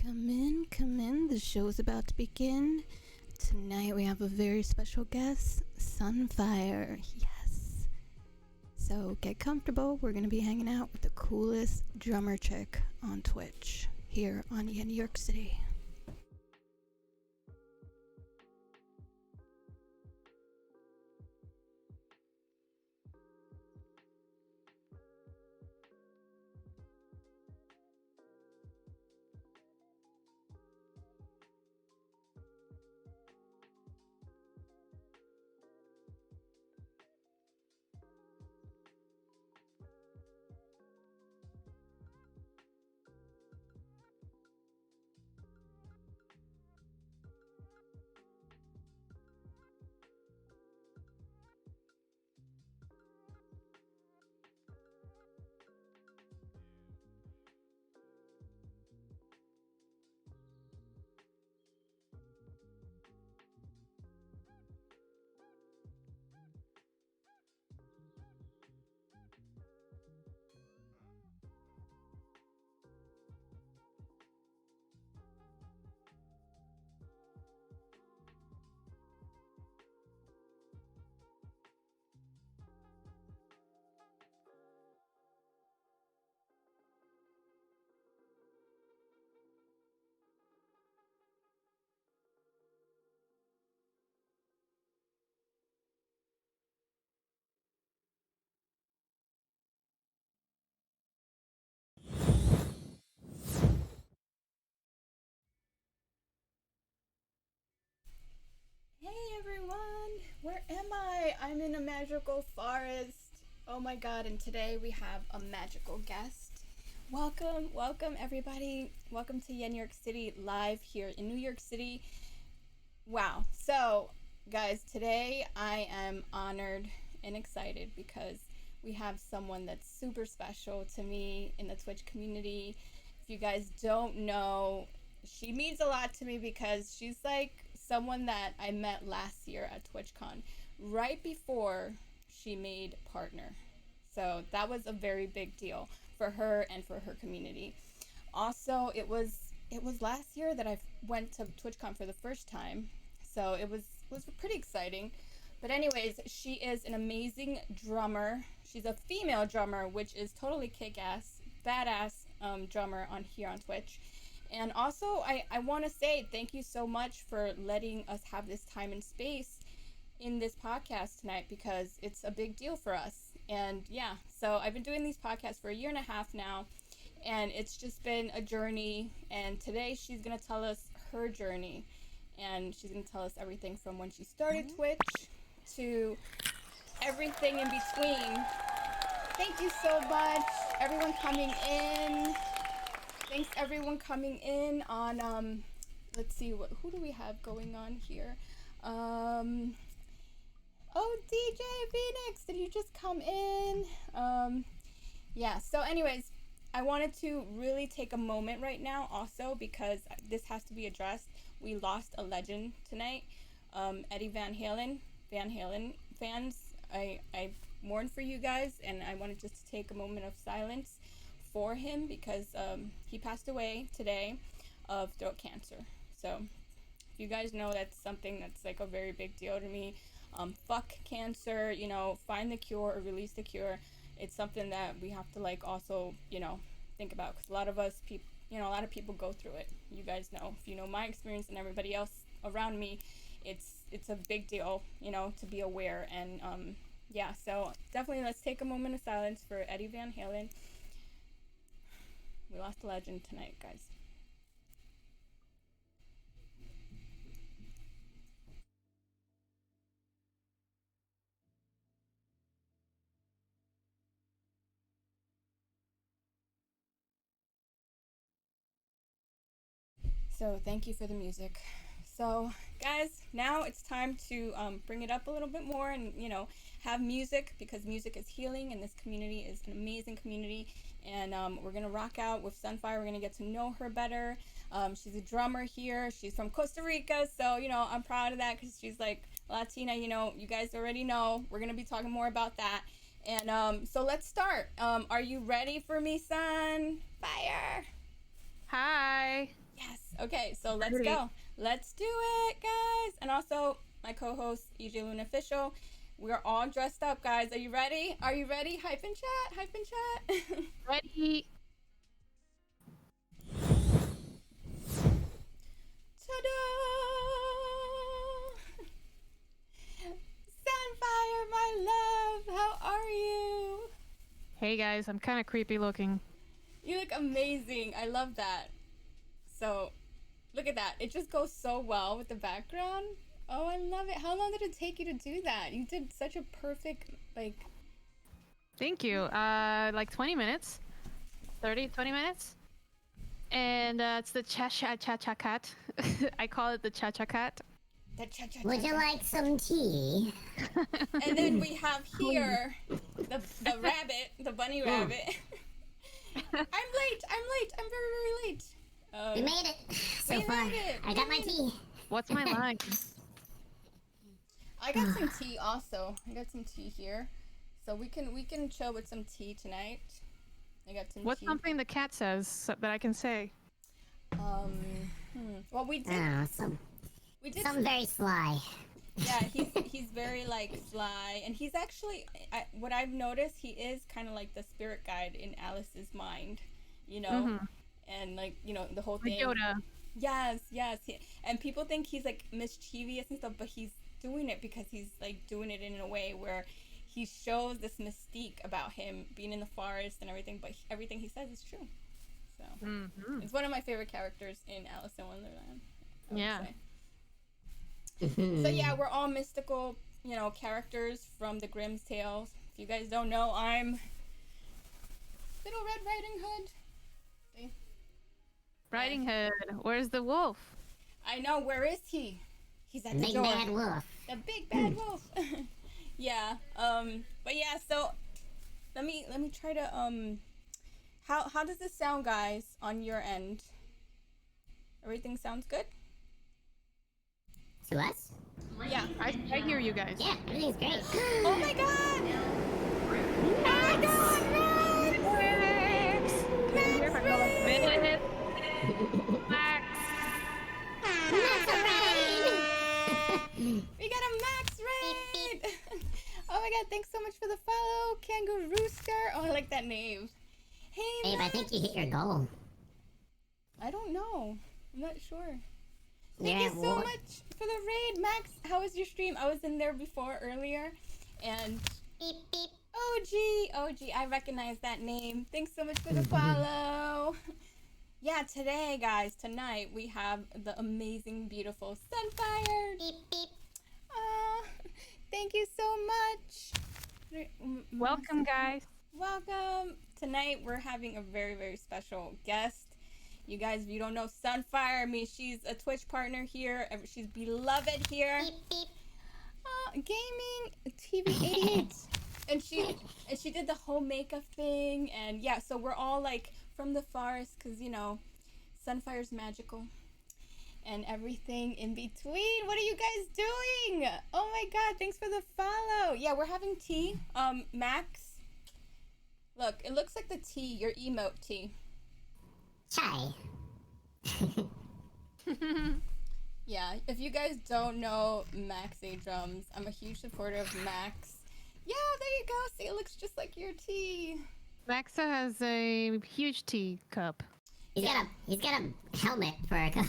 Come in, come in. The show's about to begin. Tonight we have a very special guest, Sunfire. Yes. So get comfortable. We're going to be hanging out with the coolest drummer chick on Twitch here on YenYorkCity. Hey everyone, where am I? I'm in a magical forest. Oh my god, and today we have a magical guest. Welcome everybody. Welcome to YenYorkCity live here in New York City. Wow. So, guys, today I am honored and excited because we have someone that's super special to me in the Twitch community. If you guys don't know, she means a lot to me because she's like someone that I met last year at TwitchCon, right before she made partner. So that was a very big deal for her and for her community. Also, it was last year that I went to TwitchCon for the first time, so it was pretty exciting. But anyways, she is an amazing drummer. She's a female drummer, which is totally kick-ass, badass drummer on here on Twitch. And also, I want to say thank you so much for letting us have this time and space in this podcast tonight because it's a big deal for us. And yeah, so I've been doing these podcasts for a year and a half now, and it's just been a journey. And today she's going to tell us her journey, and she's going to tell us everything from when she started Twitch to everything in between. Thank you so much, everyone coming in. Thanks everyone coming in on let's see who do we have going on here. Oh, DJ Phoenix, did you just come in? Yeah, so anyways, I wanted to really take a moment right now also because this has to be addressed. We lost a legend tonight. Eddie Van Halen fans, I mourn for you guys, and I wanted just to take a moment of silence for him because he passed away today of throat cancer. So if you guys know, that's something that's like a very big deal to me. Fuck cancer, you know, find the cure or release the cure. It's something that we have to like also, you know, think about because a lot of us people, you know, a lot of people go through it. You guys know, if you know my experience and everybody else around me, it's a big deal, you know, to be aware. And yeah, so definitely let's take a moment of silence for Eddie Van Halen. We lost a legend tonight, guys. So thank you for the music. So guys, now it's time to bring it up a little bit more and, you know, have music because music is healing and this community is an amazing community. And we're going to rock out with Sunfire. We're going to get to know her better. She's a drummer here. She's from Costa Rica. So, you know, I'm proud of that because she's like Latina, you know, you guys already know. We're going to be talking more about that. And so let's start. Are you ready for me, Sunfire? Hi. Yes. Okay, so let's go. Let's do it, guys. And also, my co-host, EJ Luna Official. We're all dressed up, guys. Are you ready? Are you ready? Hype in chat. Hype in chat. Ready. Ta-da! Sunfire, my love. How are you? Hey guys, I'm kind of creepy looking. You look amazing. I love that. So, look at that. It just goes so well with the background. Oh, I love it. How long did it take you to do that? You did such a perfect, like... Thank you. Like 20 minutes. 20 minutes. And it's the cha-cha cat. I call it the cha-cha cat. Would you like some tea? And then we have here the rabbit, the bunny rabbit. I'm late. I'm very late. We made it so far. I got my tea. What's my line? I got some tea also. I got some tea here, so we can chill with some tea tonight. I got some. What's tea. something the cat says that I can say? Well, we did. We did some very sly. Yeah, he's very like sly, and he's actually what I've noticed, he is kind of like the spirit guide in Alice's mind, you know, and like the whole thing. Yoda. Yes, and people think he's like mischievous and stuff, but he's doing it because he's like doing it in a way where he shows this mystique about him being in the forest and everything, but everything he says is true. So it's one of my favorite characters in Alice in Wonderland. Yeah. So yeah, we're all mystical, characters from the Grimm's Tales. If you guys don't know, I'm Little Red Riding Hood. See? Riding Hood. Where's the wolf? I know. Where is he? He's at the big door. Bad wolf. The big bad wolf. Yeah. But yeah. So let me try to How does this sound, guys, on your end? Everything sounds good? To us? Yeah. I hear you guys. Yeah, everything's great. Oh my god! Oh my god! Max! Max! We got a Max raid! Oh my god, thanks so much for the follow, Kangaroo Rooster. Oh, I like that name. Hey, Babe, Max. I think you hit your goal. I don't know. I'm not sure. Thank you so much for the raid, Max. How was your stream? I was in there before earlier, and Beep beep. OG, I recognize that name. Thanks so much for the follow. Yeah, today, guys, tonight we have the amazing, beautiful Sunfire. Beep beep. Thank you so much. Welcome, guys. Welcome. Tonight we're having a very, very special guest. You guys, if you don't know Sunfire, she's a Twitch partner here. She's beloved here. Beep beep. Gaming TV 88. and she did the whole makeup thing, and yeah, so we're all like from the forest, because Sunfire's magical and everything in between. What are you guys doing? Oh my god, thanks for the follow. Yeah, we're having tea. Max, look, it looks like the tea, your emote tea. Chai. Yeah, if you guys don't know Max A Drums, I'm a huge supporter of Max. Yeah, there you go. See, it looks just like your tea. Maxa has a huge tea cup. He's got a helmet for a cup.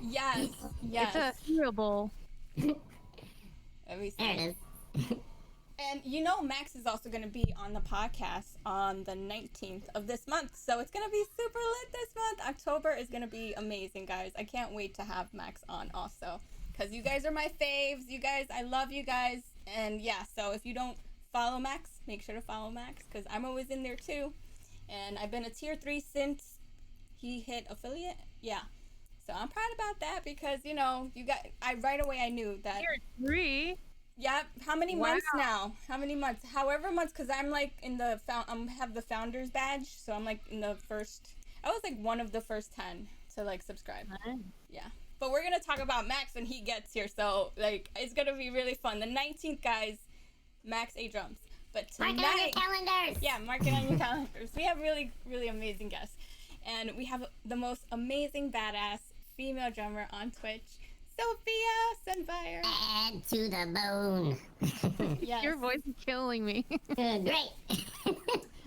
Yes. It's a cereal bowl. There it is. And Max is also going to be on the podcast on the 19th of this month. So it's going to be super lit this month. October is going to be amazing, guys. I can't wait to have Max on also, because you guys are my faves. You guys, I love you guys. And yeah, so if you don't follow Max, make sure to follow Max, because I'm always in there too. And I've been a tier 3 since he hit affiliate. Yeah. So I'm proud about that, because, right away I knew that. Tier 3? Yep. How many months now? How many months? However months, because I'm like in the have the founder's badge, so I'm like in the first. I was like one of the first 10 to like subscribe. Yeah. But we're gonna talk about Max when he gets here, so like it's gonna be really fun. The 19th, guys, Max A Drums. But tonight, mark it on your calendars. Yeah, mark it on your calendars. We have really, really amazing guests, and we have the most amazing, badass female drummer on Twitch, Sophia Sunfire. And to the bone. Yes. Your voice is killing me. Great. Oh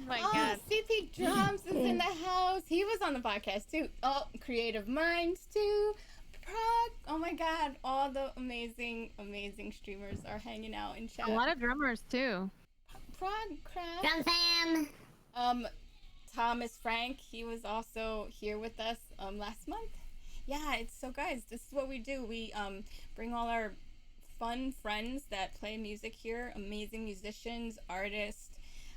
my Oh, god. CP Drums is in the house. He was on the podcast too. Oh, Creative Minds too. Prague. Oh my god. All the amazing streamers are hanging out in chat. A lot of drummers too. Prague Craft. Drum fam. Thomas Frank, he was also here with us last month. Yeah, it's so guys, this is what we do. We bring all our fun friends that play music here, amazing musicians, artists,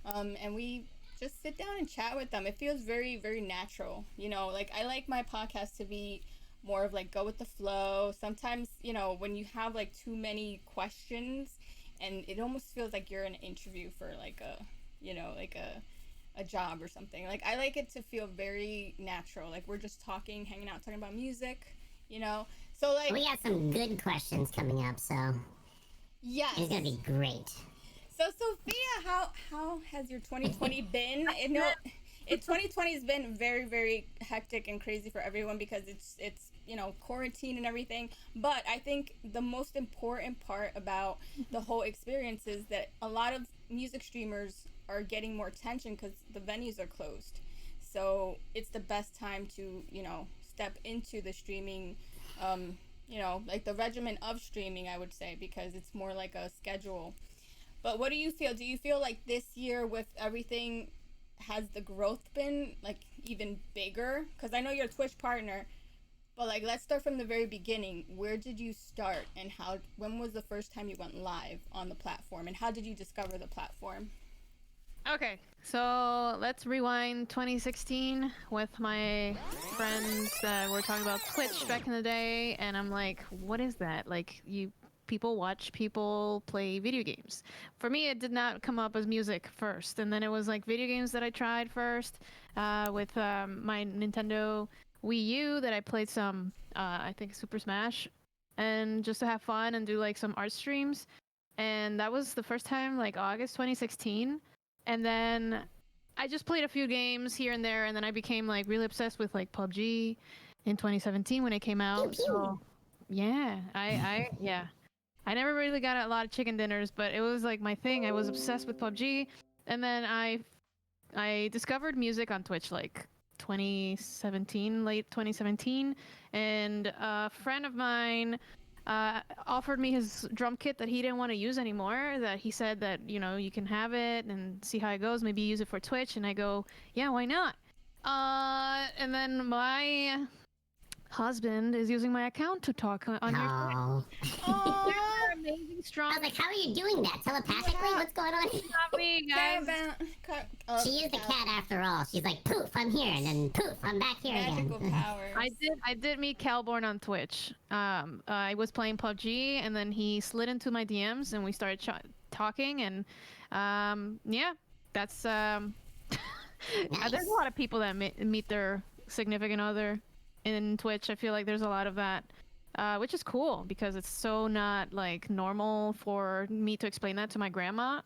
and we just sit down and chat with them. It feels very, very natural. You know, like I like my podcast to be more of like go with the flow. Sometimes, you know, when you have like too many questions and it almost feels like you're in an interview for like a, you know, like a job or something. Like I like it to feel very natural. Like we're just talking, hanging out, talking about music, you know. So like We got some good questions coming up, so yes. it's gonna be great. So Sophia, how has your 2020 been? 2020 has been very, very hectic and crazy for everyone because it's you know, quarantine and everything. But I think the most important part about the whole experience is that a lot of music streamers are getting more attention because the venues are closed. So it's the best time to, you know, step into the streaming, you know, like the regimen of streaming, I would say, because it's more like a schedule. But what do you feel? Do you feel like this year with everything, has the growth been like even bigger? Because I know you're a Twitch partner, but like let's start from the very beginning. Where did you start, and when was the first time you went live on the platform, and how did you discover the platform? Okay, so let's rewind 2016 with my friends that were talking about Twitch back in the day, and I'm like, what is that? Like, people watch people play video games. For me, it did not come up as music first, and then it was like video games that I tried first with my Nintendo Wii U that I played some, I think Super Smash, and just to have fun and do like some art streams. And that was the first time, like August 2016. And then I just played a few games here and there, and then I became like really obsessed with like PUBG in 2017 when it came out. Pew, pew. So yeah, I never really got a lot of chicken dinners, but it was like my thing. I was obsessed with PUBG, and then I discovered music on Twitch like 2017, late 2017, and a friend of mine offered me his drum kit that he didn't want to use anymore, that he said that, you know, you can have it and see how it goes, maybe use it for Twitch. And I go, yeah, why not? And then my husband is using my account to talk on your Twitch. Oh. They're amazing, I strong. was like, how are you doing that? Telepathically? What's going on here? Not me, guys. She is the cat after all. She's like, poof, I'm here, and then poof, I'm back here Magical again. powers. I did meet Calborn on Twitch. I was playing PUBG, and then he slid into my DMs, and we started talking, and yeah, that's Nice. there's a lot of people that meet their significant other in Twitch. I feel like there's a lot of that, which is cool because it's so not like normal for me to explain that to my grandma.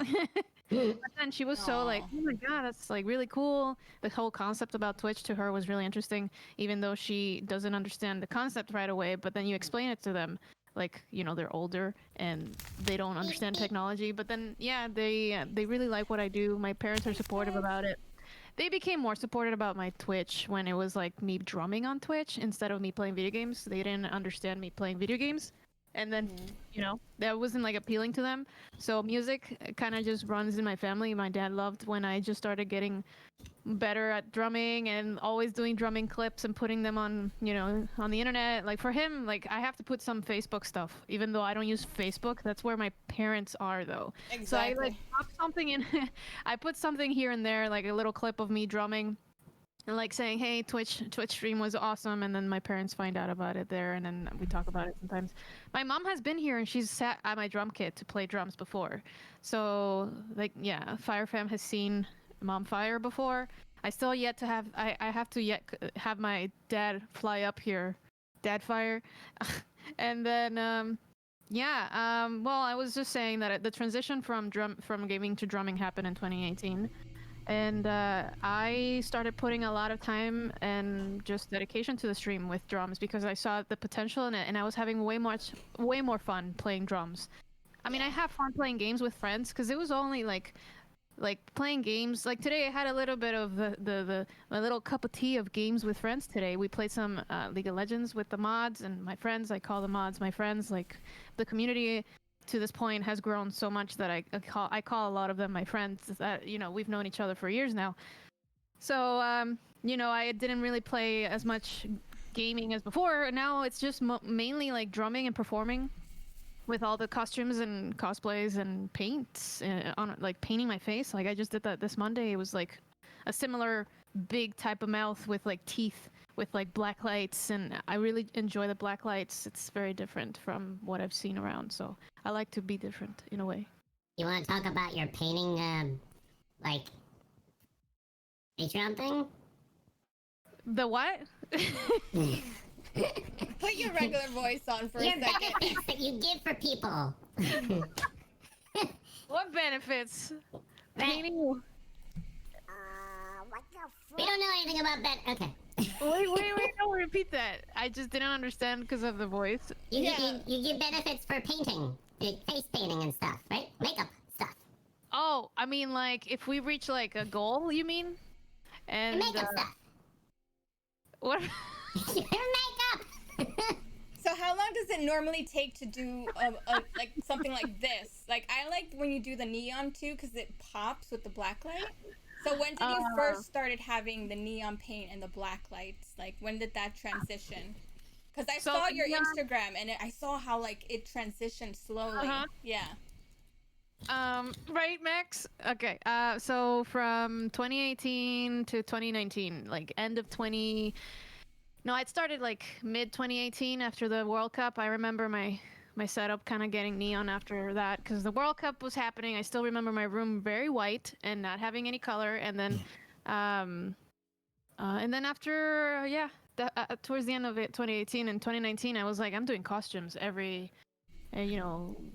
And she was so like, oh my god, that's like really cool. The whole concept about Twitch to her was really interesting, even though she doesn't understand the concept right away. But then you explain it to them, like, you know, they're older and they don't understand technology. But then, yeah, they really like what I do. My parents are supportive about it. They became more supportive about my Twitch when it was like me drumming on Twitch instead of me playing video games. They didn't understand me playing video games. And then, you know, that wasn't like appealing to them. So music kind of just runs in my family. My dad loved when I just started getting better at drumming and always doing drumming clips and putting them on, you know, on the internet. Like for him, like I have to put some Facebook stuff, even though I don't use Facebook. That's where my parents are though. Exactly. So I like pop something in. I put something here and there, like a little clip of me drumming. And like saying, hey, Twitch stream was awesome, and then my parents find out about it there, and then we talk about it sometimes. My mom has been here, and she's sat at my drum kit to play drums before. So, like, yeah, FireFam has seen Mom Fire before. I still yet to have, I have to yet have my dad fly up here, Dad Fire. And then, well, I was just saying that the transition from gaming to drumming happened in 2018. And I started putting a lot of time and just dedication to the stream with drums because I saw the potential in it, and I was having way more fun playing drums. I mean, I have fun playing games with friends because it was only like playing games. Like today, I had a little bit of my little cup of tea of games with friends. Today, we played some League of Legends with the mods and my friends. I call the mods my friends. Like the community to this point has grown so much that I call a lot of them my friends. That we've known each other for years now. So I didn't really play as much gaming as before. Now it's just mainly like drumming and performing with all the costumes and cosplays and paints on like painting my face. Like I just did that this Monday. It was like a similar big type of mouth with like teeth with like black lights, and I really enjoy the black lights. It's very different from what I've seen around, so I like to be different in a way. You want to talk about your painting, like Patreon thing? The what? Put your regular voice on for Your a second. benefits that you give for people. What benefits? Right. Painting. We don't know anything about that. Okay. Wait! Don't repeat that. I just didn't understand because of the voice. You give benefits for painting, like face painting and stuff, right? Makeup stuff. Oh, I mean, like if we reach like a goal, you mean? And Makeup stuff. what? Your makeup. So how long does it normally take to do like something like this? Like I like when you do the neon too because it pops with the black light. So when did you first started having the neon paint and the black lights? Like when did that transition? Because I saw your Instagram and I saw how like it transitioned slowly. Yeah. Right, Max? Okay. So from 2018 to 2019, like end of 20. No, it started like mid 2018 after the World Cup. I remember my setup kind of getting neon after that because the World Cup was happening. I still remember my room very white and not having any color. And then after towards the end of it, 2018 and 2019, I was like, I'm doing costumes every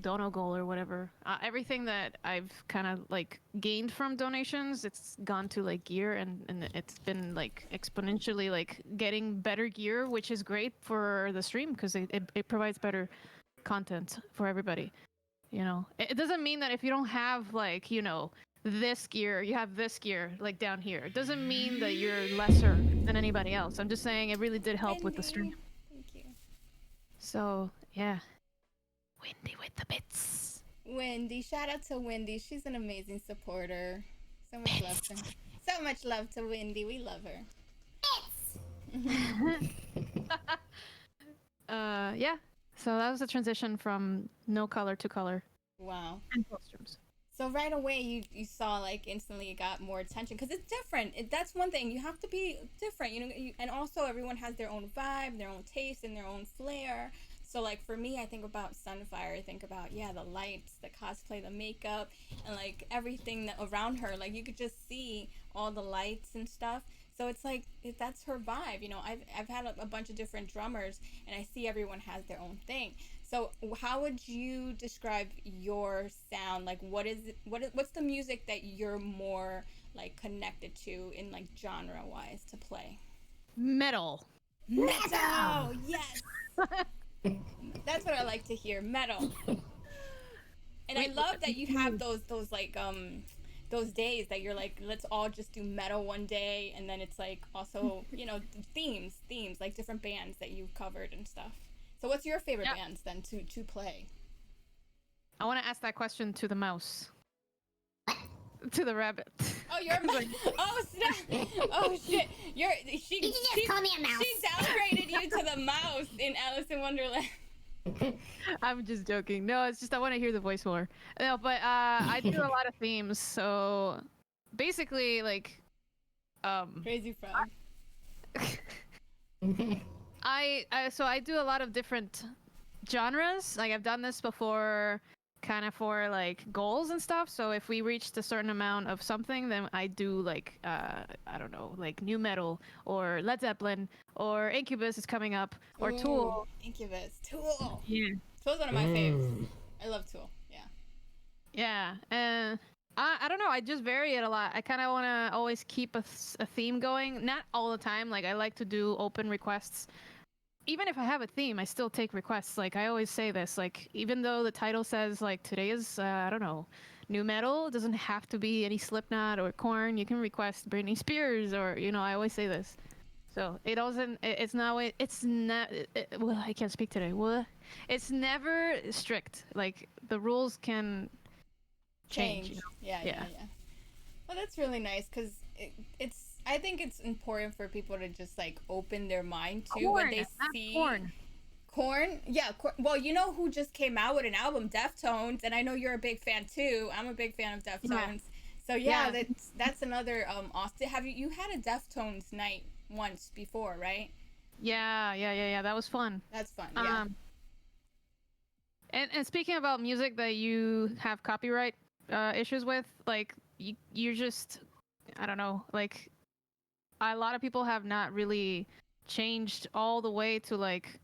dono goal or whatever. Everything that I've kind of like gained from donations, it's gone to like gear, and it's been like exponentially like getting better gear, which is great for the stream because it provides better content for everybody. It doesn't mean that if you don't have like this gear, you have this gear like down here. It doesn't mean that you're lesser than anybody else. I'm just saying it really did help with the stream. Thank you. So yeah. Wendy with the bits. Wendy, shout out to Wendy. She's an amazing supporter. So much love to her. So much love to Wendy. We love her. Yeah. So that was the transition from no color to color. Wow. And costumes. So right away you saw like instantly it got more attention because it's different. That's one thing. You have to be different, and also everyone has their own vibe, their own taste, and their own flair. So like for me, I think about Sunfire. I think about the lights, the cosplay, the makeup, and like everything around her. Like you could just see all the lights and stuff. So it's like that's her vibe. I've had a bunch of different drummers, and I see everyone has their own thing. So how would you describe your sound? Like what's the music that you're more like connected to in like genre wise to play? Metal. Metal. Yes. That's what I like to hear, metal. And I love that you have those like those days that you're like, let's all just do metal one day, and then it's like also themes like different bands that you've covered and stuff. So what's your favorite bands then to play? I want to ask that question to the mouse. To the rabbit. Oh, you're oh snap! Oh shit! She just call me a mouse. She downgraded you to the mouse in Alice in Wonderland. I'm just joking. No, it's just I want to hear the voice more. No, but I do a lot of themes. So basically, like, Crazy Frog. I do a lot of different genres. Like I've done this before. Kind of for like goals and stuff. So if we reached a certain amount of something, then I do like I don't know, like new metal or Led Zeppelin or Incubus is coming up or Tool. Incubus, Tool. Yeah, Tool's one of my faves. I love Tool. Yeah. Yeah, and I don't know. I just vary it a lot. I kind of want to always keep a theme going. Not all the time. Like, I like to do open requests. Even if I have a theme, I still take requests. Like, I always say this. Like, even though the title says, like, today is, I don't know, new metal, it doesn't have to be any Slipknot or Korn. You can request Britney Spears or, I always say this. So it doesn't. It's not. It's not. Well, I can't speak today. Well, it's never strict. Like, the rules can change. Yeah. Well, that's really nice because it's. I think it's important for people to just like open their mind to when they see Corn. Yeah. Well, you know who just came out with an album, Deftones, and I know you're a big fan too. I'm a big fan of Deftones. Yeah. So yeah. That's another. Austin, have you had a Deftones night once before, right? Yeah. That was fun. That's fun. Yeah. And speaking about music that you have copyright issues with, like you're just, I don't know, like a lot of people have not really changed all the way to like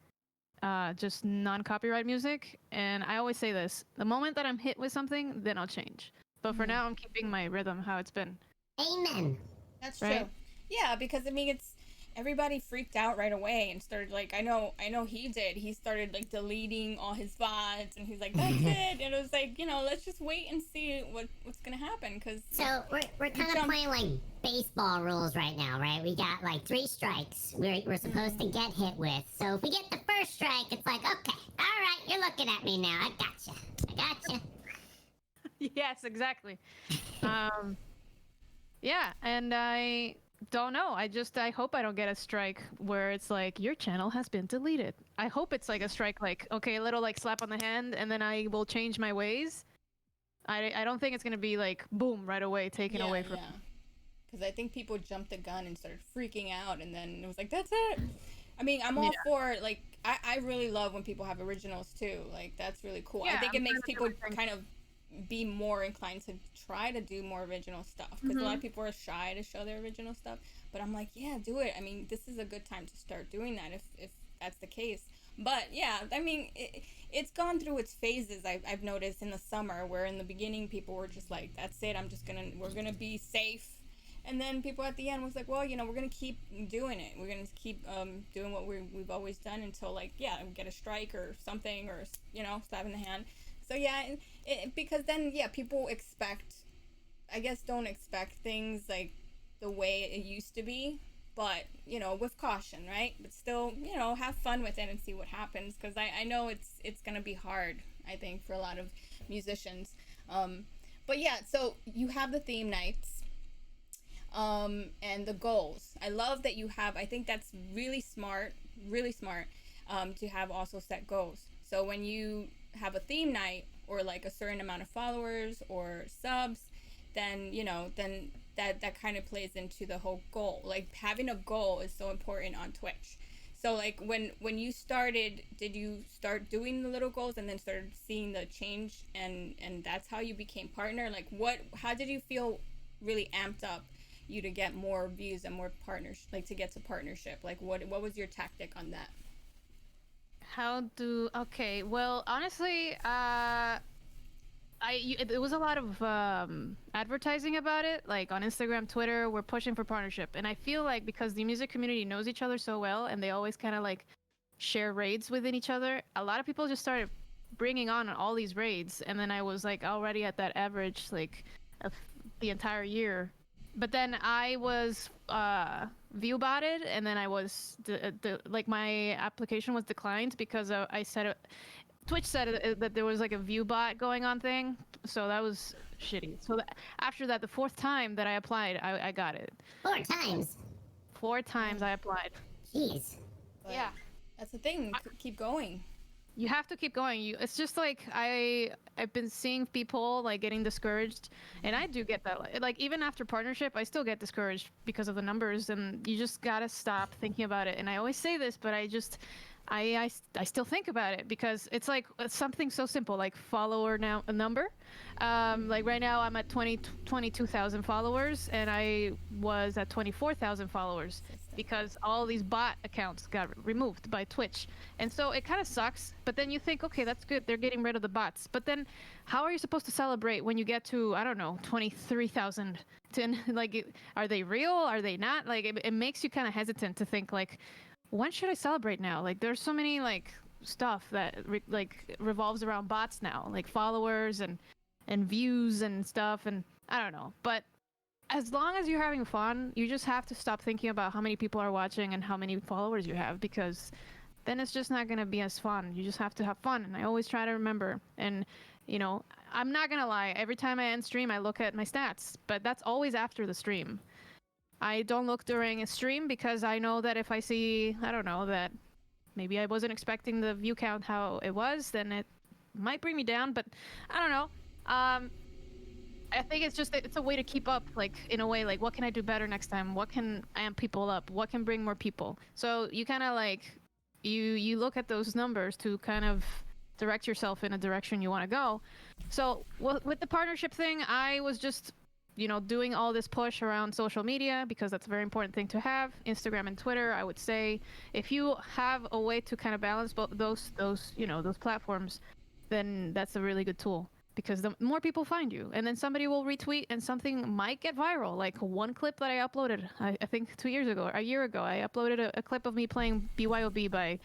just non-copyright music. And I always say this: the moment that I'm hit with something, then I'll change. But for now, I'm keeping my rhythm how it's been. Amen. That's true. Yeah, because I mean, it's everybody freaked out right away and started like I know he did. He started like deleting all his VODs and he's like, that's it. And it was like, let's just wait and see what's gonna happen. Cause so we're kind of playing like baseball rules right now, right? We got like 3 strikes we're supposed to get hit with. So if we get the first strike, it's like, okay, all right, you're looking at me now. I gotcha. Yes, exactly. Yeah, and I don't know. I hope I don't get a strike where it's like, your channel has been deleted. I hope it's like a strike, like, okay, a little like slap on the hand, and then I will change my ways. I don't think it's gonna be like boom right away taken away from. Yeah. Because I think people jumped the gun and started freaking out, and then it was like, that's it. I mean, I'm all for like I really love when people have originals too. Like that's really cool. I think it makes people kind of be more inclined to try to do more original stuff because a lot of people are shy to show their original stuff, but I'm like, yeah, do it. I mean, this is a good time to start doing that if that's the case. But yeah, I mean, it's gone through its phases. I've noticed in the summer where in the beginning people were just like, that's it, we're gonna be safe, and then people at the end was like, well, we're gonna keep doing it, we're gonna keep doing what we've always done until like we get a strike or something, or slap in the hand. So yeah, because then people don't expect things like the way it used to be, but with caution, right? But still, have fun with it and see what happens, because I know it's gonna be hard, I think, for a lot of musicians. But yeah, so you have the theme nights, and the goals. I love that you have. I think that's really smart, to have also set goals. So when you have a theme night or like a certain amount of followers or subs, then that kind of plays into the whole goal. Like having a goal is so important on Twitch. So like when you started, did you start doing the little goals and then started seeing the change, and that's how you became partner? Like how did you feel really amped up you to get more views and more partners, like to get to partnership? Like what was your tactic on that? Okay, well, honestly, there was a lot of advertising about it, like on Instagram, Twitter. We're pushing for partnership, and I feel like because the music community knows each other so well, and they always kind of like share raids within each other, a lot of people just started bringing on all these raids, and then I was like already at that average like of the entire year. But then I was view botted, and then I was like my application was declined because I said Twitch said that there was like a view bot going on thing, so that was shitty. So after that, the 4th time that I applied, I got it. 4 times. 4 times I applied. Jeez. But yeah, that's the thing. Keep going. You have to keep going. It's just like I've been seeing people like getting discouraged, and I do get that. Like even after partnership, I still get discouraged because of the numbers, and you just gotta stop thinking about it. And I always say this, but I still think about it because it's like something so simple like follower now a number. Like right now I'm at 22,000 followers and I was at 24,000 followers because all these bot accounts got removed by Twitch. And so it kind of sucks, but then you think, okay, that's good. They're getting rid of the bots. But then how are you supposed to celebrate when you get to, I don't know, 23,000? Like, are they real? Are they not? Like, it makes you kind of hesitant to think like, when should I celebrate now? Like, there's so many like stuff that revolves around bots now, like followers and views and stuff, and I don't know. But as long as you're having fun, you just have to stop thinking about how many people are watching and how many followers you have, because then it's just not gonna be as fun. You just have to have fun, and I always try to remember. And you know, I'm not gonna lie. Every time I end stream, I look at my stats, but that's always after the stream. I don't look during a stream because I know that if I see, I don't know, that maybe I wasn't expecting the view count how it was, then it might bring me down, but I don't know. I think it's a way to keep up, like, in a way, like, what can I do better next time? What can amp people up? What can bring more people? So you kind of like, you look at those numbers to kind of direct yourself in a direction you want to go. So with the partnership thing, I was just doing all this push around social media because that's a very important thing to have. Instagram and Twitter, I would say, if you have a way to kind of balance both those platforms, then that's a really good tool because the more people find you, and then somebody will retweet and something might get viral. Like one clip that I uploaded, I think 2 years ago, or a year ago, I uploaded a clip of me playing BYOB by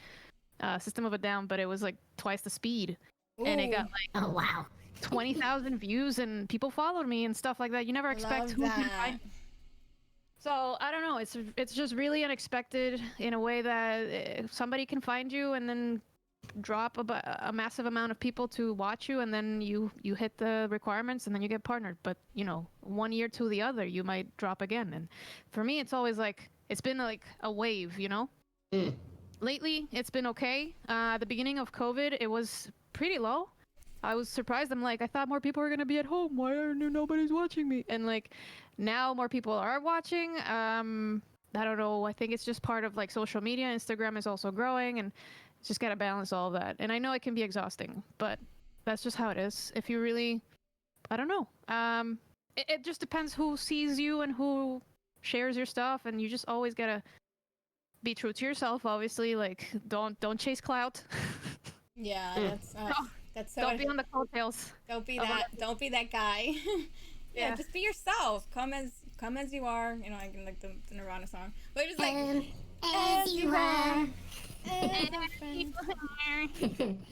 System of a Down, but it was like twice the speed. Ooh. And it got like, oh wow, 20,000 views and people followed me and stuff like that. You never expect who can find. So I don't know. It's just really unexpected in a way that somebody can find you and then drop a massive amount of people to watch you, and then you hit the requirements and then you get partnered. But 1 year to the other, you might drop again. And for me, it's always like it's been like a wave. Lately, it's been okay. At the beginning of COVID, it was pretty low. I was surprised. I'm like, I thought more people were going to be at home. Why are nobody's watching me? And like, now more people are watching. I don't know. I think it's just part of like social media. Instagram is also growing, and just got to balance all of that. And I know it can be exhausting, but that's just how it is. If you really, I don't know. It just depends who sees you and who shares your stuff. And you just always got to be true to yourself. Obviously, like don't chase clout. Yeah, that's so. Don't be on the coattails. Don't be that guy. Yeah, just be yourself. Come as you are. I can like the Nirvana song, but just like as you are.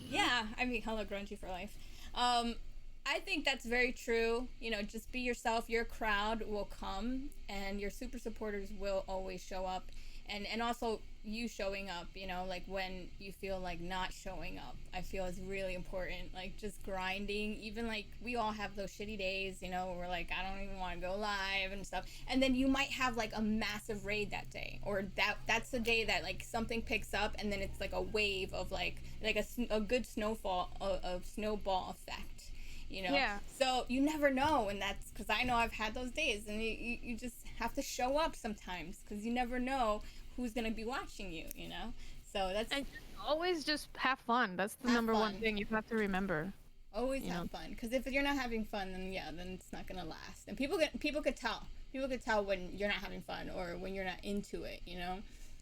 Yeah, I mean, hello, grungy for life. I think that's very true. Just be yourself. Your crowd will come, and your super supporters will always show up. And also you showing up, like when you feel like not showing up, I feel is really important. Like just grinding, even like we all have those shitty days, where we're like, I don't even want to go live and stuff. And then you might have like a massive raid that day, or that's the day that like something picks up, and then it's like a wave of like a good snowball effect. Yeah. So you never know, and that's because I know I've had those days, and you just have to show up sometimes because you never know who's gonna be watching you. So that's and always just have fun. That's the number one thing you have to remember. Always have fun, because if you're not having fun, then it's not gonna last. And people could tell. People could tell when you're not having fun or when you're not into it.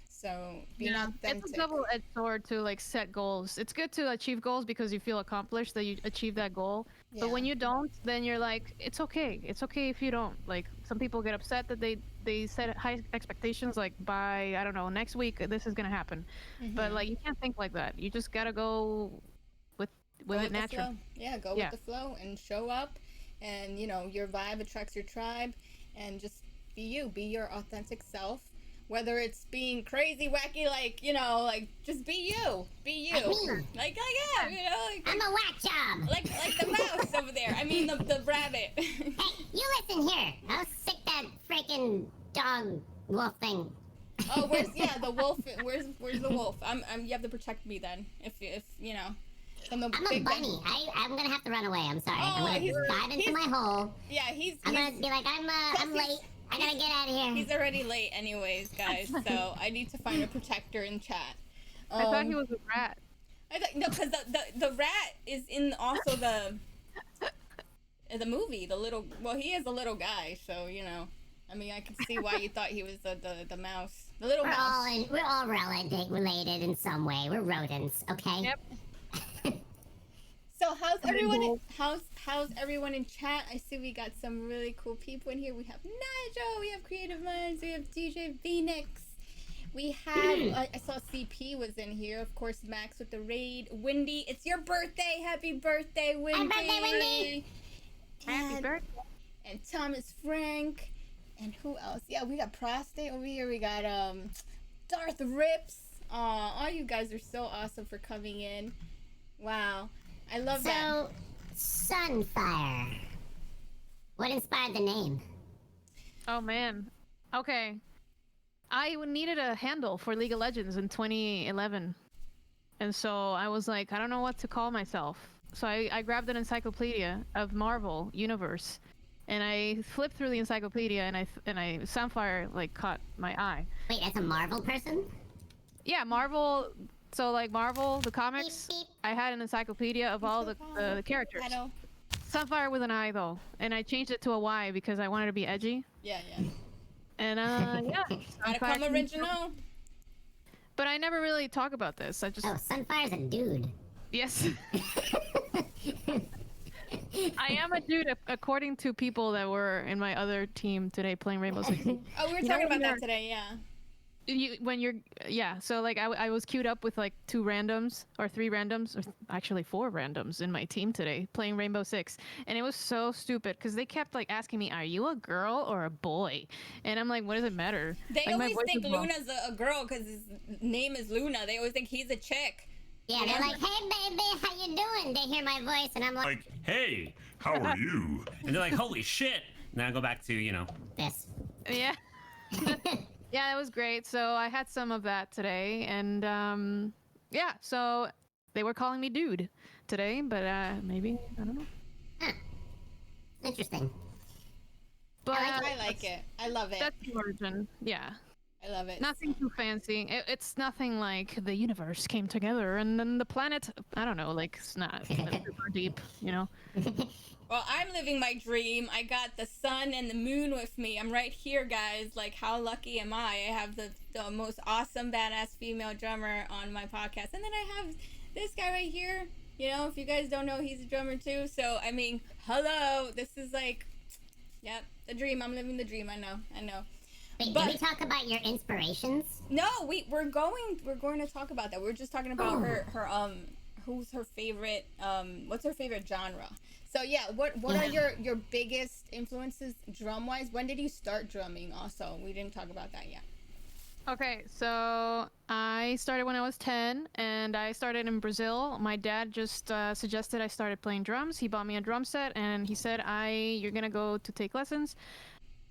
So being authentic. It's a double-edged sword to like set goals. It's good to achieve goals because you feel accomplished that you achieve that goal. Yeah. But when you don't, then you're like, it's okay. It's okay if you don't. Like some people get upset that they set high expectations, like by, I don't know, next week this is gonna happen. Mm-hmm. But like you can't think like that. You just gotta go with it naturally. Yeah, go with the flow and show up, and your vibe attracts your tribe, and just be you. Be your authentic self. Whether it's being crazy, wacky, like just be you. Be you. Like I'm a whack job. Like the mouse over there. I mean the rabbit. Hey, you listen here. I'll stick that freaking dog wolf thing. Oh, the wolf? Where's the wolf? You have to protect me then. If I'm a bunny. I'm gonna have to run away. I'm sorry. I'm gonna dive into my hole. Yeah, I'm gonna be like, I'm late. I gotta get out of here. He's already late anyways, guys, so I need to find a protector in chat. I thought he was a rat. I thought no, because the rat is in also the movie. The little, well, he is a little guy, so you know. I mean, I can see why you thought he was the mouse, the little mouse. We're all related in some way. We're rodents, okay? Yep. So how's everyone? How's everyone in chat? I see we got some really cool people in here. We have Nigel, we have Creative Minds, we have DJ Phoenix, we have I saw CP was in here. Of course, Max with the raid. Wendy, it's your birthday. Happy birthday, Wendy. Happy birthday, Wendy. Happy birthday. And Thomas Frank, and who else? Yeah, we got Prostate over here. We got Darth Rips. All you guys are so awesome for coming in. Wow. I love that. So, Sunfire. What inspired the name? Oh man. Okay. I needed a handle for League of Legends in 2011. And so I was like, I don't know what to call myself. So I grabbed an encyclopedia of Marvel Universe. And I flipped through the encyclopedia and I Sunfire like caught my eye. Wait, that's a Marvel person? Yeah, Marvel. So like Marvel, the comics, Beep, beep. I had an encyclopedia of all the characters. Hello. Sunfire with an I though, and I changed it to a Y because I wanted to be edgy. Yeah. And yeah, Gotta come original. But I never really talk about this. I just Oh, Sunfire's a dude. yes. I am a dude according to people that were in my other team today playing Rainbow Six. Oh, we were talking about that today. Yeah. So like I was queued up with like 2 randoms or 3 randoms or actually 4 randoms in my team today playing Rainbow Six, and it was so stupid because they kept like asking me, are you a girl or a boy? And I'm like, what does it matter? They like, always think Luna's a girl because his name is Luna. They always think he's a chick. Yeah, they're like, hey baby, how you doing? They hear my voice and I'm like, hey, how are you? And they're like, holy shit. And then I go back to, this. Yeah. Yeah, it was great. So I had some of that today, and yeah, so they were calling me dude today, but maybe I don't know. Huh. Interesting. But I like it. I love it. that's the origin. Yeah, I love it. nothing too fancy. It's nothing like the universe came together and then the planet. I don't know, like it's not super deep, you know. Well, I'm living my dream. I got the sun and the moon with me. I'm right here, guys. Like, how lucky am I? I have the most awesome, badass female drummer on my podcast. And then I have this guy right here. You know, if you guys don't know, he's a drummer too. So, I mean, hello. This is like, yep, the dream. I'm living the dream. I know. Wait, But- did we talk about your inspirations? No, we're going to talk about that. We're just talking about her who's her favorite, what's her favorite genre? So yeah, what are your biggest influences drum wise? When did you start drumming? Also, we didn't talk about that yet. Okay, so I started when I was 10, and I started in Brazil. My dad just suggested I started playing drums. He bought me a drum set, and he said, you're gonna go to take lessons.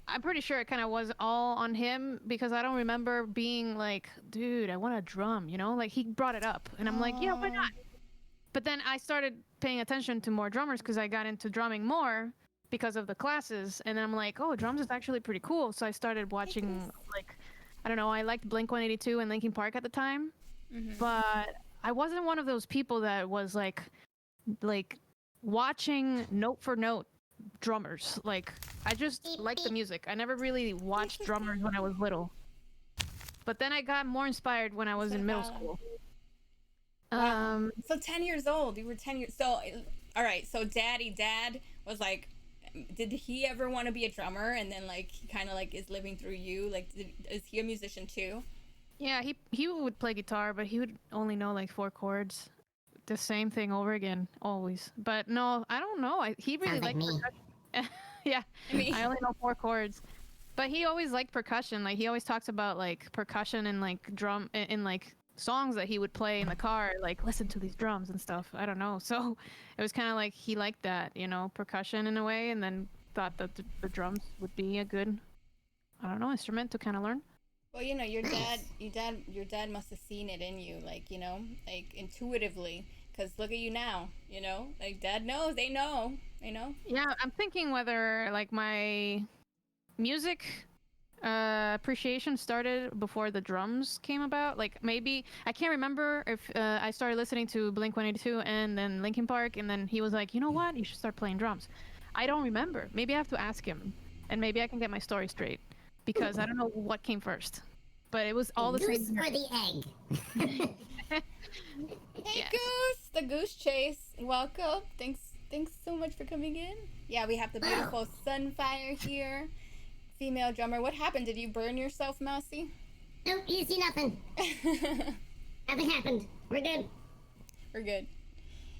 I'm pretty sure it kind of was all on him because I don't remember being like, dude, I want a drum, you know? Like, he brought it up, and I'm like, yeah, why not? But then I started paying attention to more drummers because I got into drumming more because of the classes, and then I'm like, oh, drums is actually pretty cool. So I started watching, like, I don't know, I liked Blink-182 and Linkin Park at the time, but I wasn't one of those people that was like watching note for note drummers. Like, I just liked the music. I never really watched drummers when I was little. But then I got more inspired when I was in middle school. Wow. So 10 years old. You were 10 years. So, all right. So dad was like, did he ever want to be a drummer? And then like he kind of like is living through you. Like, is he a musician too? Yeah, he would play guitar, but he would only know like 4 chords. The same thing over again, always. But no, I don't know. He really Sounds like liked me. percussion. Yeah, I only know 4 chords. But he always liked percussion. Like, he always talks about like percussion and like drum in like songs that he would play in the car, like listen to these drums and stuff. I don't know. So it was kind of like he liked that, you know, percussion in a way, and then thought that the drums would be a good, I don't know, instrument to kind of learn. Well, you know, your dad must have seen it in you, like, you know, like intuitively. Because look at you now, you know, like dad knows, they know. Yeah, I'm thinking whether like my music appreciation started before the drums came about. Like maybe I can't remember if I started listening to Blink 182 and then Linkin Park, and then he was like, you know what, you should start playing drums. I don't remember. Maybe I have to ask him, and maybe I can get my story straight because I don't know what came first. But it was all the goose same. or the egg? Hey, Yes. Goose, the Goose Chase. Welcome. Thanks so much for coming in. Yeah, we have the beautiful Sunfire here, female drummer. What happened? Did you burn yourself, Mousy? Nope, you see nothing. Nothing happened. We're good. We're good.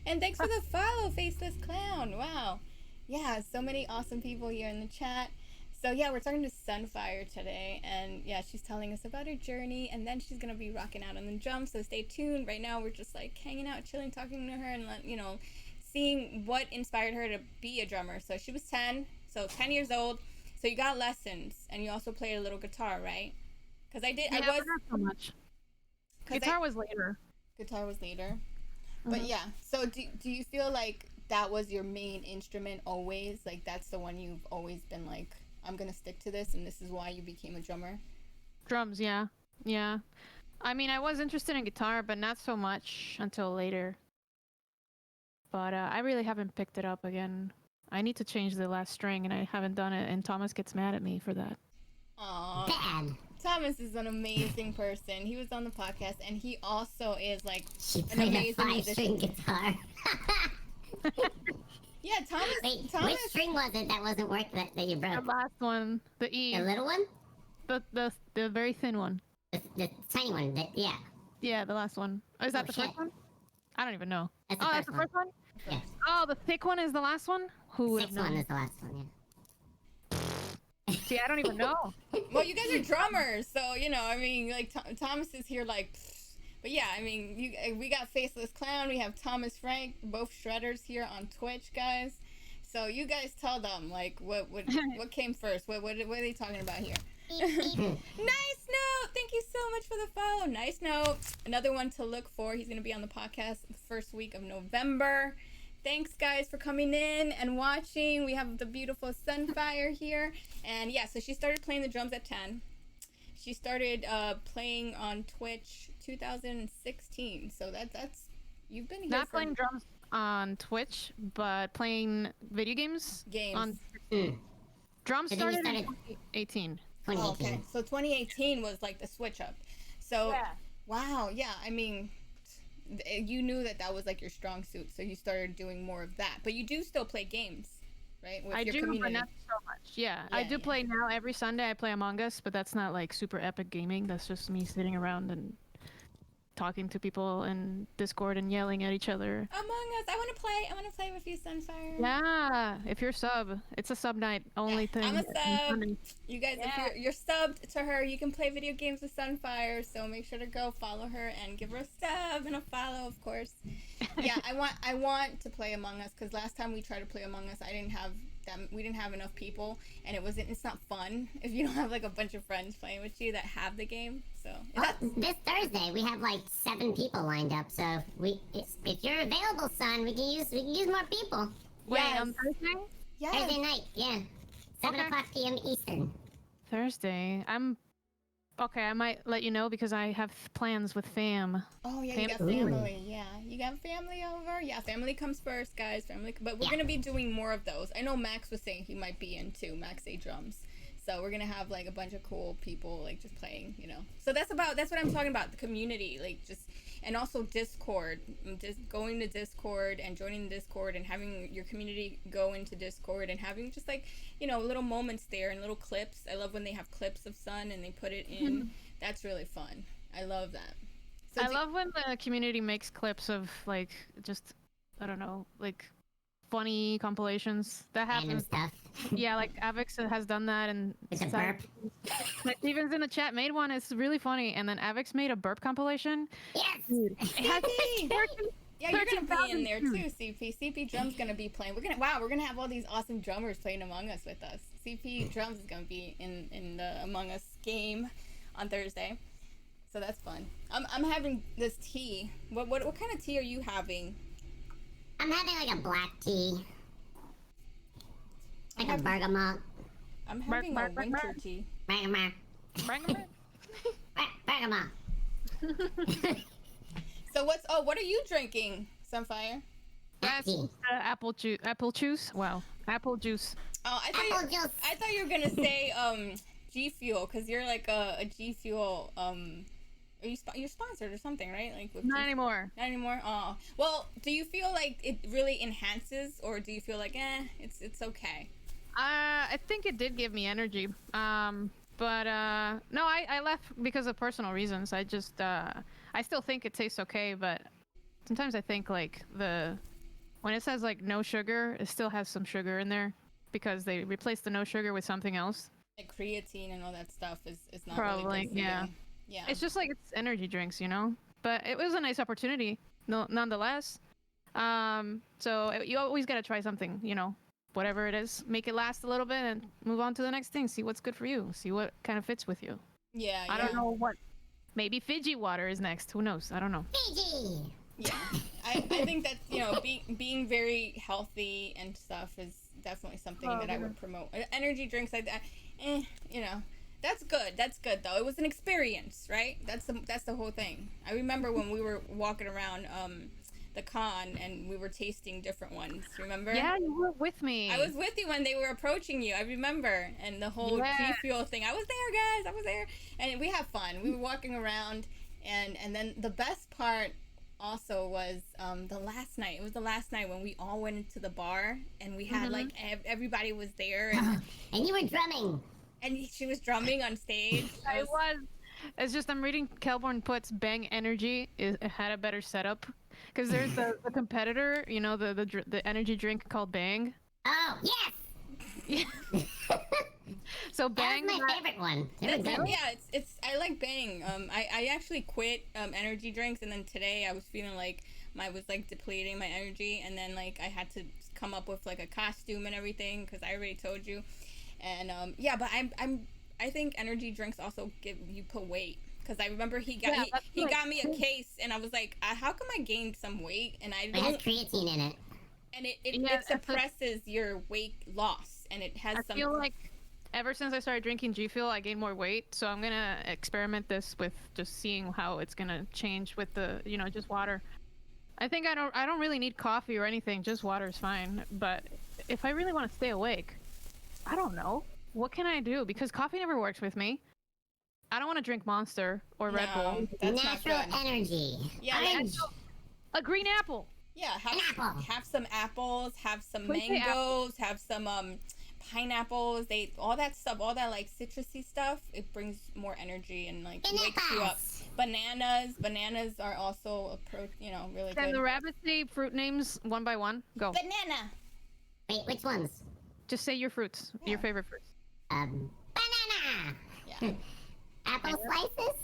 And thanks for the follow, Faceless Clown. Wow. Yeah, so many awesome people here in the chat. So yeah, we're talking to Sunfire today, and yeah, she's telling us about her journey, and then she's gonna be rocking out on the drums. So stay tuned. Right now, we're just like hanging out, chilling, talking to her, and seeing what inspired her to be a drummer. So she was 10, so 10 years old. So you got lessons, and you also played a little guitar, right? Because I did. Yeah, I was. but not so much. Guitar was later. Guitar was later. But yeah, so do you feel like that was your main instrument always? Like that's the one you've always been like, I'm gonna stick to this, and this is why you became a drummer? Drums, yeah. Yeah. I mean, I was interested in guitar, but not so much until later. But I really haven't picked it up again. I need to change the last string, and I haven't done it, and Thomas gets mad at me for that. Aww. Bad. Thomas is an amazing person. He was on the podcast, and he also is like She an played a amazing 5-string musician. guitar. Yeah, Thomas. Wait, Thomas. which string was it that wasn't working that you The broke? last one, the E, The little one? the very thin one. The tiny one? Yeah. Yeah, the last one. Oh, is that Oh, the shit. first one? I don't even know. That's the Oh, that's first the first one? Yeah. Oh, the thick one is the last one? Who would have 6th one known? is the last one, yeah. See, I don't even know. Well, you guys are drummers, so I mean, like Thomas is here, like. But yeah, I mean, we got Faceless Clown, we have Thomas Frank, both shredders here on Twitch, guys. So you guys tell them like what came first. What are they talking about here? Nice note. Thank you so much for the follow. Nice note. Another one to look for. He's gonna be on the podcast the first week of November. Thanks guys for coming in and watching. We have the beautiful Sunfire here, and yeah, so she started playing the drums at 10. She started playing on Twitch 2016. So that's you've been here Not for playing drums on Twitch, but playing video games games. on Mm. drums I think you started in started- 2018. 2018. Oh, okay. So 2018 was like the switch up. So Yeah. wow, yeah. I mean, you knew that was like your strong suit, so you started doing more of that. But you do still play games, right? With I your do, but community. not so much. Yeah, I Yeah, do yeah. play now every Sunday. I play Among Us, but that's not like super epic gaming. That's just me sitting around and talking to people in Discord and yelling at each other. Among Us. I want to play. I want to play with you, Sunfire. Yeah, if you're sub, it's a sub night only thing. I'm a on sub. Sunday. You guys, Yeah. if you're subbed to her, you can play video games with Sunfire. So make sure to go follow her and give her a sub and a follow, of course. Yeah, I want to play Among Us because last time we tried to play Among Us, we didn't have enough people, and it's not fun if you don't have like a bunch of friends playing with you that have the game. So Well, this Thursday we have like 7 people lined up. So if you're available, son, we can use more people. Wait, Yes. on Thursday? Thursday yes. night, yeah, 7 Okay. o'clock p.m. Eastern. Thursday. Okay, I might let you know because I have plans with fam. Oh yeah, you got Family. family. Yeah, you got family over. Yeah, family comes first, guys. Family, but we're Yeah. gonna be doing more of those. I know Max was saying he might be in too. Max A drums. So we're gonna have like a bunch of cool people like just playing, So that's what I'm talking about. The community, like and also Discord. Just going to Discord and joining Discord and having your community go into Discord and having just like little moments there and little clips. I love when they have clips of Sun and they put it in. That's really fun. I love that. So I love when the community makes clips of like just I don't know, like funny compilations. That Random happens. stuff. Yeah, like Avix has done that, and With a so- burp. like Steven's in the chat made one. It's really funny, and then Avix made a burp compilation. Yes. It has CP! 14 Yeah, you're gonna be in 13,000 there too, CP. CP Drum's gonna be playing. We're gonna have all these awesome drummers playing Among Us with us. CP Drums is gonna be in the Among Us game on Thursday, so that's fun. I'm having this tea. What kind of tea are you having? I'm having like a black tea. Like I'm a bergamot. I'm having bark, a bark, winter bark. tea. Bergamot. Bergamot. Bergamot. So what are you drinking, Sunfire? That's apple juice. Apple juice. Wow. Apple juice. Oh, Apple juice. I thought you were gonna say G Fuel, because you're like a G Fuel are you you're sponsored or something, right? Like with Not anymore. Not anymore. Oh, well, do you feel like it really enhances, or do you feel like it's okay? I think it did give me energy. But no, I left because of personal reasons. I just I still think it tastes okay, but sometimes I think like when it says like no sugar, it still has some sugar in there because they replaced the no sugar with something else. Like creatine and all that stuff is not Probably, really good for yeah. you. Yeah. It's just like it's energy drinks, you know. But it was a nice opportunity, nonetheless. You always gotta try something, you know, whatever it is. Make it last a little bit and move on to the next thing. See what's good for you. See what kind of fits with you. Yeah. I don't know what. Maybe Fiji water is next. Who knows? I don't know. Fiji. Yeah. I think that, you know, being very healthy and stuff is definitely something that I would promote. Energy drinks like that, you know. That's good. That's good though. It was an experience, right? That's the whole thing. I remember when we were walking around the con and we were tasting different ones. Remember? Yeah, you were with me. I was with you when they were approaching you. I remember, and the whole G Fuel thing. I was there, guys. I was there, and we had fun. We were walking around, and then the best part also was the last night. It was the last night when we all went into the bar and we had like everybody was there, And you were drumming. and she was drumming on stage. I was. It's just I'm reading Kelborn puts Bang Energy had a better setup because there's the competitor, you know, the energy drink called Bang. Oh, yes! So That Bang. was my favorite one. They were good. Yeah, it's I like Bang. I actually quit energy drinks, and then today I was feeling like I was like depleting my energy, and then like I had to come up with like a costume and everything because I already told you. And yeah, but I think energy drinks also you put weight, because I remember he got me a case, and I was like, how come I gained some weight and I It has don't, creatine in it. and it suppresses your weight loss, and it has I feel like ever since I started drinking G Fuel, I gained more weight. So I'm gonna experiment this with just seeing how it's gonna change with the, you know, just water. I think I don't really need coffee or anything. Just water is fine. But if I really want to stay awake, I don't know. What can I do? Because coffee never works with me. I don't want to drink Monster or Red Bull. That's Natural not good. energy. Yeah, Orange. A green apple. Yeah, An apple. have some apples, have some Please say mangoes, have some pineapples. All that stuff, all that like citrusy stuff. It brings more energy and like wakes you up. Bananas are also really Can good. the rabbits say fruit names one by one? Go. Banana. Wait, which ones? Just say your fruits. Your favorite fruits. Banana. Yeah. Apple slices.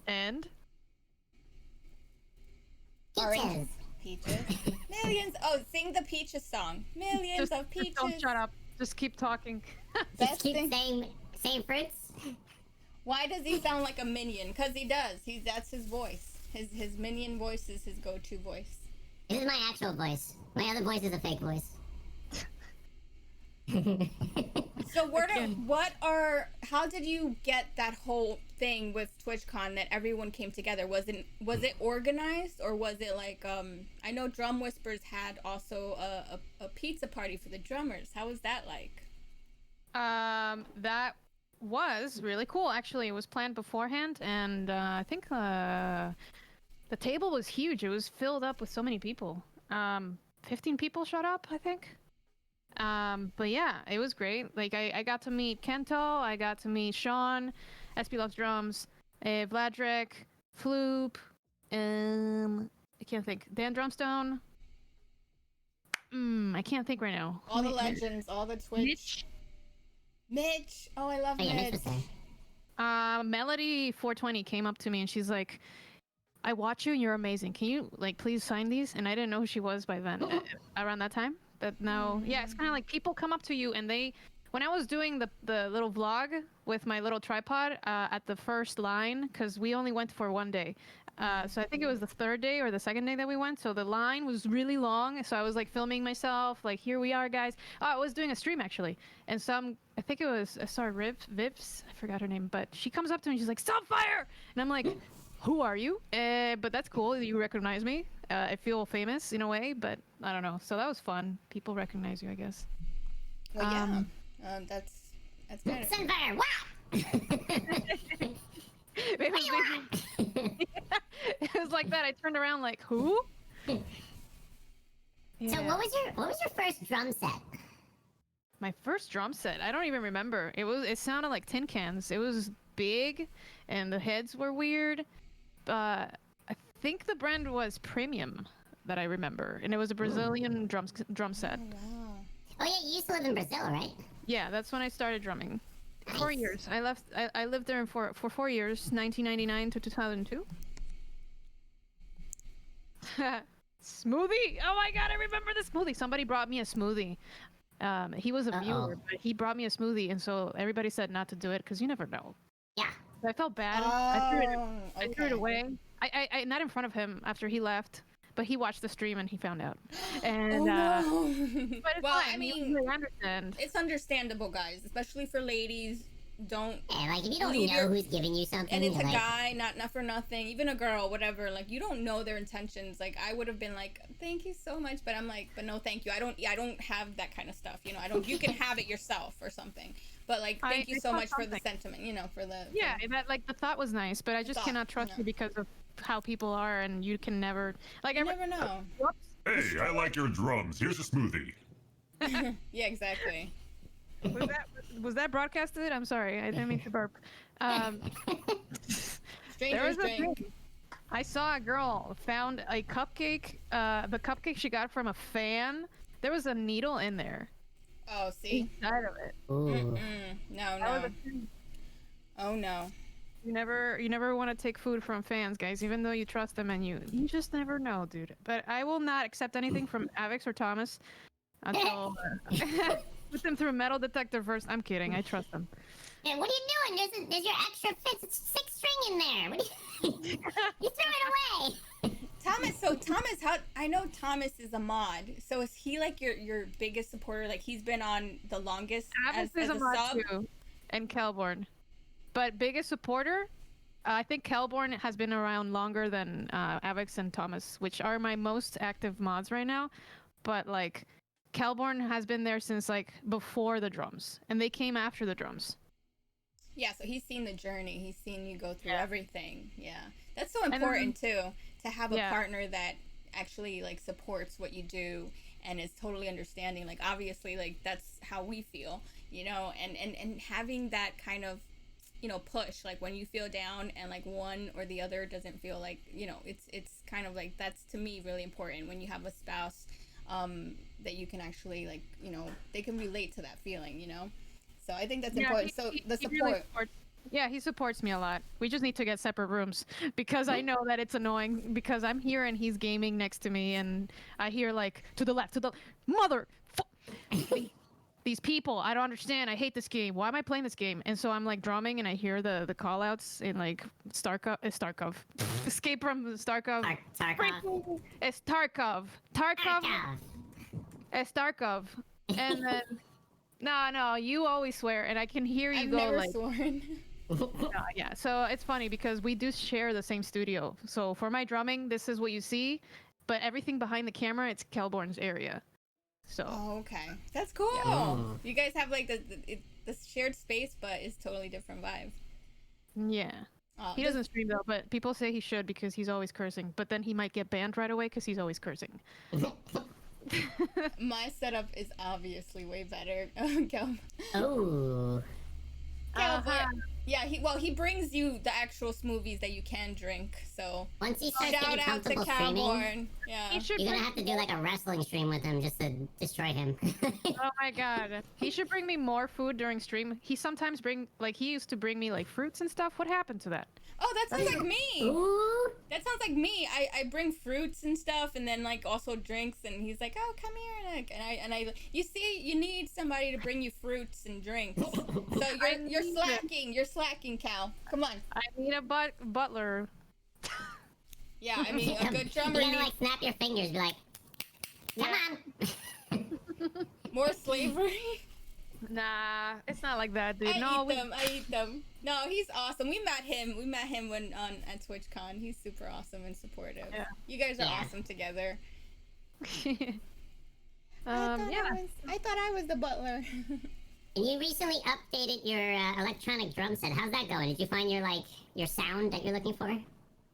And Orange. Peaches. Peaches. Millions. Oh, sing the peaches song. Millions of peaches. Don't shut up. Just keep talking. Just Best keep thing. saying fruits. Why does he sound like a minion? Because he does. That's his voice. His minion voice is his go-to voice. This is my actual voice. My other voice is a fake voice. So how did you get that whole thing with TwitchCon that everyone came together? Was it organized, or was it like I know Drum Whispers had also a pizza party for the drummers. How was that like? That was really cool. Actually, it was planned beforehand, and I think the table was huge. It was filled up with so many people. 15 people showed up, I think. But yeah, it was great. Like I got to meet Kento, I got to meet Sean, SP Loves Drums, Vladrick, Floop, I can't think. Dan Drumstone. I can't think right now. All the legends, all the Twitch. Mitch. Oh, I love Oh, yeah, Mitch. Mitch was there. Melody 420 came up to me and she's like, I watch you and you're amazing. Can you like please sign these? And I didn't know who she was by then, around that time. But now, yeah, it's kind of like people come up to you and when I was doing the little vlog with my little tripod at the first line, because we only went for one day. So I think it was the third day or the second day that we went. So the line was really long. So I was like filming myself, like, here we are, guys. Oh, I was doing a stream actually. And I think it was sorry, Vips. I forgot her name, but she comes up to me. She's like, "SunFyre," and I'm like, "Who are you?" But that's cool. You recognize me. I feel famous in a way, but I don't know. So that was fun. People recognize you, I guess. Well, yeah. That's kind of. SunFyre, wow! It was like that. I turned around like, "Who?" Yeah. So what was your first drum set? My first drum set, I don't even remember. It sounded like tin cans. It was big and the heads were weird. I think the brand was Premium that I remember, and it was a Brazilian drum set. Oh, wow. Oh yeah, you used to live in Brazil, right? Yeah, that's when I started drumming. 4 years. I lived there for 4 years, 1999 to 2002. Smoothie! Oh my god, I remember the smoothie. Somebody brought me a smoothie. He was a viewer, but he brought me a smoothie, and so everybody said not to do it because you never know. Yeah. I felt bad. I threw it away. I not in front of him after he left, but he watched the stream and he found out. And no. but it's Well, fine. I mean, You understand. it's understandable, guys, especially for ladies. Don't. Yeah, like if you don't leave know who's giving you something, And it's a like, guy, not for nothing, even a girl, whatever. Like, you don't know their intentions. Like, I would have been like, "Thank you so much," but I'm like, "But no, thank you. I don't have that kind of stuff. You know, I don't. You can have it yourself or something. But like, thank you so much for the sentiment. You know, for the Yeah, that like the thought was nice, but I just cannot trust you because of how people are, and you can never like. You never know. Whoops. Hey, I like your drums. Here's a smoothie. Yeah, exactly. Was that broadcasted? I'm sorry, I didn't mean to burp. Strangers drink. I saw a girl found a cupcake. The cupcake she got from a fan. There was a needle in there. Oh, see. Inside of it. ooh. No. Oh no. You never want to take food from fans, guys, even though you trust them, and you just never know, dude. But I will not accept anything from Avix or Thomas until put them through a metal detector first. I'm kidding. I trust them. Hey, what are you doing? There's your extra fifth, 6th string in there. What do you threw it away. Thomas, how I know Thomas is a mod. So is he like your biggest supporter? Like, he's been on the longest Avix as is a a mod sub? too, and Kelborn. But biggest supporter, I think Kelborn has been around longer than Avix and Thomas, which are my most active mods right now. But like, Kelborn has been there since like before the drums, and they came after the drums. Yeah, so he's seen the journey. He's seen you go through everything. Yeah. That's so important too, to have a partner that actually like supports what you do and is totally understanding. Like, obviously, like, that's how we feel, you know, and having that kind of, you know, push, like when you feel down and like one or the other doesn't feel like, you know, it's kind of like, that's to me really important when you have a spouse that you can actually, like, you know, they can relate to that feeling, you know. So I think that's important. So the support. Yeah, he supports me a lot. We just need to get separate rooms because I know that it's annoying because I'm here and he's gaming next to me and I hear like to the left, these people, I don't understand. I hate this game. Why am I playing this game? And so I'm like drumming and I hear the call outs in like Starkov. Escape from Starkov. Tarkov. It's Tarkov. It's Starkov. And then no, you always swear and I can hear you I've go never like sworn. yeah, so it's funny because we do share the same studio. So for my drumming, this is what you see, but everything behind the camera, it's Kelborn's area. So Oh, okay. That's cool. Yeah. You guys have like the shared space, but it's totally different vibe. yeah. He doesn't stream though, but people say he should because he's always cursing. But then he might get banned right away because he's always cursing. My setup is obviously way better. Kel. Oh. Yeah, he brings you the actual smoothies that you can drink. So Once he starts shout getting out to comfortable streaming, Calborn. Yeah. He should you're gonna bring- have to do like a wrestling stream with him just to destroy him. Oh my god. He should bring me more food during stream. He sometimes he used to bring me like fruits and stuff. What happened to that? Oh, that sounds like me. Ooh. That sounds like me. I bring fruits and stuff, and then like also drinks. And he's like, "Oh, come here," and I. You see, you need somebody to bring you fruits and drinks. So you're slacking. You're slacking, Cal. Come on. I need a butler. Yeah, I mean, a good drummer You're gonna needs like snap your fingers, be like, come on. more slavery. Nah, it's not like that, dude. I eat them. No, he's awesome. We met him when at TwitchCon. He's super awesome and supportive. Yeah. You guys are Yeah. awesome together. Yeah. I thought I was the butler. And you recently updated your electronic drum set. How's that going? Did you find your sound that you're looking for?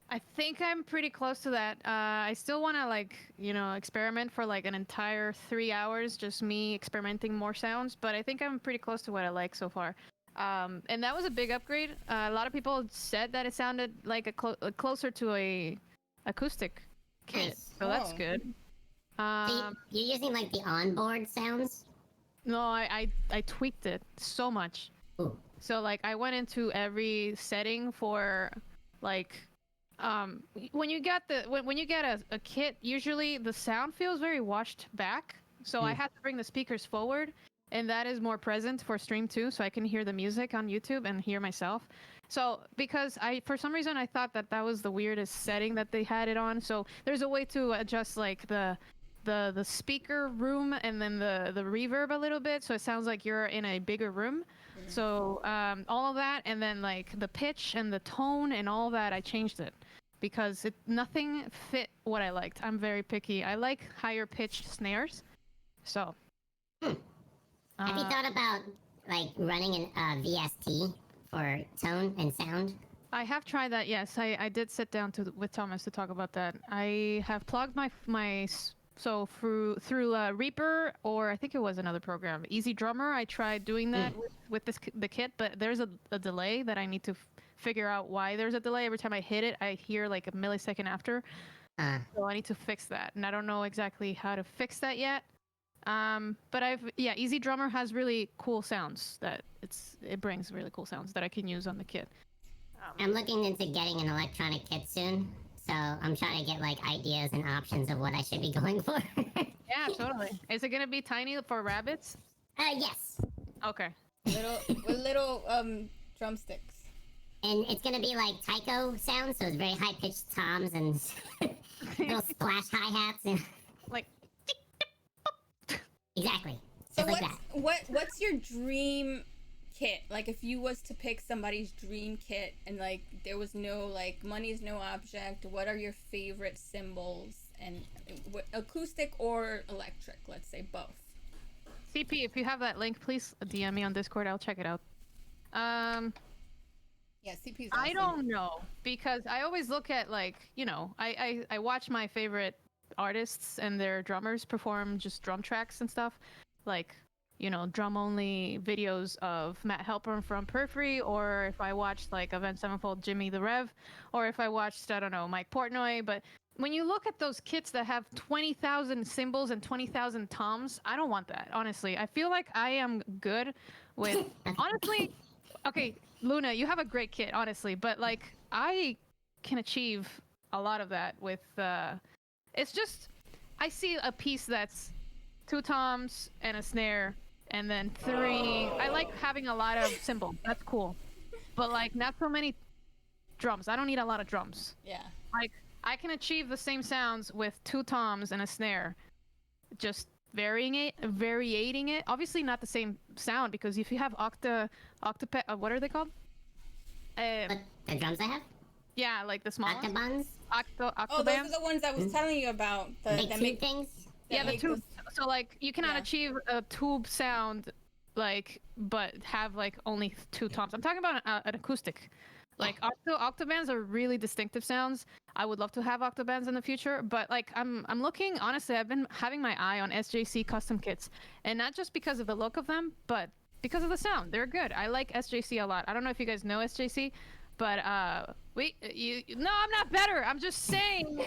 I think I'm pretty close to that. I still want to experiment for like an entire 3 hours, just me experimenting more sounds. But I think I'm pretty close to what I like so far. And that was a big upgrade. A lot of people said that it sounded like closer to a acoustic kit, Nice. so that's Oh. good. So you're using like the onboard sounds? No, I tweaked it so much. Ooh. So like I went into every setting for like when you get a kit, usually the sound feels very washed back. So I have to bring the speakers forward, and that is more present for stream too, so I can hear the music on YouTube and hear myself. So because for some reason I thought that was the weirdest setting that they had it on. So there's a way to adjust like the speaker room and then the reverb a little bit, so it sounds like you're in a bigger room. So all of that, and then like the pitch and the tone and all that, I changed it because nothing fit what I liked. I'm very picky. I like higher pitched snares. So Have you thought about like running an VST for tone and sound? I have tried that. Yes, I did sit down with Thomas to talk about that. I have plugged my so through Reaper, or I think it was another program, Easy Drummer. I tried doing that with the kit, but there's a delay that I need to figure out why there's a delay. Every time I hit it, I hear like a millisecond after. So I need to fix that, and I don't know exactly how to fix that yet. But Easy Drummer has really cool sounds it brings really cool sounds that I can use on the kit. I'm looking into getting an electronic kit soon, so I'm trying to get like ideas and options of what I should be going for. Yeah, totally. Is it gonna be tiny for rabbits? Yes. Okay. little drumsticks. And it's gonna be like taiko sounds, so it's very high pitched toms and little splash hi hats and Like, exactly. So Just like that. what's your dream kit? Like if you was to pick somebody's dream kit and like there was no like money's no object, what are your favorite cymbals and acoustic or electric? Let's say both. CP, if you have that link, please DM me on Discord. I'll check it out. Yeah, CP's awesome. I don't know, because I always look at like, I watch my favorite artists and their drummers perform just drum tracks and stuff, like, drum only videos of Matt Halpern from Periphery, or if I watched like Avenged Sevenfold Jimmy the Rev, or if I watched, I don't know, Mike Portnoy. But when you look at those kits that have 20,000 cymbals and 20,000 toms, I don't want that, honestly. I feel like I am good with, honestly, okay, Luna, you have a great kit, honestly, but like I can achieve a lot of that with it's just I see a piece that's 2 toms and a snare and then 3. I like having a lot of cymbals. That's cool. But like not so many drums. I don't need a lot of drums. Yeah. Like I can achieve the same sounds with 2 toms and a snare. Just variating it. Obviously not the same sound, because if you have what are they called? The drums I have? Yeah, like the small ones. Octobans? Oh, those are the ones I was telling you about. Big tube things? Yeah, the make tube. So like you cannot Yeah. achieve a tube sound, like, but have like only 2 toms. I'm talking about an acoustic. Like octobands are really distinctive sounds. I would love to have octobands in the future, but like I'm looking, honestly, I've been having my eye on SJC custom kits, and not just because of the look of them, but because of the sound. They're good. I like SJC a lot. I don't know if you guys know SJC, but no, I'm not better. I'm just saying.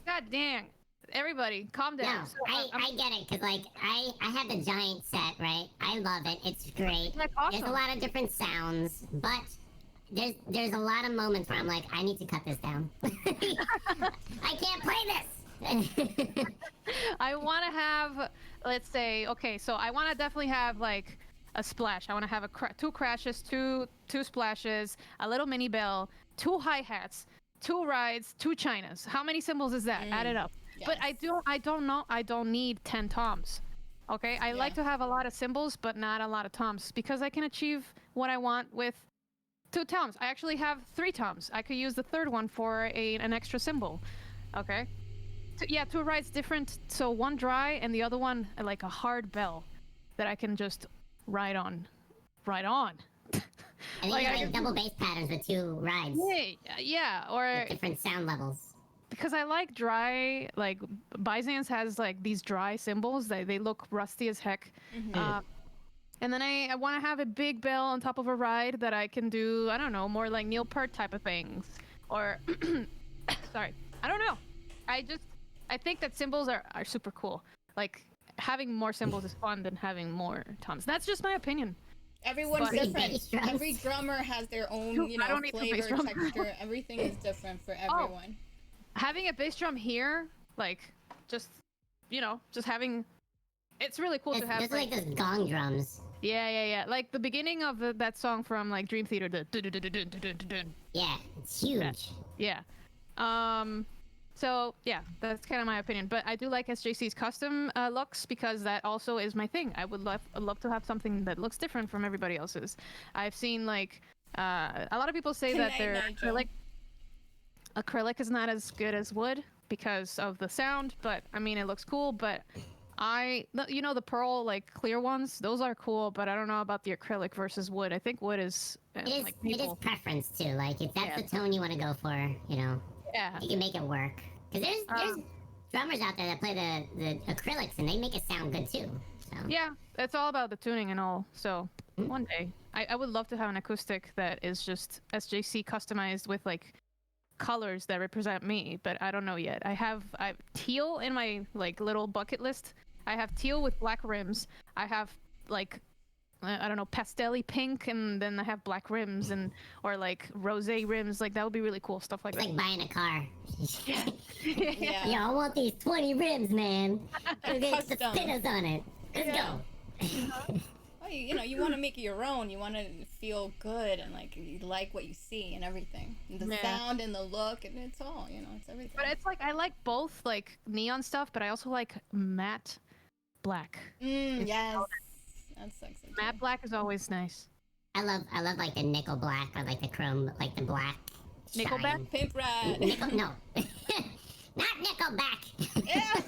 God dang. Everybody, calm down. No, So, I get it, because like I have the giant set, right? I love it. It's great. Like, awesome. There's a lot of different sounds, but there's a lot of moments where I'm like, I need to cut this down. I can't play this. I want to have, let's say, okay, so I want to definitely have like a splash. I want to have 2 crashes, two splashes, a little mini bell, 2 hi-hats, 2 rides, 2 chinas. How many cymbals is that? Add it up. Yes. But I don't know. I don't need 10 toms. Okay, I like to have a lot of symbols, but not a lot of toms, because I can achieve what I want with 2 toms. I actually have 3 toms. I could use the third one for an extra symbol. Okay. Yeah, 2 rides different. So 1 dry and the other one like a hard bell that I can just ride on. Ride on. And then Like, you I have can- double bass patterns with 2 rides. Yeah, or With different sound levels. because I like dry, like Byzance has like these dry symbols that they look rusty as heck. And then I want to have a big bell on top of a ride that I can do, I don't know, more like Neil Peart type of things. Or, sorry, I don't know. I think that symbols are super cool. Like, having more symbols is fun than having more toms. That's just my opinion. Everyone's But- different. Every drummer has their own, I don't need the bass flavor, drum. texture. Everything is different for everyone. Having a bass drum here, like, just having... It's really cool to have... There's like those gong drums. Yeah. Like, the beginning of that song from, like, Dream Theater, the... dun-dun-dun-dun-dun-dun-dun. Yeah, it's huge. Yeah. So, yeah, that's kind of my opinion. But I do like SJC's custom looks because that also is my thing. I would love to have something that looks different from everybody else's. I've seen, like, a lot of people say that their acrylic is not as good as wood because of the sound, but, I mean, it looks cool, but the pearl, like, clear ones, those are cool, but I don't know about the acrylic versus wood. I think wood is, It is maple. preference too. Like if that's the tone you want to go for, you Yeah. can make it work. Because there's drummers out there that play the acrylics and they make it sound good too. So. Yeah, it's all about the tuning and all. So one day, I would love to have an acoustic that is just SJC customized with like colors that represent me, but I don't know yet. I have teal in my like little bucket list. I have teal with black rims. I have like I don't know, pastel-y pink, and then I have black rims or like rosé rims. Like that would be really cool, stuff like It's that. like buying a car. Yeah. Yo, I want these 20 rims, man. Get the Custom. spinners on it. Let's go. Well, you want to make it your own. You want to feel good and like you like what you see and everything. And the sound and the look and it's all, it's everything. But it's like I like both like neon stuff, but I also like matte black. Yes. That's sexy. Matte black is always nice. I love like the nickel black or like the chrome, like the black. Nickelback? shine. Pimp ride. No. Not Nickelback. Yeah.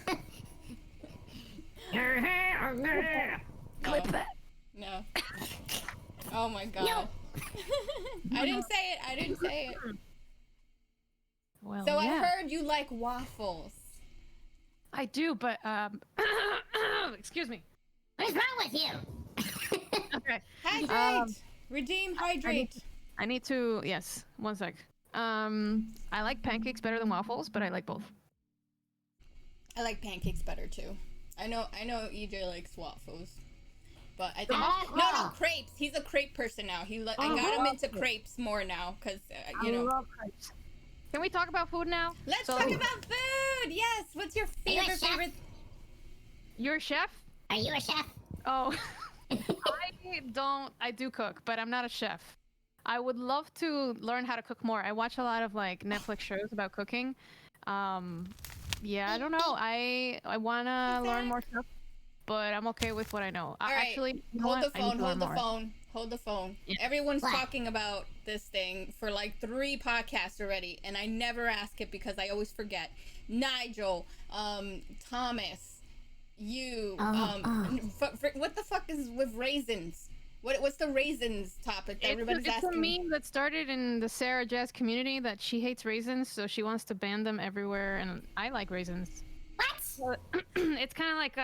Clip that. No. Oh my god. No. I didn't say it. Well, So yeah. I heard you like waffles. I do, but excuse me. What's wrong with you? Okay. Hydrate. Redeem hydrate. I need to. Yes. One sec. I like pancakes better than waffles, but I like both. I like pancakes better too. I know EJ likes waffles. But I think no crepes. He's a crepe person now. I got him into crepes more now because I love crepes. Can we talk about food now? Let's talk about food. Yes. What's your you a chef? favorite? You're a chef? Are you a chef? Oh, I do cook, but I'm not a chef. I would love to learn how to cook more. I watch a lot of like Netflix shows about cooking. Yeah, I don't know. I wanna learn more stuff, but I'm okay with what I know. All right. Actually, you know Hold what? the I need phone. to learn more. Hold the phone. Yeah. Everyone's What? talking about this thing for like 3 podcasts already, and I never ask it because I always forget. Nigel, Thomas, you, what the fuck is with raisins? What's the raisins topic that everybody's It's a asking? meme that started in the Sarah Jazz community that she hates raisins, so she wants to ban them everywhere, and I like raisins. What? It's kind of like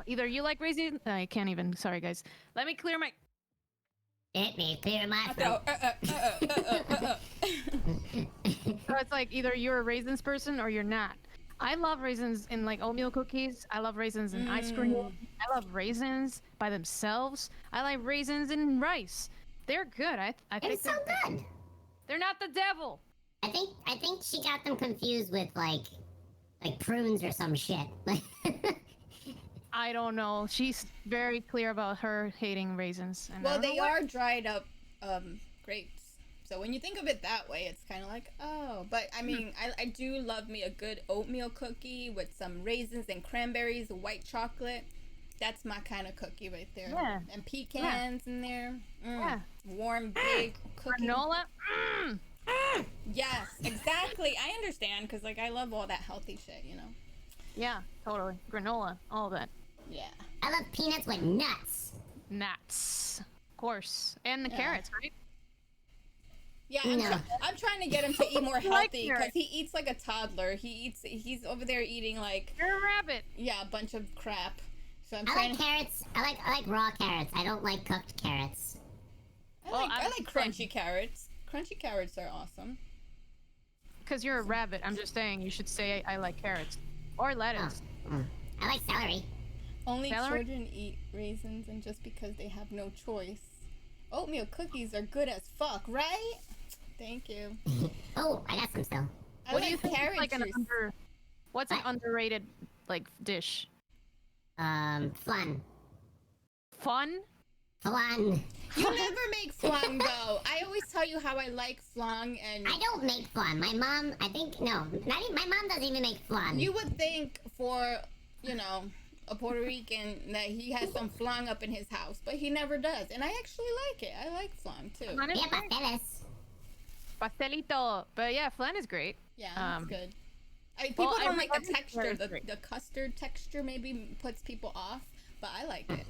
either you like raisins. I can't even. Sorry, guys. Let me clear my. Let me clear my throat. So it's like either you're a raisins person or you're not. I love raisins in like oatmeal cookies. I love raisins in ice cream. I love raisins by themselves. I like raisins in rice. They're good. I think It's so good. they're not the devil. I think she got them confused with like prunes or some shit. I don't know. She's very clear about her hating raisins. And I Well, don't know they why. are dried up grapes. So when you think of it that way, it's kind of like, oh. But I mean, I do love me a good oatmeal cookie with some raisins and cranberries, white chocolate. That's my kind of cookie right there. Yeah. And pecans in there. Yeah. Warm, big cookie. Granola. Yes, exactly. I understand because like I love all that healthy shit, you know. Yeah, totally. Granola, all of that. Yeah. I love peanuts with nuts. Nuts, of course, and the Yeah. carrots, right? Yeah, No. I'm trying to get him to eat more Like healthy because carrots. he eats like a toddler. He's over there eating like You're a rabbit. a bunch of crap. So I'm I trying like to. carrots. I like raw carrots. I don't like cooked carrots. I I'm like crunchy carrots. Crunchy carrots are awesome. Because you're a rabbit. I'm just saying you should say I like carrots or lettuce. I like celery. Only Celery? children eat raisins, and just because they have no choice. Oatmeal cookies are good as fuck, right? Thank you. Oh, I got some still. I What like do you think is carrot like an juice. what's an What? underrated like dish? Flan. Fun? Flan. You never make flan though. I always tell you how I like flan, and I don't make flan. My mom, I think, no, not even, my mom doesn't even make flan. you would think for, a Puerto Rican that he has some flan up in his house, but he never does. And I actually like it. I like flan too. Flan is Yeah, great. pasteles. Pastelito. But yeah, flan is great. Yeah, it's good. People well, I don't like the remember texture. carrots The, great. the custard texture maybe puts people off, but I like it.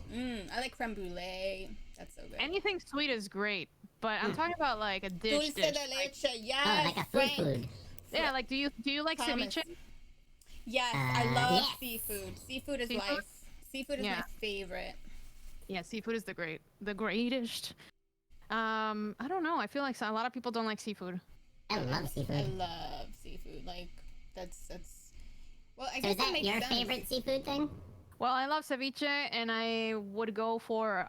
I like creme brulee. That's so good. Anything sweet is great, but I'm talking about like a Dulce dish. de Like, leche, Oh, yes, like a food Frank. food. yeah, like do you like Thomas. ceviche? Yes, I love yes. seafood. Seafood is Seafood? life. Seafood is Yeah. my favorite. Yeah, seafood is the greatest. I don't know. I feel like a lot of people don't like seafood. I love I seafood. love seafood. Like that's. Well, I So guess is that that makes your sense. favorite seafood thing? Well, I love ceviche, and I would go for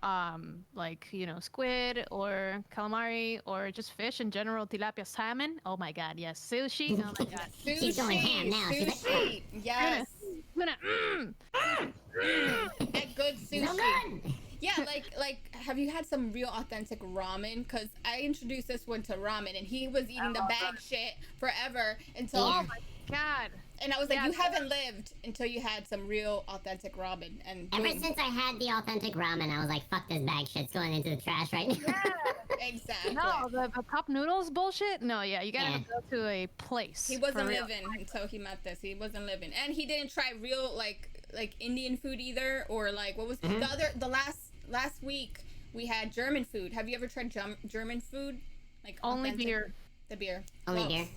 like squid or calamari or just fish in general, tilapia, salmon. Oh my god, yes, sushi. Oh my god. Sushi. She's going ham now. She's like, Sushi. Yes. That good So sushi. good. Yeah, like have you had some real authentic ramen? Cause I introduced this one to ramen, and he was eating the bag shit forever until. Yeah. God. And I was like, Yeah, you so- haven't lived until you had some real authentic ramen. And Ever boom. since I had the authentic ramen, I was like, fuck this bag shit's going into the trash right now. Exactly. No, the cup noodles bullshit. No, yeah, you gotta Yeah. go to a place. He for wasn't real. living until he met this. He wasn't living, and he didn't try real like Indian food either, or like what was the last week we had German food. Have you ever tried German food? Like Only authentic- beer. The beer. Only Well, beer.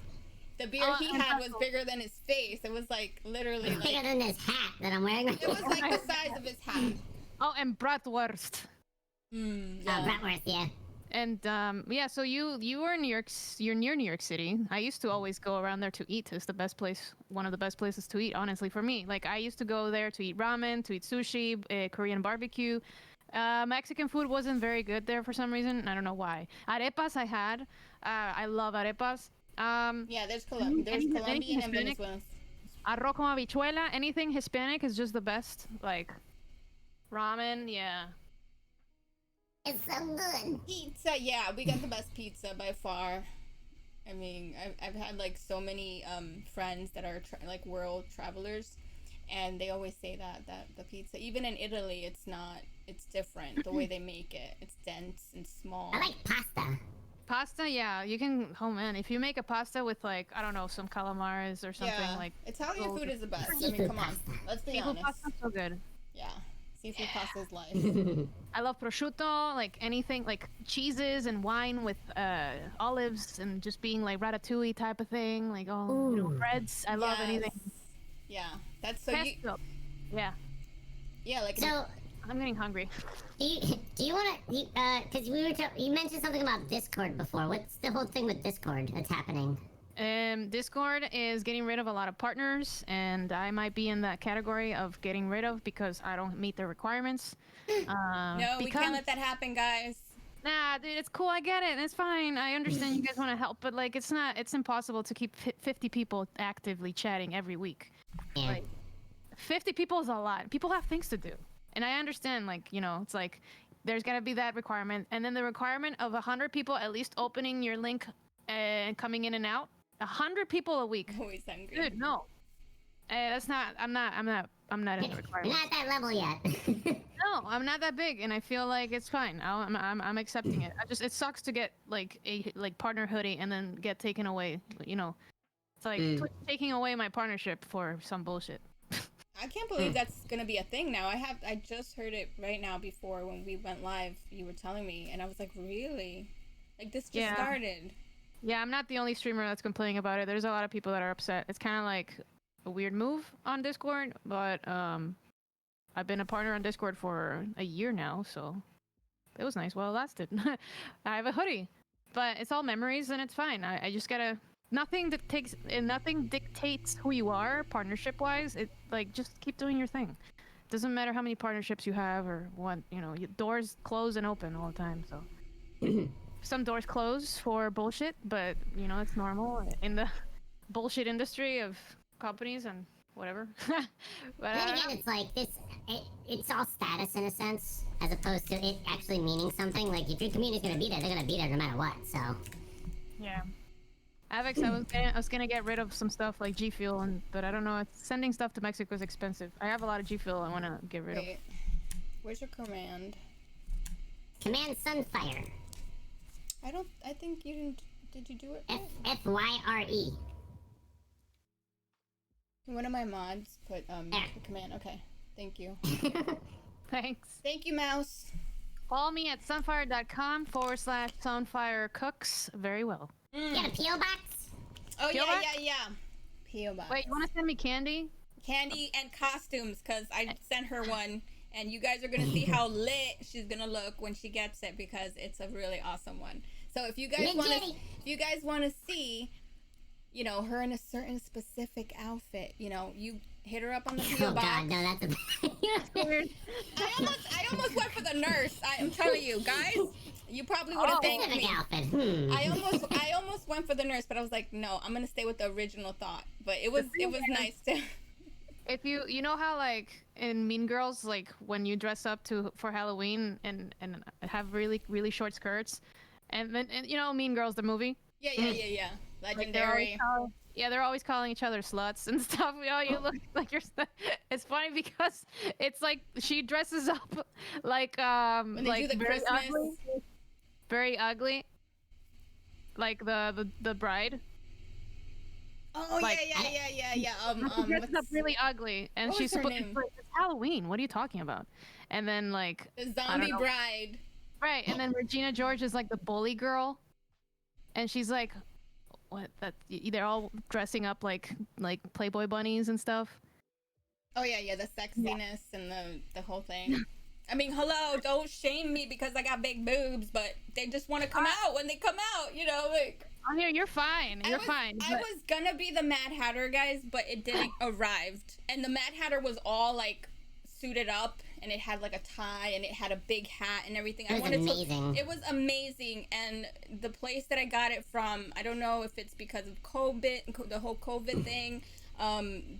The beer he and had was pretzels. bigger than his face. It was like literally It's bigger like than this hat that I'm wearing right it was now. like the size of his hat. Oh, and bratwurst. Yeah. Bratwurst, yeah. And yeah, so you were in you're near New York City. I used to always go around there to eat. It's the best place, one of the best places to eat, honestly, for me. Like I used to go there to eat ramen, to eat sushi, Korean barbecue. Mexican food wasn't very good there for some reason. I don't know why. Arepas I had. I love arepas. Yeah, there's Colombian anything and Hispanic? Venezuelan. Arroz con habichuela. Anything Hispanic is just the best. Like ramen, yeah. It's so good. Pizza, yeah, we got the best pizza by far. I mean, I've had like so many friends that are like world travelers, and they always say that the pizza, even in Italy, it's different the way they make it. It's dense and small. I like pasta. Pasta, yeah, you can. Oh man, if you make a pasta with like I don't know some calamars or something Yeah, like Italian food is the best. I mean, Seafood come on, pasta. let's be seafood honest. pasta, so good. Yeah, seafood pasta is life. I love prosciutto, like anything like cheeses and wine with olives and just being like ratatouille type of thing, like all Ooh. breads. I love Yes. anything. Yeah, that's so you. Pesto. Yeah, Yeah, like So, I'm getting hungry. do you want to, because you mentioned something about Discord before. What's the whole thing with Discord that's happening? Discord is getting rid of a lot of partners, and I might be in that category of getting rid of because I don't meet the requirements. no, we can't let that happen, guys. Nah, dude, it's cool. I get it. It's fine. I understand you guys want to help, but like, it's not. It's impossible to keep 50 people actively chatting every week. Yeah. Like, 50 people is a lot. People have things to do, and I understand. Like, it's like there's gotta be that requirement, and then the requirement of 100 people at least opening your link and coming in and out. 100 people a week. Always hungry. Dude, no. That's not. I'm not in the You're requirement. not at that level yet. No, I'm not that big, and I feel like it's fine. I'm accepting it. It sucks to get like a partner hoodie and then get taken away. You know, it's like Twitch taking away my partnership for some bullshit. I can't believe that's gonna be a thing now. I just heard it right now before when we went live. You were telling me, and I was like, really? Like this just started. Yeah, I'm not the only streamer that's complaining about it. There's a lot of people that are upset. It's kind of like a weird move on Discord, but I've been a partner on Discord for a year now, so it was nice while it lasted. I have a hoodie, but it's all memories and it's fine. I just gotta nothing dictates who you are partnership-wise. It like just keep doing your thing. Doesn't matter how many partnerships you have or what, you know, doors close and open all the time. So some doors close for bullshit, but you know it's normal in the bullshit industry of companies and whatever. But Then again, it's like this. It's all status in a sense, as opposed to it actually meaning something. Like if your community's gonna be there, they're gonna be there no matter what. So. Yeah. Avex, I was gonna get rid of some stuff like G Fuel, but I don't know. Sending stuff to Mexico is expensive. I have a lot of G Fuel I want to get rid of. Where's your command? Command Sunfire. I think you didn't. Did you do it? Fyre. One of my mods put the command. Okay. Thank you. Thanks. Thank you, mouse. Follow me at sunfire.com/sunfirecooks. Very well. You got a PO box? Oh P.O. yeah, box? yeah. PO box. Wait, you want to send me candy? Candy and costumes, cause I sent her one, and you guys are gonna see how lit she's gonna look when she gets it, because it's a really awesome one. So if you guys want to see, you know, her in a certain specific outfit, you know, you hit her up on the PO box. God, no, that's weird. I almost went for the nurse. I'm telling you, guys, you probably would have thanked me. Outfit. I almost went for the nurse, but I was like, no, I'm gonna stay with the original thought. But it was nice to. If you know how like in Mean Girls, like when you dress up for Halloween and have really short skirts, and then you know Mean Girls the movie. Yeah. Legendary. They're always calling each other sluts and stuff. You know, you look like you're. It's funny because it's like she dresses up like when they like do the very Christmas. ugly, very ugly, like the bride. Oh like, yeah. She dresses up really ugly, and what she's was her supposed name? to. It's Halloween. What are you talking about? And then like The I zombie don't know. bride. Right, and then Regina George is like the bully girl, and she's like, what? That they're all dressing up like Playboy bunnies and stuff. Oh yeah, the sexiness and the whole thing. I mean, hello, don't shame me because I got big boobs, but they just want to come out when they come out, you know, like. Oh, here, you're fine. You're fine. I was gonna be the Mad Hatter, guys, but it didn't arrive. And the Mad Hatter was all like suited up, and it had like a tie, and it had a big hat and everything. It was amazing. It was amazing, and the place that I got it from, I don't know if it's because of COVID, the whole COVID thing.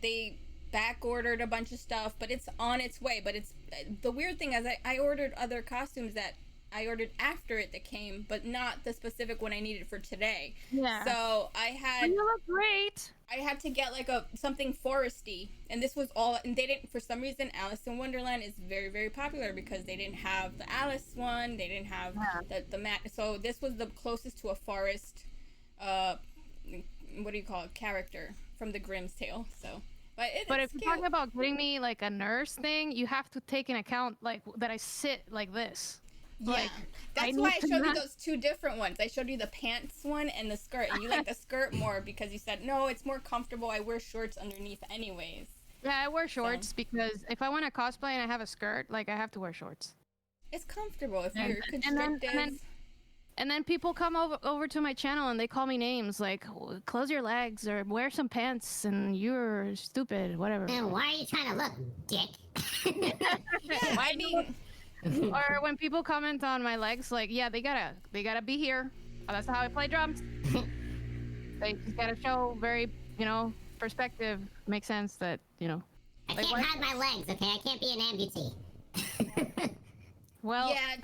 They back ordered a bunch of stuff, but it's on its way. But it's the weird thing is I ordered other costumes that I ordered after it that came, but not the specific one I needed for today. Yeah. So I had. You look great. I had to get like something foresty, and this was all. And they didn't, for some reason, Alice in Wonderland is very, very popular because they didn't have the Alice one. They didn't have the mat. So this was the closest to a forest. What do you call it? Character from the Grimm's Tale. So. But if you're talking about getting me like a nurse thing, you have to take into account like that I sit like this. Yeah, like, that's why I showed you those two different ones. I showed you the pants one and the skirt, and you like the skirt more because you said, no, it's more comfortable. I wear shorts underneath anyways. Yeah, I wear shorts because if I want to cosplay and I have a skirt, like I have to wear shorts. It's comfortable if you're constricted. And then people come over to my channel and they call me names like, close your legs or wear some pants and you're stupid, whatever. And why are you trying to look, dick? Yeah, I mean... Or when people comment on my legs, like, yeah, they gotta be here. Oh, that's how I play drums. They just gotta show very, you know, perspective. Makes sense that, you know. I can't hide my legs, okay? I can't be an amputee. Well, yeah,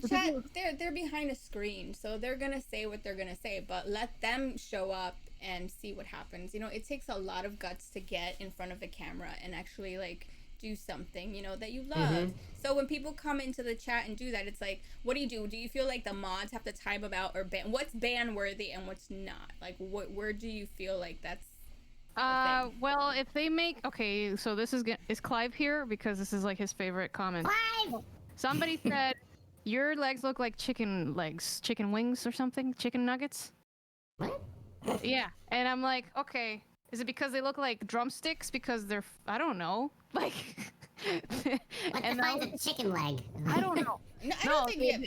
chat. They're behind a screen, so they're gonna say what they're gonna say. But let them show up and see what happens. You know, it takes a lot of guts to get in front of a camera and actually like do something, you know, that you love. So when people come into the chat and do that, it's like, what do you do? Do you feel like the mods have to time them out or ban? What's ban worthy and what's not? Like, where do you feel like that's a thing? Well, if they make okay, so this is Clive here because this is like his favorite comment. Clive! Somebody said your legs look like chicken legs, chicken wings or something, chicken nuggets. What? Yeah, and I'm like, okay, is it because they look like drumsticks? Because they're, I don't know, like. What and defines a chicken leg? I don't know. No, I don't think we have.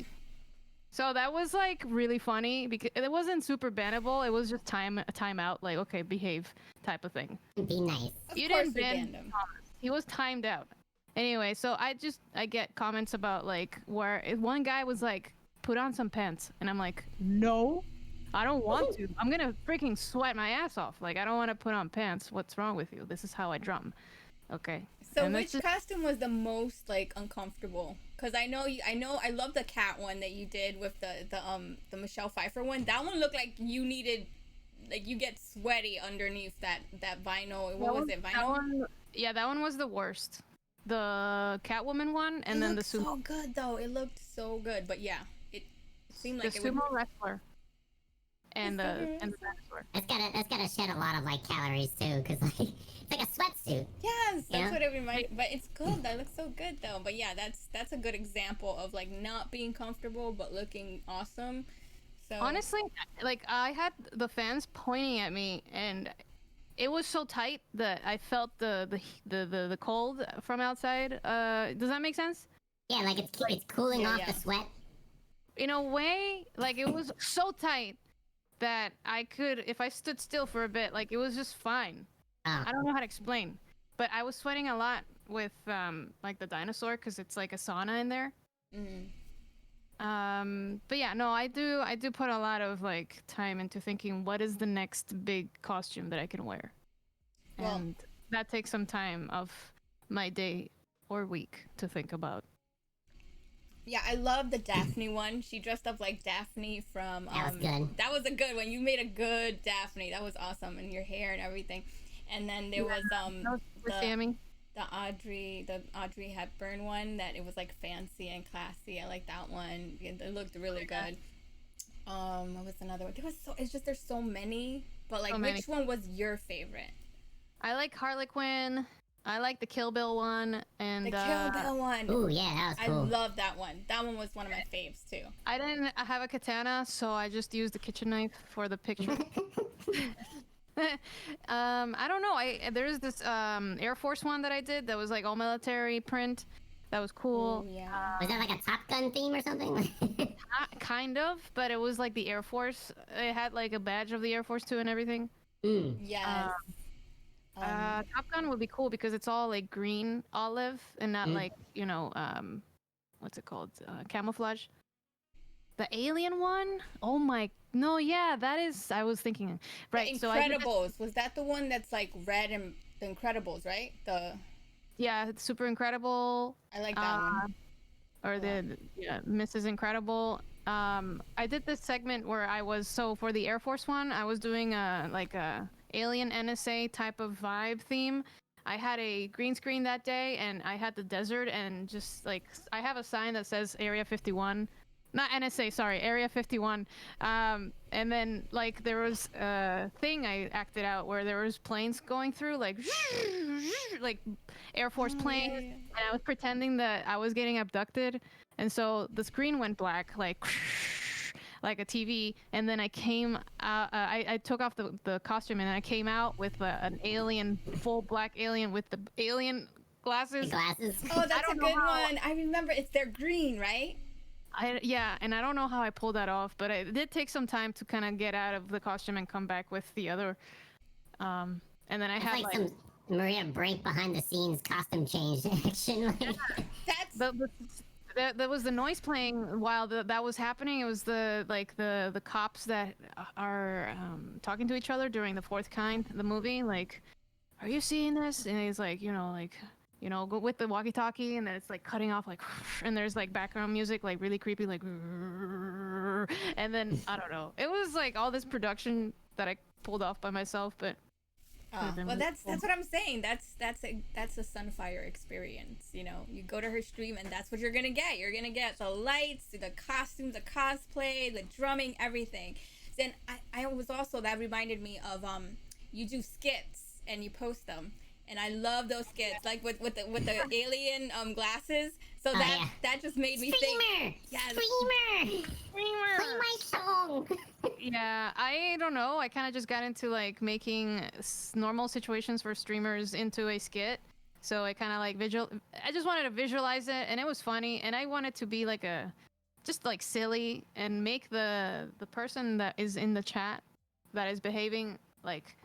So that was like really funny because it wasn't super bannable. It was just time out, like okay, behave type of thing. Be nice. Of You course didn't we ban banned him. Thomas. He was timed out. Anyway, so I get comments about like where one guy was like, put on some pants, and I'm like, no, I don't want to. I'm gonna freaking sweat my ass off. Like I don't want to put on pants. What's wrong with you? This is how I drum. Okay. So And which that's just- costume was the most like uncomfortable? Because I know I love the cat one that you did with the Michelle Pfeiffer one. That one looked like you needed, like you get sweaty underneath that vinyl. What was it? That Vinyl. one, yeah, that one was the worst. The Catwoman one, and It then the looked sumo, so good though. It looked so good, but yeah, it seemed like the it would. sumo wrestler, and The the sumo and the dinosaur. That's gotta shed a lot of like calories too, cause like it's like a sweatsuit. Yes, that's Yeah. what it reminded. But it's good. That looks so good though. But yeah, that's a good example of like not being comfortable but looking awesome. So Honestly, like I had the fans pointing at me, and it was so tight that I felt the cold from outside. Does that make sense? Yeah, like it's cooling Yeah, off yeah. the sweat. In a way, like it was so tight that I could, if I stood still for a bit, like it was just fine. Oh. I don't know how to explain, but I was sweating a lot with like the dinosaur because it's like a sauna in there. mm. But yeah, no, I do put a lot of like time into thinking what is the next big costume that I can wear, Well- and that takes some time of my day or week to think about. Yeah, I love the Daphne one. She dressed up like Daphne from. That was good. That was a good one. You made a good Daphne. That was awesome, and your hair and everything. And then there was That was super the Sammy. the Audrey Hepburn one that it was like fancy and classy. I like that one. It looked really good. What was another one? There was it's just there's so many. But like, So many. which one was your favorite? I like Harley Quinn. I like the Kill Bill one, and The Kill Bill one. Ooh, yeah, that was I cool. love that one. That one was one of my faves too. I didn't have a katana, so I just used the kitchen knife for the picture. I don't know. There's this Air Force one that I did that was like all military print. That was cool. Oh, yeah. Was that like a Top Gun theme or something? Kind of, but it was like the Air Force. It had like a badge of the Air Force too and everything. Yes. Top Gun would be cool because it's all like green olive and not like, you know, what's it called? Camouflage. The alien one? Oh my, no, yeah, that is, I was thinking, right. The So I did this- Incredibles. Was that the one that's like red and the Incredibles, right? yeah, it's Super Incredible. I like that one. Or the Mrs. Incredible. I did this segment where I was, so for the Air Force one, I was doing a alien NSA type of vibe theme. I had a green screen that day, and I had the desert, and just like I have a sign that says Area 51, not NSA, sorry, Area 51. And then like there was a thing I acted out where there was planes going through, like Air Force planes, yeah. and I was pretending that I was getting abducted, and so the screen went black, like a TV, and then I came out, I took off the costume, and I came out with an alien, full black alien with the alien glasses. Glasses. Oh, that's a don't know good how- one. I remember. They're green, right? Yeah, and I don't know how I pulled that off, but it did take some time to kind of get out of the costume and come back with the other. And then I It's had like some Maria Brink behind the scenes costume change action. That's there was the noise playing while that was happening. It was the cops that are talking to each other during the Fourth Kind, the movie. Like, are you seeing this? And he's like, go with the walkie-talkie, and then it's like cutting off, like, and there's like background music, like really creepy, like, and then I don't know. It was like all this production that I pulled off by myself, but Well, that's what I'm saying. That's a Sunfire experience. You know, you go to her stream and that's what you're gonna get. You're gonna get the lights, the costumes, the cosplay, the drumming, everything. Then I was also, that reminded me of you do skits and you post them, and I love those skits, like with the alien glasses. So that just made me think. Yeah, Streamer. Play my song. Yeah, I don't know. I kind of just got into like making normal situations for streamers into a skit. So I kind of like I just wanted to visualize it, and it was funny, and I wanted to be like just like silly and make the person that is in the chat that is behaving like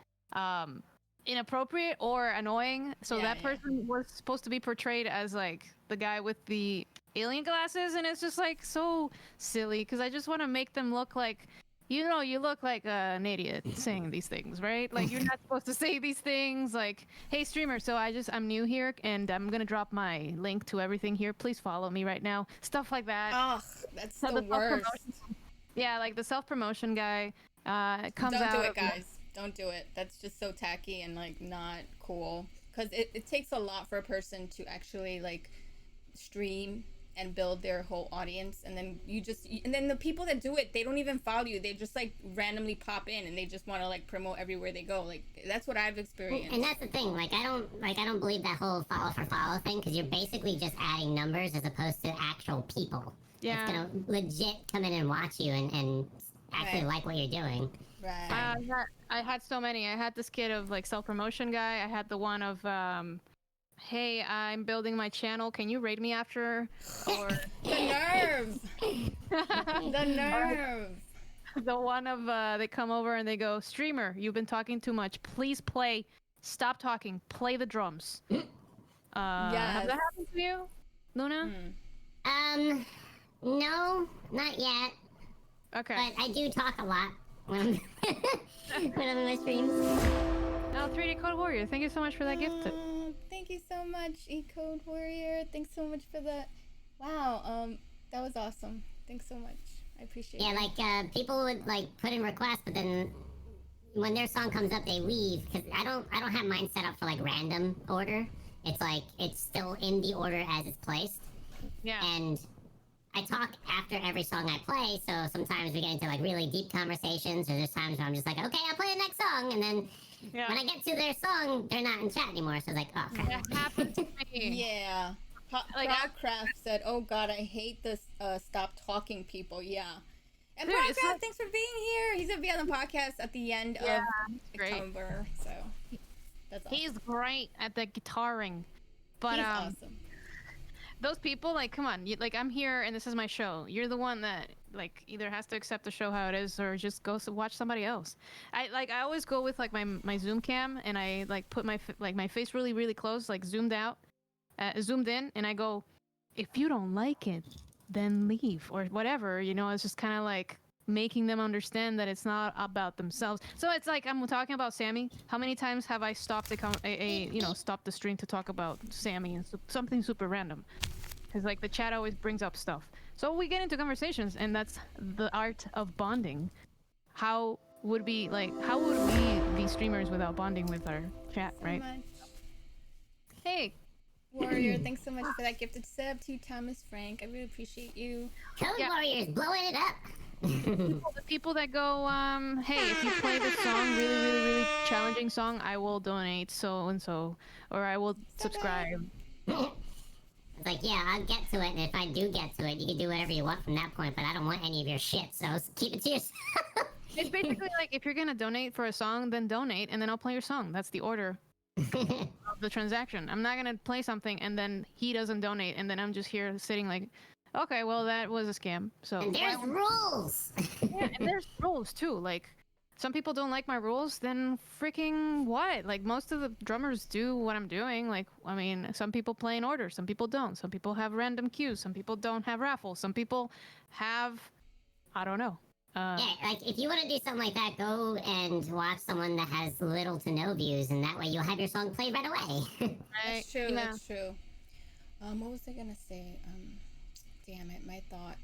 inappropriate or annoying. So that person was supposed to be portrayed as like the guy with the alien glasses, and it's just like so silly because I just want to make them look like, you know, you look like an idiot saying these things, right? Like, you're not supposed to say these things. Like, hey, streamer, so I'm new here, and I'm going to drop my link to everything here. Please follow me right now. Stuff like that. Oh, that's the worst. Yeah, like the self-promotion guy comes out. Don't do it, guys. Don't do it. That's just so tacky and, like, not cool. Because it takes a lot for a person to actually, like, stream and build their whole audience, and then and then the people that do it, they don't even follow you. They just like randomly pop in and they just want to like promote everywhere they go. Like, that's what I've experienced. And that's the thing, like I don't believe that whole follow for follow thing, because you're basically just adding numbers as opposed to actual people. Yeah. It's gonna legit come in and watch you and actually like what you're doing. Right. I had so many. I had this kid of like self-promotion guy. I had the one of hey, I'm building my channel. Can you raid me after? Or the nerve. The nerve. The one of they come over and they go, streamer, you've been talking too much. Please play. Stop talking. Play the drums. Has that happened to you, Luna? No, not yet. Okay. But I do talk a lot when I'm in my streams. Oh, 3D Code Warrior, thank you so much for that gift. Thank you so much, E-Code Warrior. Thanks so much for that. Wow, that was awesome. Thanks so much. I appreciate it. Yeah, like, people would, like, put in requests, but then when their song comes up, they leave, because I don't have mine set up for, like, random order. It's, like, it's still in the order as it's placed. Yeah. And I talk after every song I play, so sometimes we get into, like, really deep conversations, or there's times where I'm just like, okay, I'll play the next song, and then when I get to their song, they're not in chat anymore, so it's like, oh, crap. That happened to me. Yeah. Podcraft said, oh god, I hate this stop talking people. Yeah. And Podcraft, thanks for being here. He's gonna be on the podcast at the end of October, so that's awesome. He's great at the guitaring. But he's awesome. Those people, like, come on, like, I'm here and this is my show. You're the one that, like, either has to accept the show how it is or just go watch somebody else. I always go with, like, my Zoom cam, and I, like, put my face really, really close, like, zoomed in, and I go, if you don't like it, then leave, or whatever, you know. It's just kind of, like, making them understand that it's not about themselves. So it's like, I'm talking about Sammy. How many times have I stopped stopped the stream to talk about Sammy and something super random? Because, like, the chat always brings up stuff. So we get into conversations, and that's the art of bonding. How would we be streamers without bonding with our chat, right? Much. Hey, Warrior, thanks so much for that gifted sub to Thomas Frank. I really appreciate you. Code Warriors blowing it up. The people that go, hey, if you play this song, really, really, really challenging song, I will donate so and so, or I will subscribe. It's like, yeah, I'll get to it, and if I do get to it, you can do whatever you want from that point, but I don't want any of your shit, so keep it to yourself. It's basically like, if you're gonna donate for a song, then donate, and then I'll play your song. That's the order of the transaction. I'm not gonna play something, and then he doesn't donate, and then I'm just here sitting like, okay, well, that was a scam. So and there's rules! Yeah, and there's rules, too. Like, some people don't like my rules, then freaking what? Like, most of the drummers do what I'm doing. Like, I mean, some people play in order, some people don't. Some people have random cues, some people don't have raffles, some people have, I don't know. Yeah, like, if you want to do something like that, go and watch someone that has little to no views, and that way you'll have your song played right away. Right? That's true, that's true. What was I gonna say? Damn it, my thought.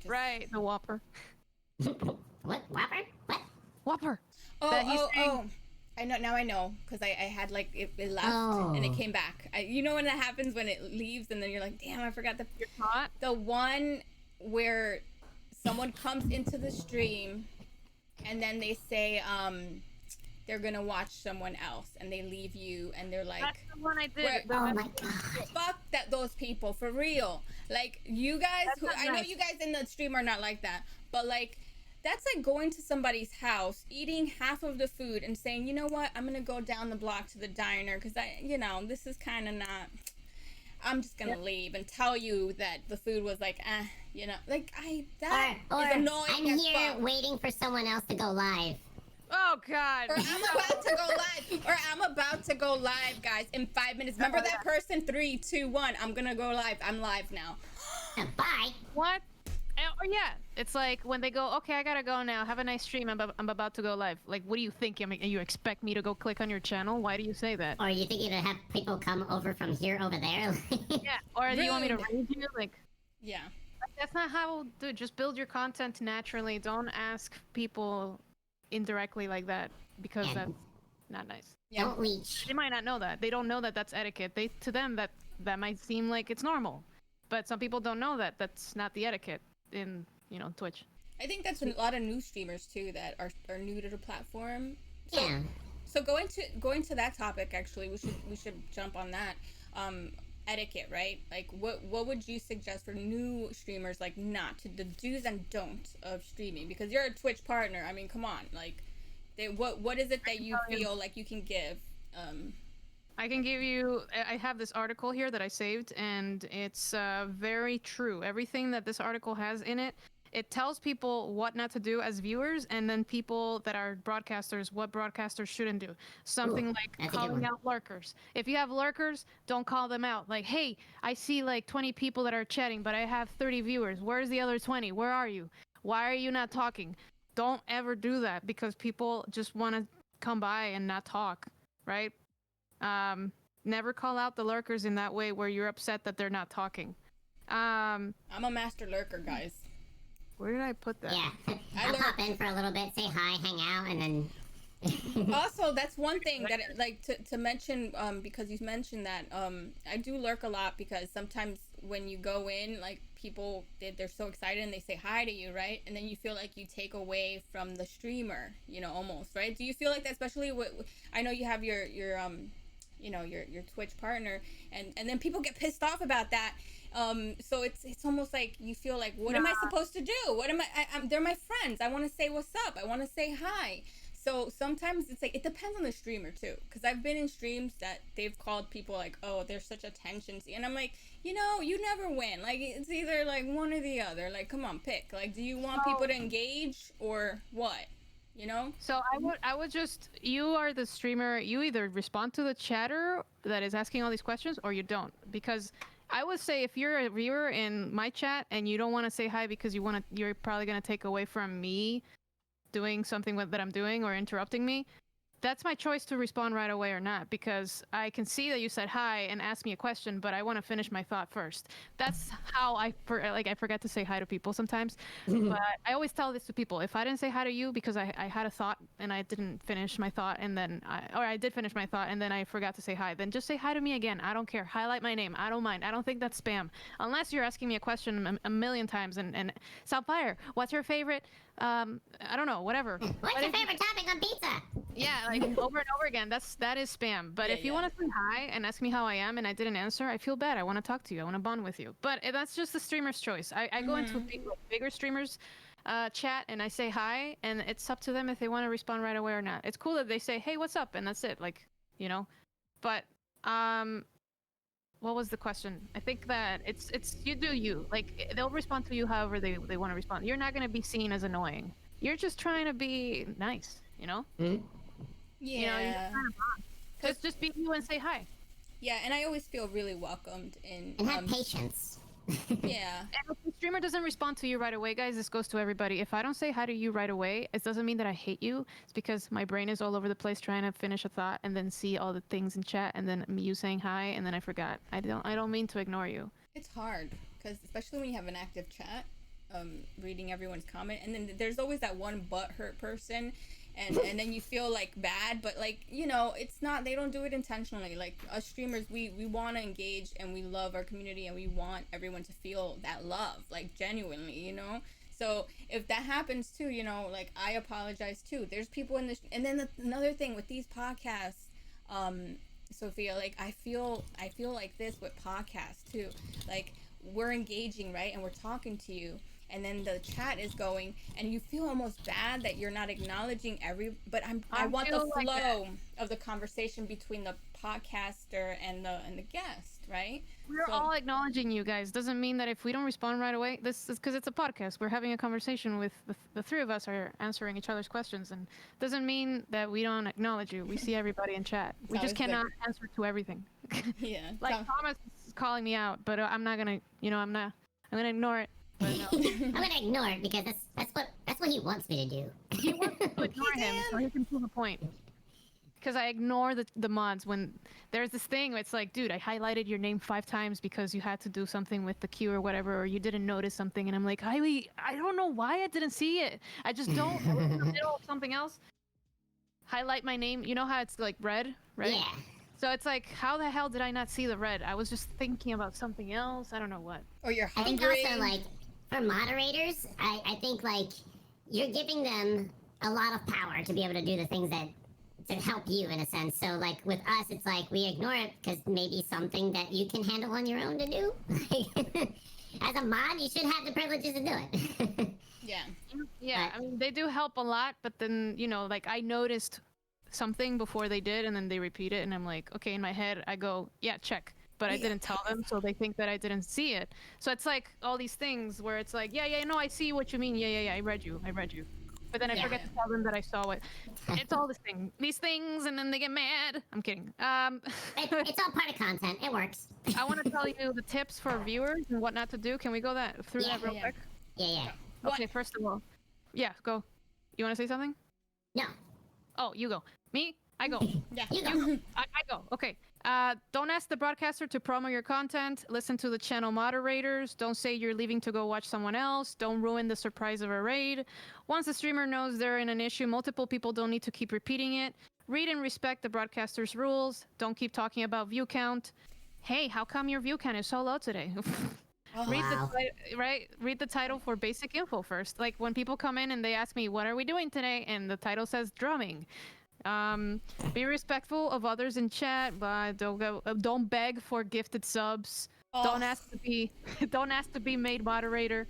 Right, the Whopper. What? Whopper? What? Whopper. Oh, that he's saying- oh. I know now. I know because I had like it left and it came back. You know when that happens when it leaves and then you're like, damn, I forgot the one where someone comes into the stream and then they say they're gonna watch someone else and they leave you and they're like, That's the one I did. Oh my god. fuck those people for real. Like you guys, I know nice. you guys in the stream are not like that, but like that's like going to somebody's house, eating half of the food and saying, you know what, I'm gonna go down the block to the diner because this is kind of not. I'm just gonna leave and tell you that the food was like, like that Or is annoying. I'm as here fuck. waiting for someone else to go live. Oh God. Or I'm about to go live. Or I'm about to go live, guys, in 5 minutes. Remember that person? 3, 2, 1. I'm gonna go live. I'm live now. Bye. What? Or yeah, it's like when they go, okay, I gotta go now. Have a nice stream. I'm about to go live. Like, what do you think? I mean, you expect me to go click on your channel? Why do you say that? Or you think you're gonna have people come over from here over there? Yeah. Or do you want me to Rude. raise you? Like, Yeah. that's not how. Dude, just build your content naturally. Don't ask people indirectly like that because Yeah. that's not nice. Yeah. Don't leech. They might not know that. They don't know that that's etiquette. To them that might seem like it's normal, but some people don't know that that's not the etiquette in Twitch. I think that's a lot of new streamers too that are new to the platform. So, Yeah. So going to that topic, actually, we should jump on that. Etiquette, right? Like, what would you suggest for new streamers, like, not to the do's and don'ts of streaming? Because you're a Twitch partner. I mean, come on, like, what is it that you feel like you can give? I can give you. I have this article here that I saved, and it's very true. Everything that this article has in it, it tells people what not to do as viewers, and then people that are broadcasters, what broadcasters shouldn't do. Something like that's a good calling one. out lurkers. If you have lurkers, don't call them out. Like, hey, I see like 20 people that are chatting, but I have 30 viewers. Where's the other 20? Where are you? Why are you not talking? Don't ever do that because people just want to come by and not talk, right? Never call out the lurkers in that way where you're upset that they're not talking. I'm a master lurker, guys. Where did I put that? Yeah. I I'll learned- pop in for a little bit, say hi, hang out, and then. Also, that's one thing that like to mention because you mentioned that I do lurk a lot because sometimes when you go in, like people they're so excited and they say hi to you, right? And then you feel like you take away from the streamer, almost, right? Do you feel like that, especially I know you have your Twitch partner, and then people get pissed off about that. So it's almost like you feel like, what am I supposed to do? What am they're my friends. I want to say what's up. I want to say hi. So sometimes it's like, it depends on the streamer too. Because I've been in streams that they've called people like, oh, they're such attention. And I'm like, you never win. Like, it's either like one or the other. Like, come on, pick. Like, do you want people to engage or what? So I would just, you are the streamer, you either respond to the chatter that is asking all these questions or you don't. Because I would say if you're a viewer in my chat and you don't want to say hi because you're probably going to take away from me doing something that I'm doing or interrupting me, that's my choice to respond right away or not, because I can see that you said hi and asked me a question, but I want to finish my thought first. That's how I forget to say hi to people sometimes. But I always tell this to people: if I didn't say hi to you because I had a thought and I didn't finish my thought, and then I did finish my thought and then I forgot to say hi, then just say hi to me again. I don't care. Highlight my name. I don't mind. I don't think that's spam, unless you're asking me a question a million times. And SunFyre, what's your favorite? I don't know. Whatever. What's your favorite topping on pizza? Yeah, like over and over again. That is spam. But if you want to say hi and ask me how I am and I didn't answer, I feel bad. I want to talk to you. I want to bond with you. But that's just the streamer's choice. I go into bigger streamers chat and I say hi, and it's up to them if they want to respond right away or not. It's cool that they say, hey, what's up? And that's it. Like, But what was the question? I think that it's you do you. Like, they'll respond to you however they want to respond. You're not going to be seen as annoying. You're just trying to be nice, Yeah. Just be you and say hi. Yeah, and I always feel really welcomed in. And have patience. Yeah. And if the streamer doesn't respond to you right away, guys, this goes to everybody. If I don't say hi to you right away, it doesn't mean that I hate you. It's because my brain is all over the place trying to finish a thought and then see all the things in chat and then you saying hi and then I forgot. I don't mean to ignore you. It's hard because especially when you have an active chat, reading everyone's comment, and then there's always that one butthurt person, and then you feel like bad, but like, you know, it's not, they don't do it intentionally. Like us streamers, we want to engage, and we love our community, and we want everyone to feel that love, like genuinely, you know. So if that happens too, you know, like I apologize too. There's people in this, and then another thing with these podcasts, Sophia, like I feel like this with podcasts too. Like we're engaging, right, and we're talking to you, and then the chat is going, and you feel almost bad that you're not acknowledging but I want the flow of the conversation between the podcaster and the guest, right? We're all acknowledging you guys. Doesn't mean that if we don't respond right away, this is because it's a podcast. We're having a conversation with the three of us are answering each other's questions, and doesn't mean that we don't acknowledge you. We see everybody in chat. We just cannot answer to everything. Yeah. Like Thomas is calling me out, but I'm not gonna, you know, I'm gonna ignore it. But no. I'm gonna ignore it because that's what he wants me to do. He wants to ignore him so he can prove a point. Because I ignore the mods when there's this thing where it's like, dude, I highlighted your name 5 times because you had to do something with the queue or whatever, or you didn't notice something, and I'm like, I don't know why I didn't see it. I just don't. I was in the middle of something else. Highlight my name. You know how it's like red, right? Yeah. So it's like, how the hell did I not see the red? I was just thinking about something else. I don't know what. Or you're I hungry. think also, like, for moderators, I think, like, you're giving them a lot of power to be able to do the things that to help you in a sense. So like with us, it's like we ignore it because maybe something that you can handle on your own to do. As a mod, you should have the privileges to do it. Yeah. Yeah, But- I mean, they do help a lot, but then, you know, like I noticed something before they did, and then they repeat it, and I'm like, okay, in my head, I go, yeah, check. But I didn't tell them, so they think that I didn't see it. So it's like all these things where it's like, yeah, no, I see what you mean. Yeah, I read you. But then I forget to tell them that I saw it. It's all these things, and then they get mad. I'm kidding. It's all part of content. It works. I want to tell you the tips for viewers and what not to do. Can we go through that real quick? Yeah. Okay, first of all, yeah, go. You want to say something? No. Oh, you go. Me? I go. Yeah. You go. I go. Okay. Don't ask the broadcaster to promo your content. Listen to the channel moderators. Don't say you're leaving to go watch someone else. Don't ruin the surprise of a raid. Once the streamer knows they're in an issue, multiple people don't need to keep repeating it. Read and respect the broadcaster's rules. Don't keep talking about view count. Hey, how come your view count is so low today? Wow. Read the title for basic info first. Like when people come in and they ask me, what are we doing today? And the title says drumming. Be respectful of others in chat, but don't beg for gifted subs. Don't ask to be made moderator.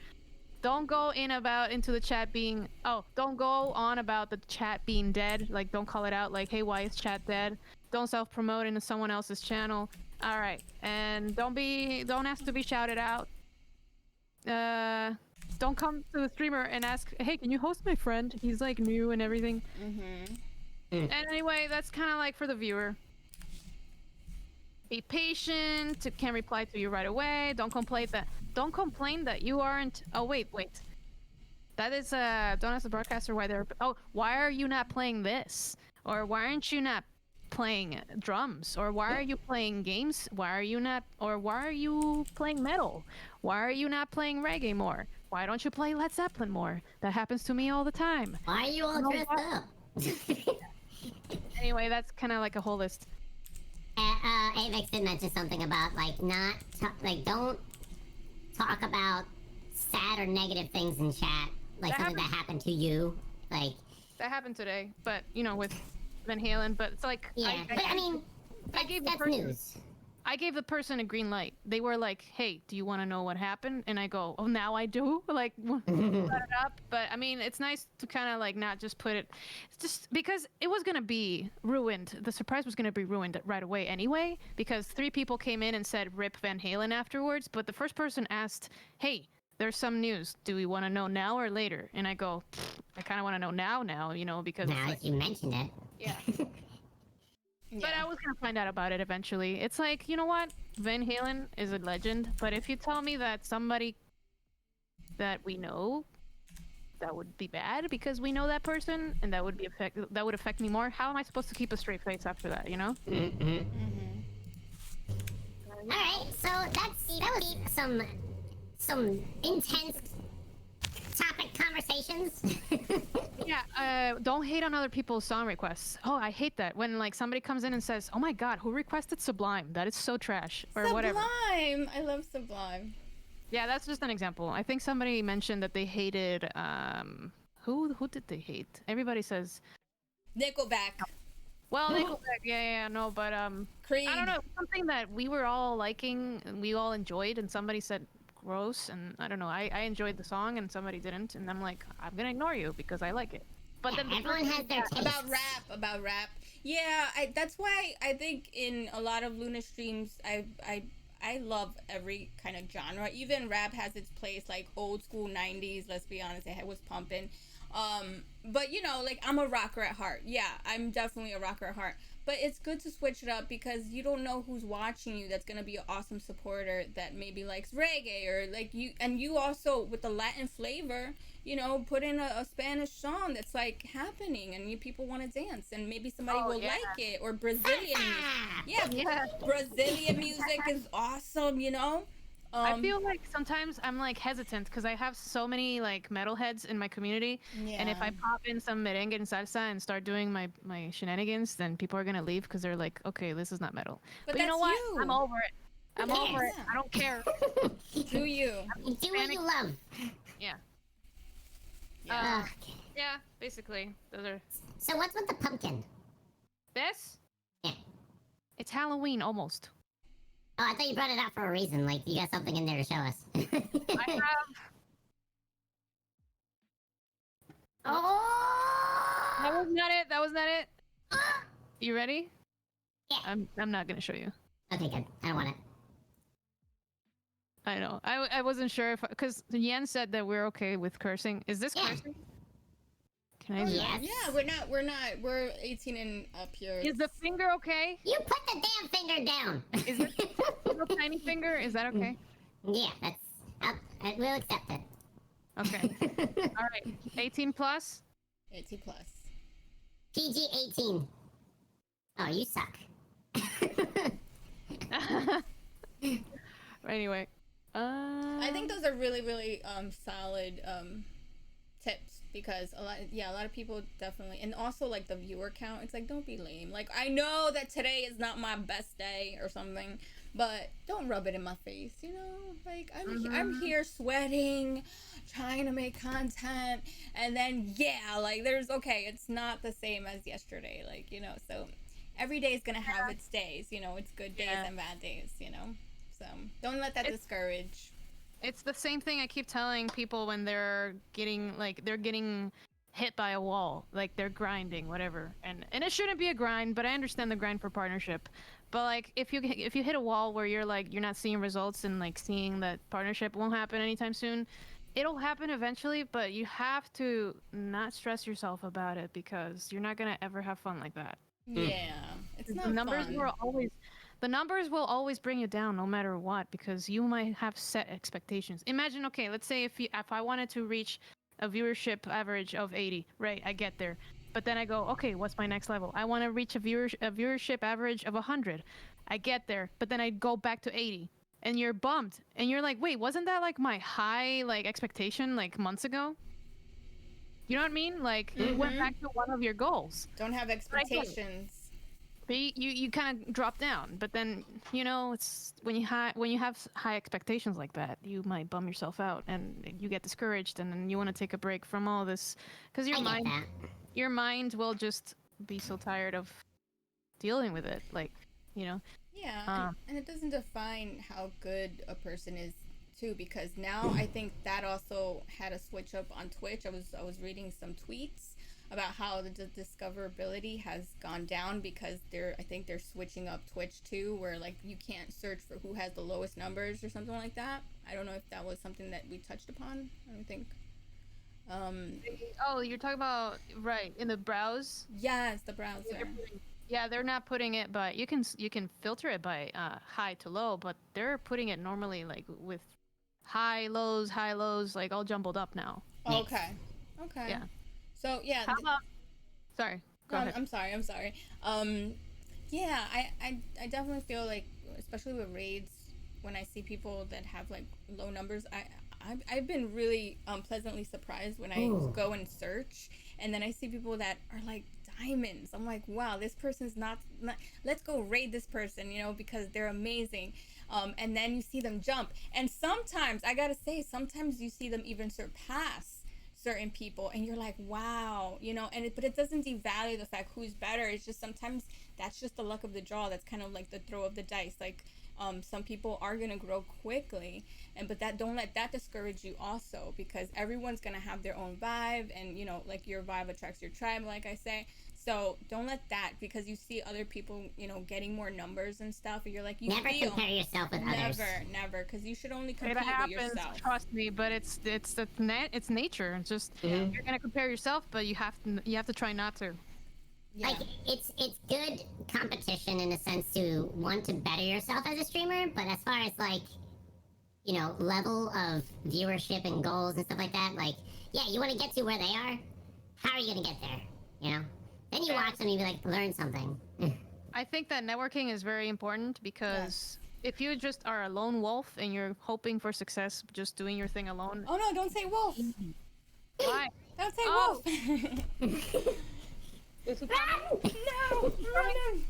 Don't go into the chat being don't go on about the chat being dead. Like don't call it out like, hey, why is chat dead? Don't self-promote into someone else's channel. All right, and don't ask to be shouted out. Don't come to the streamer and ask, hey, can you host my friend? He's like new and everything. And anyway, that's kind of like for the viewer. Be patient. Can't reply to you right away. Don't complain that you aren't. Oh wait. That is don't ask the broadcaster why they're. Oh, why are you not playing this? Or why aren't you not playing drums? Or why are you playing games? Why are you playing metal? Why are you not playing reggae more? Why don't you play Led Zeppelin more? That happens to me all the time. Why are you all dressed up? Anyway, that's kind of like a whole list. Avex did mention something about like don't talk about sad or negative things in chat, like something that happened to you, like that happened today, but you know, with Van Halen. But it's like I gave the news. I gave the person a green light. They were like, hey, do you want to know what happened? And I go, oh, now I do? Like, brought it up. But, I mean, it's nice to kind of, like, not just put it... It's just because it was going to be ruined. The surprise was going to be ruined right away anyway, because 3 people came in and said, rip Van Halen afterwards. But the first person asked, hey, there's some news. Do we want to know now or later? And I go, I kind of want to know now, you know, because... Now that you mentioned it. Yeah. But I was gonna find out about it eventually. It's like, you know what? Van Halen is a legend, but if you tell me that somebody that we know, that would be bad because we know that person, and that would affect me more. How am I supposed to keep a straight face after that? You know? All right, so that was some intense topic conversations. Yeah, don't hate on other people's song requests. Oh, I hate that when like somebody comes in and says, "Oh my God, who requested Sublime? That is so trash," or whatever. Sublime. I love Sublime. Yeah, that's just an example. I think somebody mentioned that they hated. Who did they hate? Everybody says. Nickelback. Well, Nickelback. Yeah, no, but Creed. I don't know, something that we were all liking and we all enjoyed, and somebody said gross, and I don't know. I enjoyed the song and somebody didn't, and I'm like, I'm gonna ignore you because I like it. But then the Everyone has their taste. About rap. Yeah, that's why I think in a lot of Luna streams, I love every kind of genre. Even rap has its place, like old school 90s, let's be honest, it was pumping. But you know, like I'm a rocker at heart. Yeah, I'm definitely a rocker at heart. But it's good to switch it up because you don't know who's watching you that's gonna be an awesome supporter that maybe likes reggae or like you, and you also with the Latin flavor, you know, put in a Spanish song that's like happening and people want to dance and maybe somebody will like it, or Brazilian music. Yeah, Brazilian music is awesome, you know. I feel like sometimes I'm like hesitant because I have so many like metalheads in my community, and if I pop in some merengue and salsa and start doing my shenanigans, then people are gonna leave because they're like, okay, this is not metal. But you know what? I'm over it. I'm over it. I don't care. Do you? Do what you love. Yeah. Yeah. Yeah, basically. Those are. So what's with the pumpkin? This? Yeah. It's Halloween almost. Oh, I thought you brought it out for a reason. Like, you got something in there to show us. I have. Oh! That was not it. That was not it. You ready? Yeah. I'm not gonna show you. Okay, good. I don't want it. I know. I wasn't sure if because Yen said that we're okay with cursing. Is this cursing? Can I? Yes. Yeah, we're not. We're 18 and up here. Is the finger okay? You put the damn finger down. Is it little tiny finger? Is that okay? Yeah, we'll accept it. Okay. All right. 18 plus. 18 plus. PG 18. Oh, you suck. Anyway. I think those are really, really solid tips because a lot of people definitely, and also like the viewer count. It's like, don't be lame. Like, I know that today is not my best day or something, but don't rub it in my face. You know, like I'm here sweating, trying to make content, and then like it's not the same as yesterday. Like, you know, so every day is gonna have its days. You know, it's good days and bad days. You know. So don't let that discourage. It's the same thing I keep telling people when they're getting hit by a wall, like they're grinding, whatever. And it shouldn't be a grind, but I understand the grind for partnership. But like if you hit a wall where you're not seeing results and like seeing that partnership won't happen anytime soon, it'll happen eventually, but you have to not stress yourself about it because you're not gonna ever have fun like that. Yeah, it's not fun. The numbers will always bring you down no matter what because you might have set expectations. Imagine, okay, let's say if I wanted to reach a viewership average of 80, right? I get there. But then I go, okay, what's my next level? I want to reach a viewership average of 100. I get there, but then I go back to 80. And you're bummed. And you're like, wait, wasn't that like my high expectation like months ago? You know what I mean? Like you went back to one of your goals. Don't have expectations. But you kind of drop down, but then you know it's when you have high expectations like that, you might bum yourself out and you get discouraged, and then you want to take a break from all this because your mind will just be so tired of dealing with it, like you know. Yeah, and it doesn't define how good a person is too, because now I think that also had a switch up on Twitch. I was reading some tweets about how the discoverability has gone down because I think they're switching up Twitch too, where like you can't search for who has the lowest numbers or something like that. I don't know if that was something that we touched upon. I don't think. Oh, you're talking about in the browse? Yes, the browser. Yeah, they're not putting it by you can filter it by high to low, but they're putting it normally like with high lows like all jumbled up now. Okay. Yeah. So yeah. How about? Sorry. Go ahead. I'm sorry. Yeah, I definitely feel like, especially with raids, when I see people that have like low numbers, I've been really pleasantly surprised when I go and search, and then I see people that are like diamonds. I'm like, wow, this person's not let's go raid this person, you know, because they're amazing. And then you see them jump, and sometimes I gotta say, sometimes you see them even surpass certain people, and you're like, wow, you know. And but it doesn't devalue the fact who's better. It's just sometimes that's just the luck of the draw. That's kind of like the throw of the dice. Like some people are gonna grow quickly, but that, don't let that discourage you also, because everyone's gonna have their own vibe, and you know, like your vibe attracts your tribe, like I say. So don't let that, because you see other people, you know, getting more numbers and stuff, and you're like, you never compare yourself with others. Never, because you should only compete It happens, with yourself. trust me, but it's nature. It's just you're gonna compare yourself, but you have to try not to. Yeah. Like, it's good competition in a sense to want to better yourself as a streamer, but as far as like, you know, level of viewership and goals and stuff like that, like, yeah, you want to get to where they are. How are you gonna get there? You know? Then you watch them and you be like, learn something. I think that networking is very important, because if you just are a lone wolf and you're hoping for success just doing your thing alone. Oh no, don't say wolf. Why? Don't say Oh. wolf. Is he No, run him.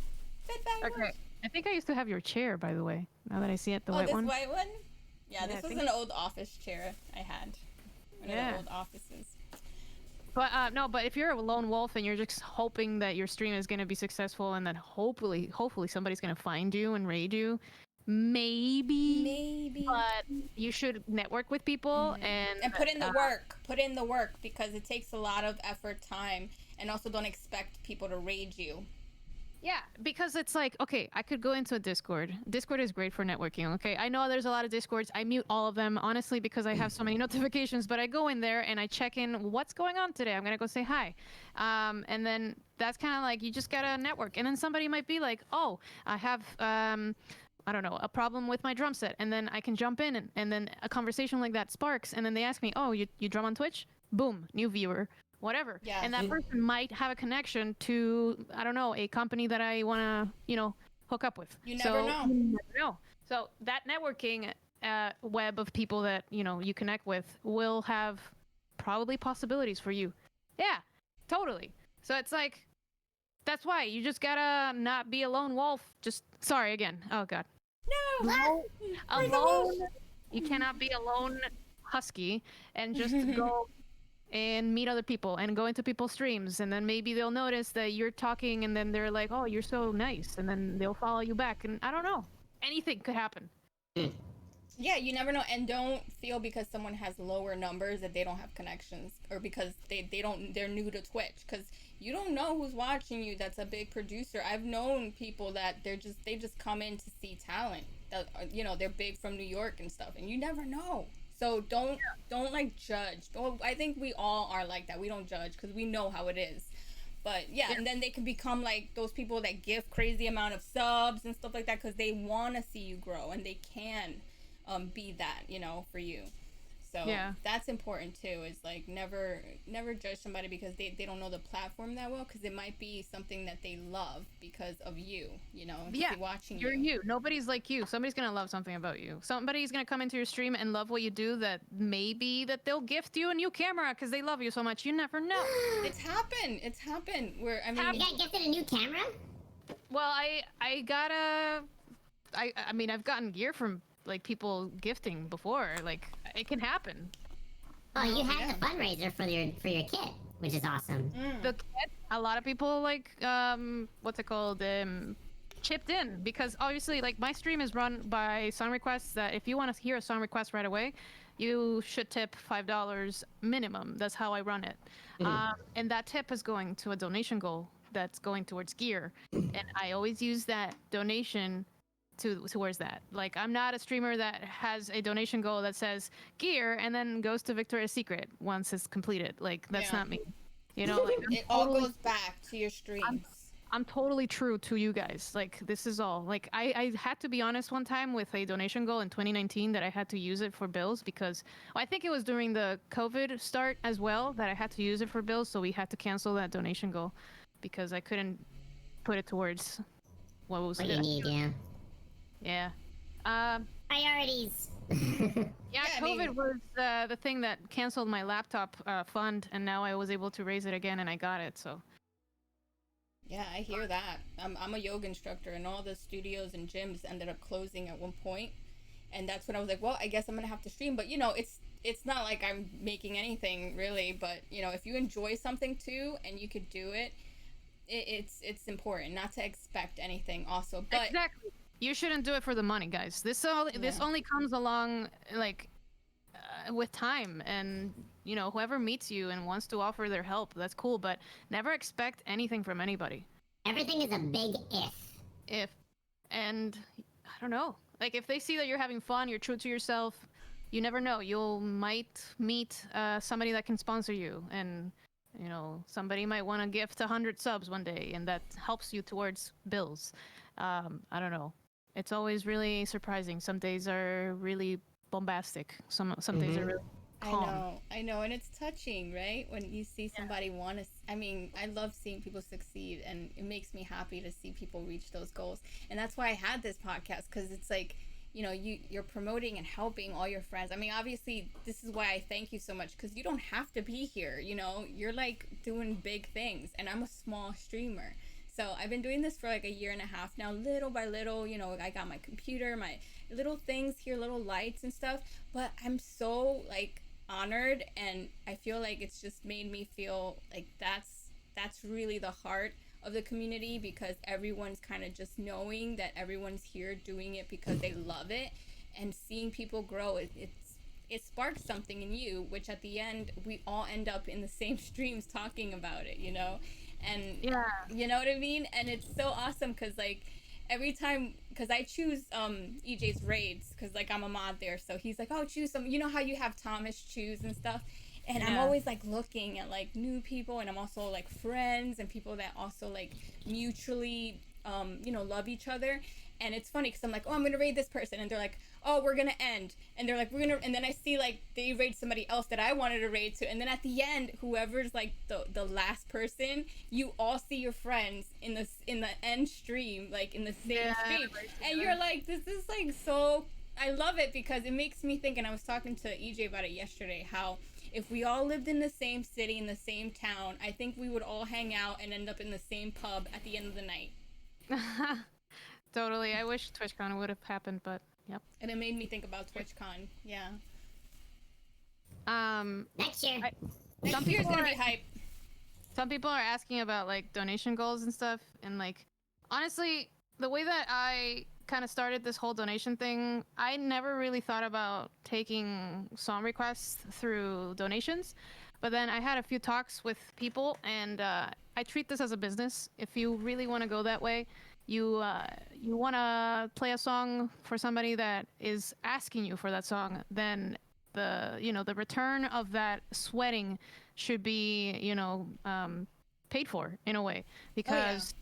Sit back. Okay. I think I used to have your chair, by the way. Now that I see it, the Oh, white this one. white one? Yeah, Yeah, this I was think- an old office chair I had. One of Yeah. the old offices. But no, but if you're a lone wolf and you're just hoping that your stream is gonna be successful and that hopefully somebody's gonna find you and raid you, maybe. But you should network with people And put in the work. Put in the work, because it takes a lot of effort, time, and also don't expect people to raid you. Yeah, because it's like, okay, I could go into a Discord. Discord is great for networking, okay? I know there's a lot of Discords. I mute all of them, honestly, because I have so many notifications, but I go in there and I check in what's going on today. I'm going to go say hi. And then that's kind of like, you just got to network. And then somebody might be like, oh, I have, I don't know, a problem with my drum set. And then I can jump in, and then a conversation like that sparks. And then they ask me, oh, you drum on Twitch? Boom, new viewer. Whatever. Yeah. And that person might have a connection to, I don't know, a company that I want to, you know, hook up with. You never know. You never know. So that networking web of people that, you know, you connect with will have probably possibilities for you. Yeah, totally. So it's like, that's why you just gotta not be a lone wolf. Just, sorry again. Oh, God. No! Alone. You cannot be a lone husky and just go and meet other people and go into people's streams, and then maybe they'll notice that you're talking, and then they're like, oh, you're so nice, and then they'll follow you back, and I don't know, anything could happen. Yeah, you never know. And don't feel because someone has lower numbers that they don't have connections, or because they're new to Twitch, because you don't know who's watching you. That's a big producer. I've known people that they just come in to see talent, that, you know, they're big from New York and stuff, and you never know. So don't like judge. I think we all are like that. We don't judge because we know how it is. But yeah, and then they can become like those people that give crazy amount of subs and stuff like that because they want to see you grow, and they can be that, you know, for you. So that's important too, is like never judge somebody because they don't know the platform that well, because it might be something that they love because of you, you know, watching you're you. Nobody's like you. Somebody's gonna love something about you. Somebody's gonna come into your stream and love what you do, that maybe that they'll gift you a new camera because they love you so much. You never know. It's happened where, I mean, You got gifted a new camera? Well, I mean, I've gotten gear from like people gifting before. Like, it can happen. Oh, you had the fundraiser for your kit, which is awesome. The kit, a lot of people like what's it called, chipped in, because obviously like my stream is run by song requests, that if you want to hear a song request right away, you should tip $5 minimum. That's how I run it. And that tip is going to a donation goal that's going towards gear, and I always use that donation towards that. Like, I'm not a streamer that has a donation goal that says gear and then goes to Victoria's Secret once it's completed. Like, that's not me. You know, like, it all goes back to your streams. I'm totally true to you guys. Like, this is all. Like, I had to be honest one time with a donation goal in 2019 that I had to use it for bills because I think it was during the COVID start as well that I had to use it for bills. So we had to cancel that donation goal because I couldn't put it towards what was What you need, yeah. Yeah. All Priorities. Yeah, I COVID mean- was the thing that canceled my laptop fund, and now I was able to raise it again, and I got it. So Yeah, I hear that. I'm a yoga instructor, and all the studios and gyms ended up closing at one point, and that's when I was like, well, I guess I'm gonna have to stream. But it's not like I'm making anything really. But if you enjoy something too, and you could do it, it's important not to expect anything. Also, but exactly, you shouldn't do it for the money, guys. This only comes along like with time, and whoever meets you and wants to offer their help, that's cool. But never expect anything from anybody. Everything is a big if. If and I don't know, like if they see that you're having fun, you're true to yourself, you never know, you might meet somebody that can sponsor you, and somebody might want to gift 100 subs one day, and that helps you towards bills. I don't know, it's always really surprising. Some days are really bombastic, some days are really calm. I know, and it's touching, right? When you see somebody want to. I mean, I love seeing people succeed, and it makes me happy to see people reach those goals. And that's why I had this podcast, because it's like, you're promoting and helping all your friends. I mean, obviously, this is why I thank you so much, because you don't have to be here. You're like doing big things, and I'm a small streamer. So I've been doing this for like a year and a half now, little by little. I got my computer, my little things here, little lights and stuff. But I'm so like honored, and I feel like it's just made me feel like that's really the heart of the community, because everyone's kind of just knowing that everyone's here doing it because they love it, and seeing people grow. It sparks something in you, which at the end we all end up in the same streams talking about it, and Yeah. you know what I mean. And it's so awesome, because like every time, because I choose EJ's raids, because like I'm a mod there, so he's like, oh, choose some, how you have Thomas choose and stuff. And I'm Yeah. always like looking at like new people, and I'm also like friends and people that also like mutually love each other. And it's funny, because I'm like, oh, I'm gonna raid this person, and they're like, oh, we're gonna end, and they're like, we're gonna, and then I see like they raid somebody else that I wanted to raid to, and then at the end, whoever's like the last person, you all see your friends in the end stream, like in the same stream, and you're like, this is like so. I love it, because it makes me think, and I was talking to EJ about it yesterday, how if we all lived in the same city, in the same town, I think we would all hang out and end up in the same pub at the end of the night. Totally. I wish TwitchCon would have happened, but yep. And it made me think about TwitchCon. Yeah. Next year. Next year's gonna be hype. Some people are asking about like donation goals and stuff, and like honestly, the way that I kind of started this whole donation thing, I never really thought about taking song requests through donations. But then I had a few talks with people, and I treat this as a business. If you really want to go that way, you want to play a song for somebody that is asking you for that song, then the return of that sweating should be paid for in a way, because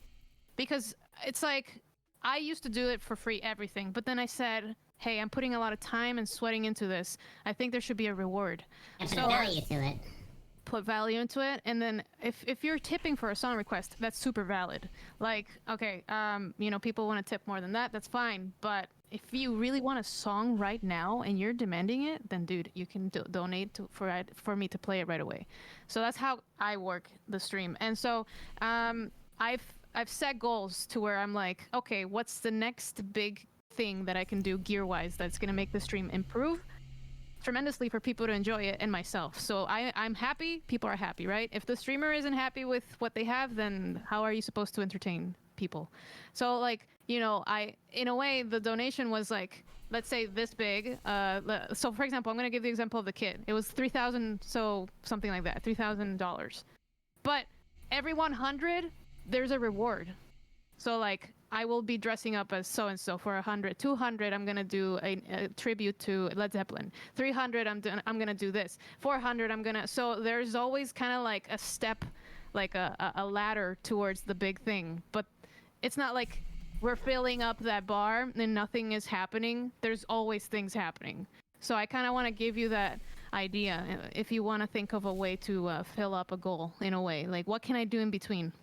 it's like I used to do it for free, everything, but then I said, hey, I'm putting a lot of time and sweating into this. I think there should be a reward. And put value to it. Put value into it, and then if you're tipping for a song request, that's super valid. Like, okay, people want to tip more than that, that's fine, but if you really want a song right now and you're demanding it, then dude, you can donate for me to play it right away. So that's how I work the stream. And so I've set goals to where I'm like, okay, what's the next big thing that I can do gear-wise that's going to make the stream improve tremendously for people to enjoy it and myself. So I'm happy, people are happy, right? If the streamer isn't happy with what they have, then how are you supposed to entertain people? So like, I, in a way, the donation was like, let's say this big. So for example, I'm going to give the example of the kit. It was $3,000, so something like that, $3,000. But every 100, there's a reward. So like, I will be dressing up as so-and-so for 100. 200, I'm going to do a tribute to Led Zeppelin. 300, I'm going to do this. 400, I'm going to... So there's always kind of like a step, like a ladder towards the big thing. But it's not like we're filling up that bar and nothing is happening. There's always things happening. So I kind of want to give you that idea, if you want to think of a way to fill up a goal in a way. Like, what can I do in between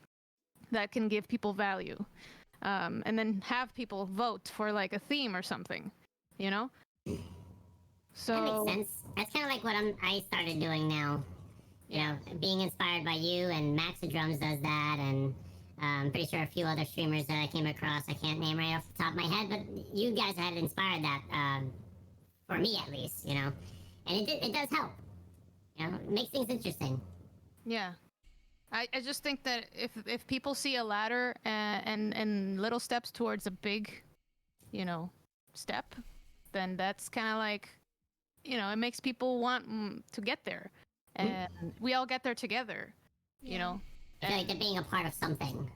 that can give people value? And then have people vote for like a theme or something. you know? So That makes sense. That's kind of like what I started doing now. You know, being inspired by you, and Max of Drums does that, and I'm pretty sure a few other streamers that I came across. I can't name right off the top of my head, but you guys had inspired that for me at least. You know, and it does help. You know, it makes things interesting. yeah. I just think that if people see a ladder and little steps towards a big, you know, step, then that's kind of like, you know, it makes people want to get there, and we all get there together, you know. I feel like they're being a part of something.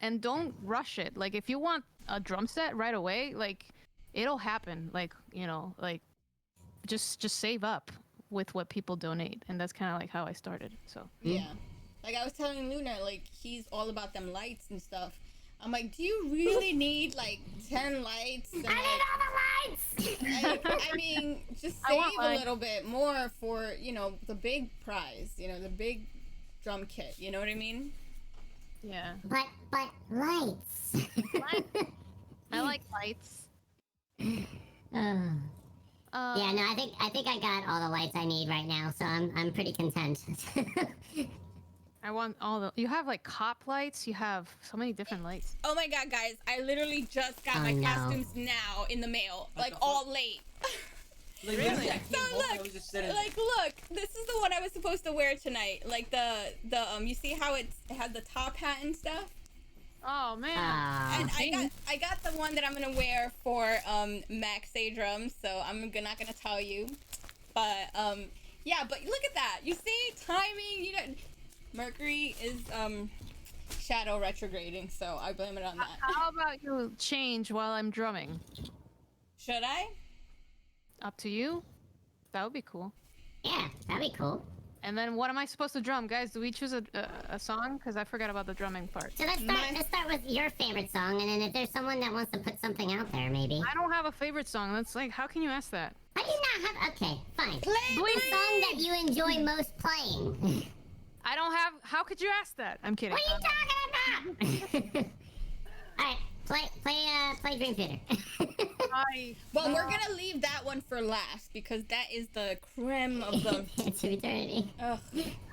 And don't rush it. Like if you want a drum set right away, like it'll happen. Like, you know, like just save up with what people donate, and that's kind of like how I started. So Yeah. Like I was telling Luna, like he's all about them lights and stuff. I'm like, do you really need like 10 lights? And, I need all the lights. I mean, just I save want a lights. little bit more for, you know, the big prize, you know, the big drum kit. You know what I mean? yeah, but lights. I like lights. Yeah, no, I think I got all the lights I need right now, so I'm pretty content. I want all the. You have like cop lights. You have so many different lights. Oh my god, guys, I literally just got Oh, my no. costumes now in the mail, like the all late. Like, Really? I So came home, I look, was just sitting. look, this is the one I was supposed to wear tonight. Like the you see how it has the top hat and stuff? Oh man. And I got the one that I'm gonna wear for Max A Drums, so I'm not gonna tell you. But yeah, but look at that. You see timing, you know, Mercury is shadow retrograding, so I blame it on that. How about you change while I'm drumming? Should I? Up to you. That would be cool. Yeah, that'd be cool. And then what am I supposed to drum, guys? Do we choose a song? Because I forgot about the drumming part. So let's start with your favorite song, and then if there's someone that wants to put something out there, maybe. I don't have a favorite song. That's like, how can you ask that? How do you not have? Okay, fine. Play The song that you enjoy most playing. I don't have. How could you ask that? I'm kidding. What are you talking about? All right, play Dream Theater. Well, we're gonna leave that one for last because that is the creme of the. It's eternity. Ugh.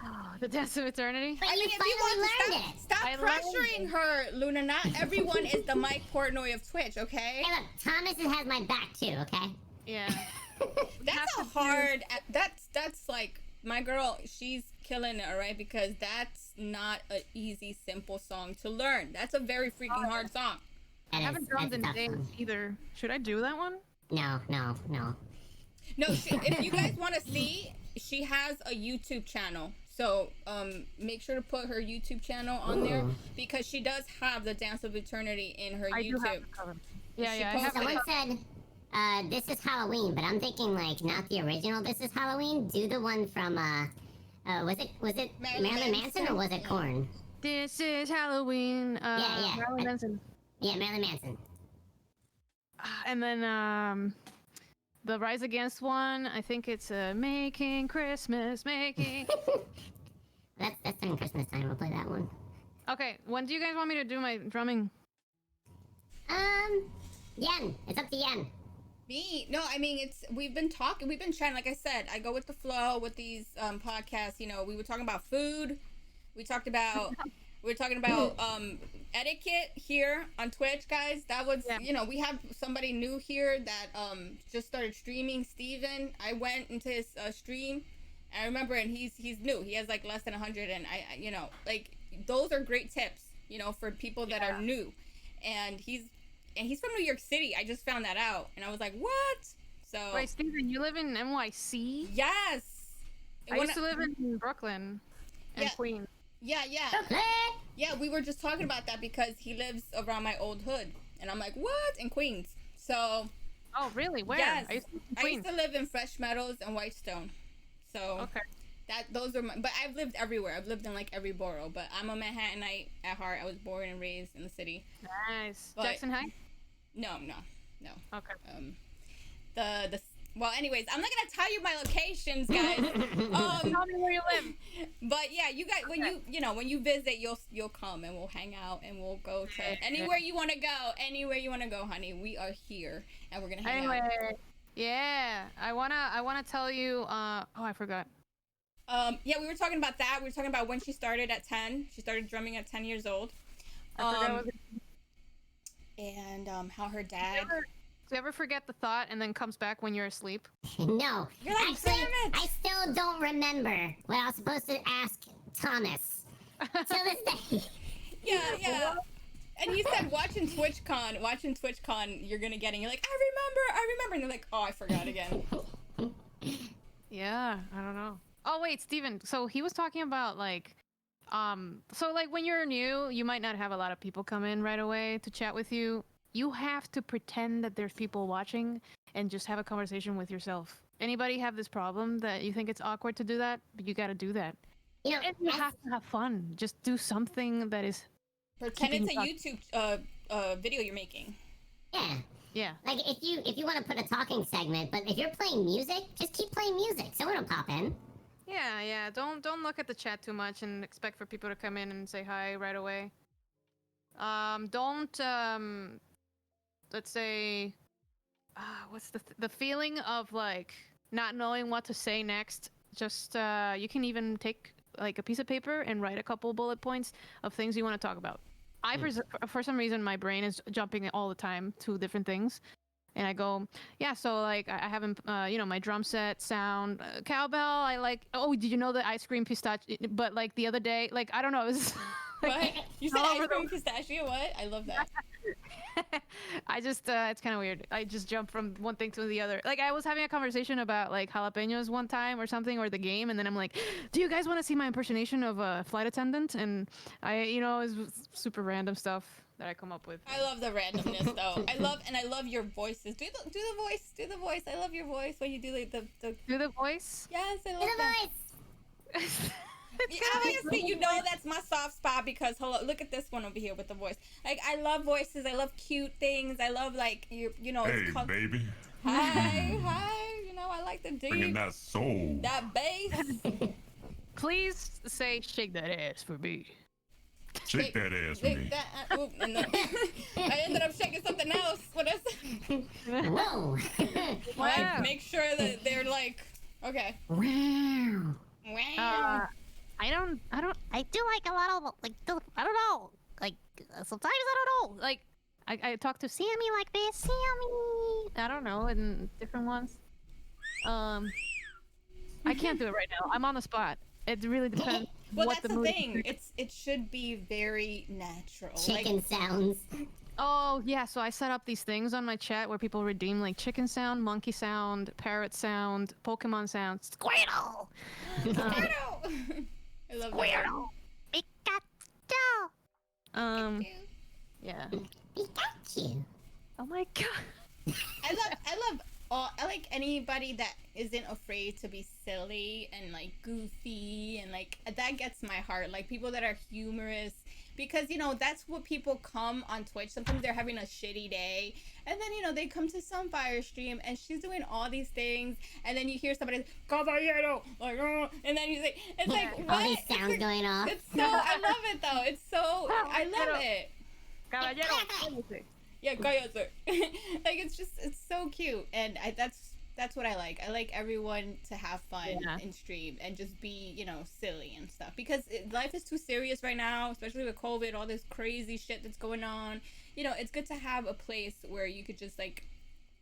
Oh, the Dance of Eternity. But I you mean, if you finally want learned to it. stop I learned pressuring her, Luna. Not everyone is the Mike Portnoy of Twitch, okay? Hey, look, Thomas has my back too. Okay. Yeah. That's a hard. That's like my girl. She's killing it, all right? Because that's not an easy, simple song to learn. That's a very freaking hard song. I haven't drummed in days either. Should I do that one? No. No, if you guys want to see, she has a YouTube channel. So make sure to put her YouTube channel on there because she does have the Dance of Eternity in her I do have YouTube. it covered. Yeah, She yeah. I posted have Someone it. said, this is Halloween, but I'm thinking like not the original This is Halloween. Do the one from was it Marilyn Manson or was it Korn? This is Halloween. Yeah. Marilyn Manson. Yeah, Marilyn Manson. And then the Rise Against one. I think it's Making Christmas, Making. That's during Christmas time. We'll play that one. Okay, when do you guys want me to do my drumming? Yen. It's up to Yen. Me? No, I mean we've been chatting, like I said, I go with the flow with these podcasts, you know, we were talking about food. We were talking about etiquette here on Twitch, guys. That was you know, we have somebody new here that just started streaming, Steven. I went into his stream and I remember, and he's new. He has like less than 100, and I you know, like those are great tips, you know, for people that are new. And he's from New York City. I just found that out, and I was like, "What?" So Wait, Steven, you live in NYC? yes, I used to live in Brooklyn and Queens. Yeah. Yeah, we were just talking about that because he lives around my old hood, and I'm like, "What?" In Queens. So Oh, really? Where? yes, I used to live in I Queens. used to live in Fresh Meadows and Whitestone. So Okay. those are my. But I've lived everywhere. I've lived in like every borough. But I'm a Manhattanite at heart. I was born and raised in the city. Nice. But- Jackson Heights? No. Okay. The Well, anyways, I'm not gonna tell you my locations, guys. Tell me where you live. But yeah, you guys, when when you visit, you'll come and we'll hang out and we'll go to anywhere you want to go. Anywhere you want to go, honey. We are here and we're gonna hang out. Yeah, I wanna tell you. Oh, I forgot. Yeah, we were talking about that. We were talking about when she started at 10. She started drumming at 10 years old. And how her dad. Do you ever forget the thought and then comes back when you're asleep? No. You're like, actually, damn it! I still don't remember what I was supposed to ask Thomas. Till this day. Yeah. And you said watching TwitchCon, you're gonna get it. And you're like, I remember. And they're like, oh, I forgot again. Yeah, I don't know. Oh wait, Steven. So he was talking about like, so like when you're new, you might not have a lot of people come in right away to chat with you. You have to pretend that there's people watching and just have a conversation with yourself. Anybody have this problem that you think it's awkward to do that? But you got to do that. You know, And you have to have fun. Just do something that is. Pretend it's a YouTube video you're making. Yeah. Yeah. Like if you want to put a talking segment, but if you're playing music, just keep playing music. Someone will pop in. Yeah. Don't look at the chat too much and expect for people to come in and say hi right away. Don't let's say, what's the feeling of like not knowing what to say next? Just you can even take like a piece of paper and write a couple bullet points of things you want to talk about. For some reason, my brain is jumping all the time to different things. And I go, yeah, so like I haven't, my drum set sound, cowbell, I like, oh, did you know the ice cream pistachio? But like the other day, like, I don't know. What? You said ice cream pistachio? What? I love that. I just, it's kind of weird. I just jump from one thing to the other. Like I was having a conversation about like jalapenos one time or something, or the game. And then I'm like, do you guys want to see my impersonation of a flight attendant? And it was super random stuff that I come up with. I love the randomness though. I love your voices. Do the voice. I love your voice when you do like the Do the voice? Yes, I love Do the that. voice. Obviously, you know that's my soft spot because look at this one over here with the voice. Like I love voices. I love cute things. I love like Hey, it's called, baby. Hi. I like the Bringing deep, that soul. that bass. Please say shake that ass for me. Shake that ass for me. I ended up shaking something else. What is it? Whoa. Like, make sure that they're like, okay. Wow. Wow. I do like a lot of like I don't know, like sometimes I don't know, like I talk to Sammy like this, Sammy, I don't know, and different ones. I can't do it right now. I'm on the spot. It really depends. Well, what that's the the mood thing. is. It should be very natural. Chicken sounds. Oh yeah, so I set up these things on my chat where people redeem like chicken sound, monkey sound, parrot sound, Pokemon sound, Squirtle. Squirtle. I love Squirtle. Pikachu. that. Yeah. Pikachu. Oh my god. I like anybody that isn't afraid to be silly and like goofy and like that gets my heart. Like people that are humorous, because that's what people come on Twitch. Sometimes they're having a shitty day, and then they come to Sunfire stream and she's doing all these things, and then you hear somebody caballero like, and then you say it's like what? All these sounds going off. It's so I love it though. It's so I love it. Caballero. Yeah, cállate. Like it's so cute, and that's what I like. I like everyone to have fun in stream and just be silly and stuff, because life is too serious right now, especially with COVID, all this crazy shit that's going on. It's good to have a place where you could just like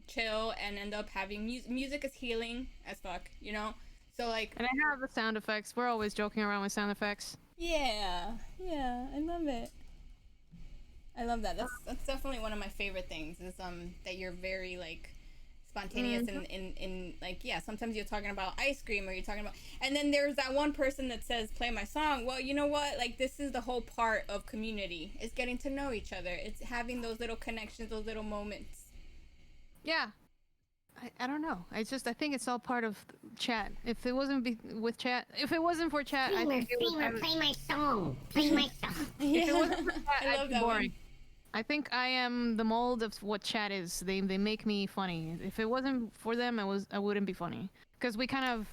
chill and end up having music is healing as fuck, so like. And I have the sound effects. We're always joking around with sound effects. Yeah, I love it. I love that. That's definitely one of my favorite things is that you're very like spontaneous and in like, yeah, sometimes you're talking about ice cream or you're talking about, and then there's that one person that says play my song. Well, you know what, like this is the whole part of community, is getting to know each other. It's having those little connections, those little moments. Yeah, I don't know. I think it's all part of chat. If it wasn't if it wasn't for chat, I think it would play my song. Play my song. Yeah. If it wasn't for chat, I love I'd be that boring. I think I am the mold of what chat is. They make me funny. If it wasn't for them, I wouldn't be funny. Because we kind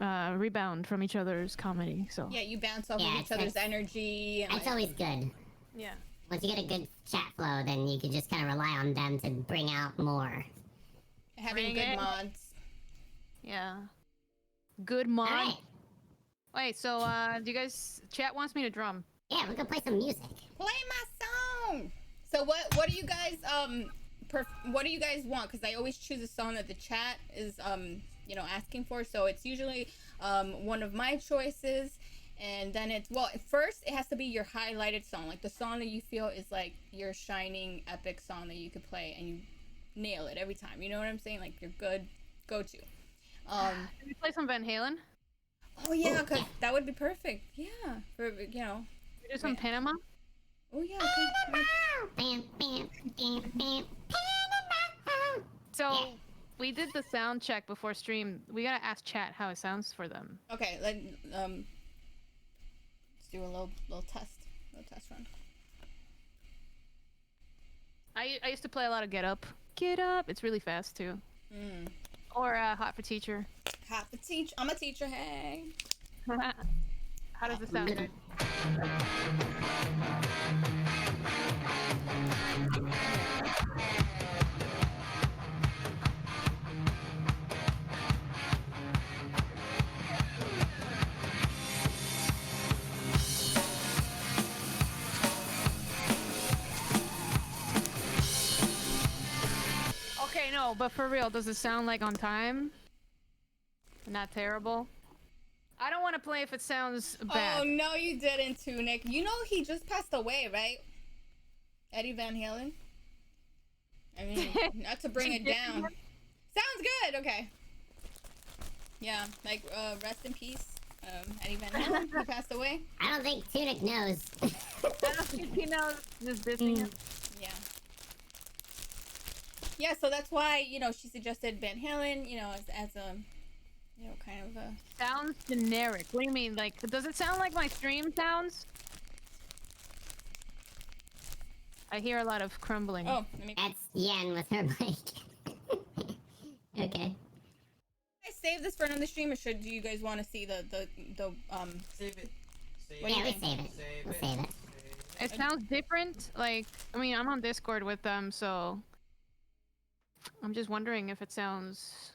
of rebound from each other's comedy. So Yeah, you bounce off of each other's energy. And That's always good. yeah. Once you get a good chat flow, then you can just kind of rely on them to bring out more. having Bring good it. mods. Yeah. Good mod. All right. Wait, so do you guys chat wants me to drum? Yeah, we're gonna play some music. Play my song. So what do you guys what do you guys want? Because I always choose a song that the chat is you know, asking for. So it's usually one of my choices, and then it's, well, first it has to be your highlighted song, like the song that you feel is like your shining epic song that you could play and you nail it every time. You know what I'm saying? Like your good go-to. Can we play some Van Halen? Oh yeah, because that would be perfect. Yeah, for, you know. We do some Panama? Oh yeah. Okay. Bam, bam, bam, bam. So Yeah. we did the sound check before stream. We gotta ask chat how it sounds for them. Okay. Let's do a little test run. I used to play a lot of Get Up. Get Up. It's really fast too. Or Hot for Teacher. Hot for teach. I'm a teacher. Hey. How does it sound? Okay, no, but for real, does it sound like on time? Not terrible? I don't want to play if it sounds bad. Oh no, you didn't, Tunic. You know he just passed away, right? Eddie Van Halen. I mean, not to bring it down. Sounds good. Okay. Yeah, like rest in peace, Eddie Van Halen. He passed away. I don't think Tunic knows. I don't think he knows this dissing him. Yeah. Yeah, so that's why, you know, she suggested Van Halen, you know, as a, you know, kind of a... Sounds generic. What do you mean? Like, does it sound like my stream sounds? I hear a lot of crumbling. Oh, let me... That's Yen with her mic. Okay. I save this for another stream, or should do you guys want to see the Save it. Save What do Yeah, you we think? save it. We'll save it. It sounds different. Like, I mean, I'm on Discord with them, so I'm just wondering if it sounds.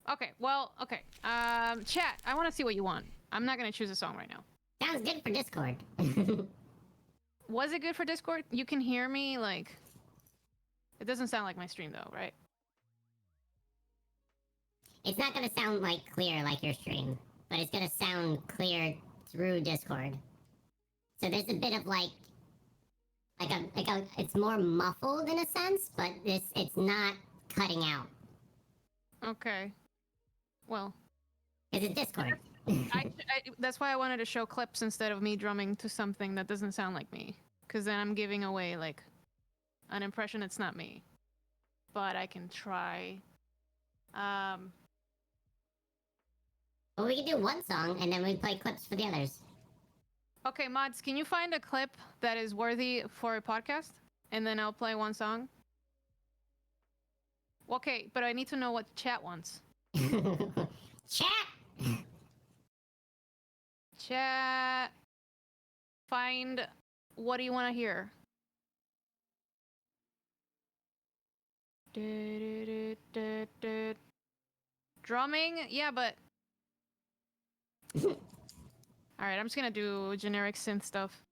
Okay, well, okay. Chat, I want to see what you want. I'm not gonna choose a song right now. Sounds good for Discord. Was it good for Discord? You can hear me, like. It doesn't sound like my stream though, right? It's not gonna sound like clear like your stream, but it's gonna sound clear through Discord. So there's a bit of like a it's more muffled in a sense, but it's not cutting out. Okay. Well, It's a Discord. that's why I wanted to show clips instead of me drumming to something that doesn't sound like me. Because then I'm giving away, like, an impression it's not me. But I can try. Well, we can do one song and then we play clips for the others. Okay, mods, can you find a clip that is worthy for a podcast? And then I'll play one song? Okay, but I need to know what chat wants. Chat! Chat. Find. What do you want to hear? Drumming? Yeah, but. Alright, I'm just gonna do generic synth stuff.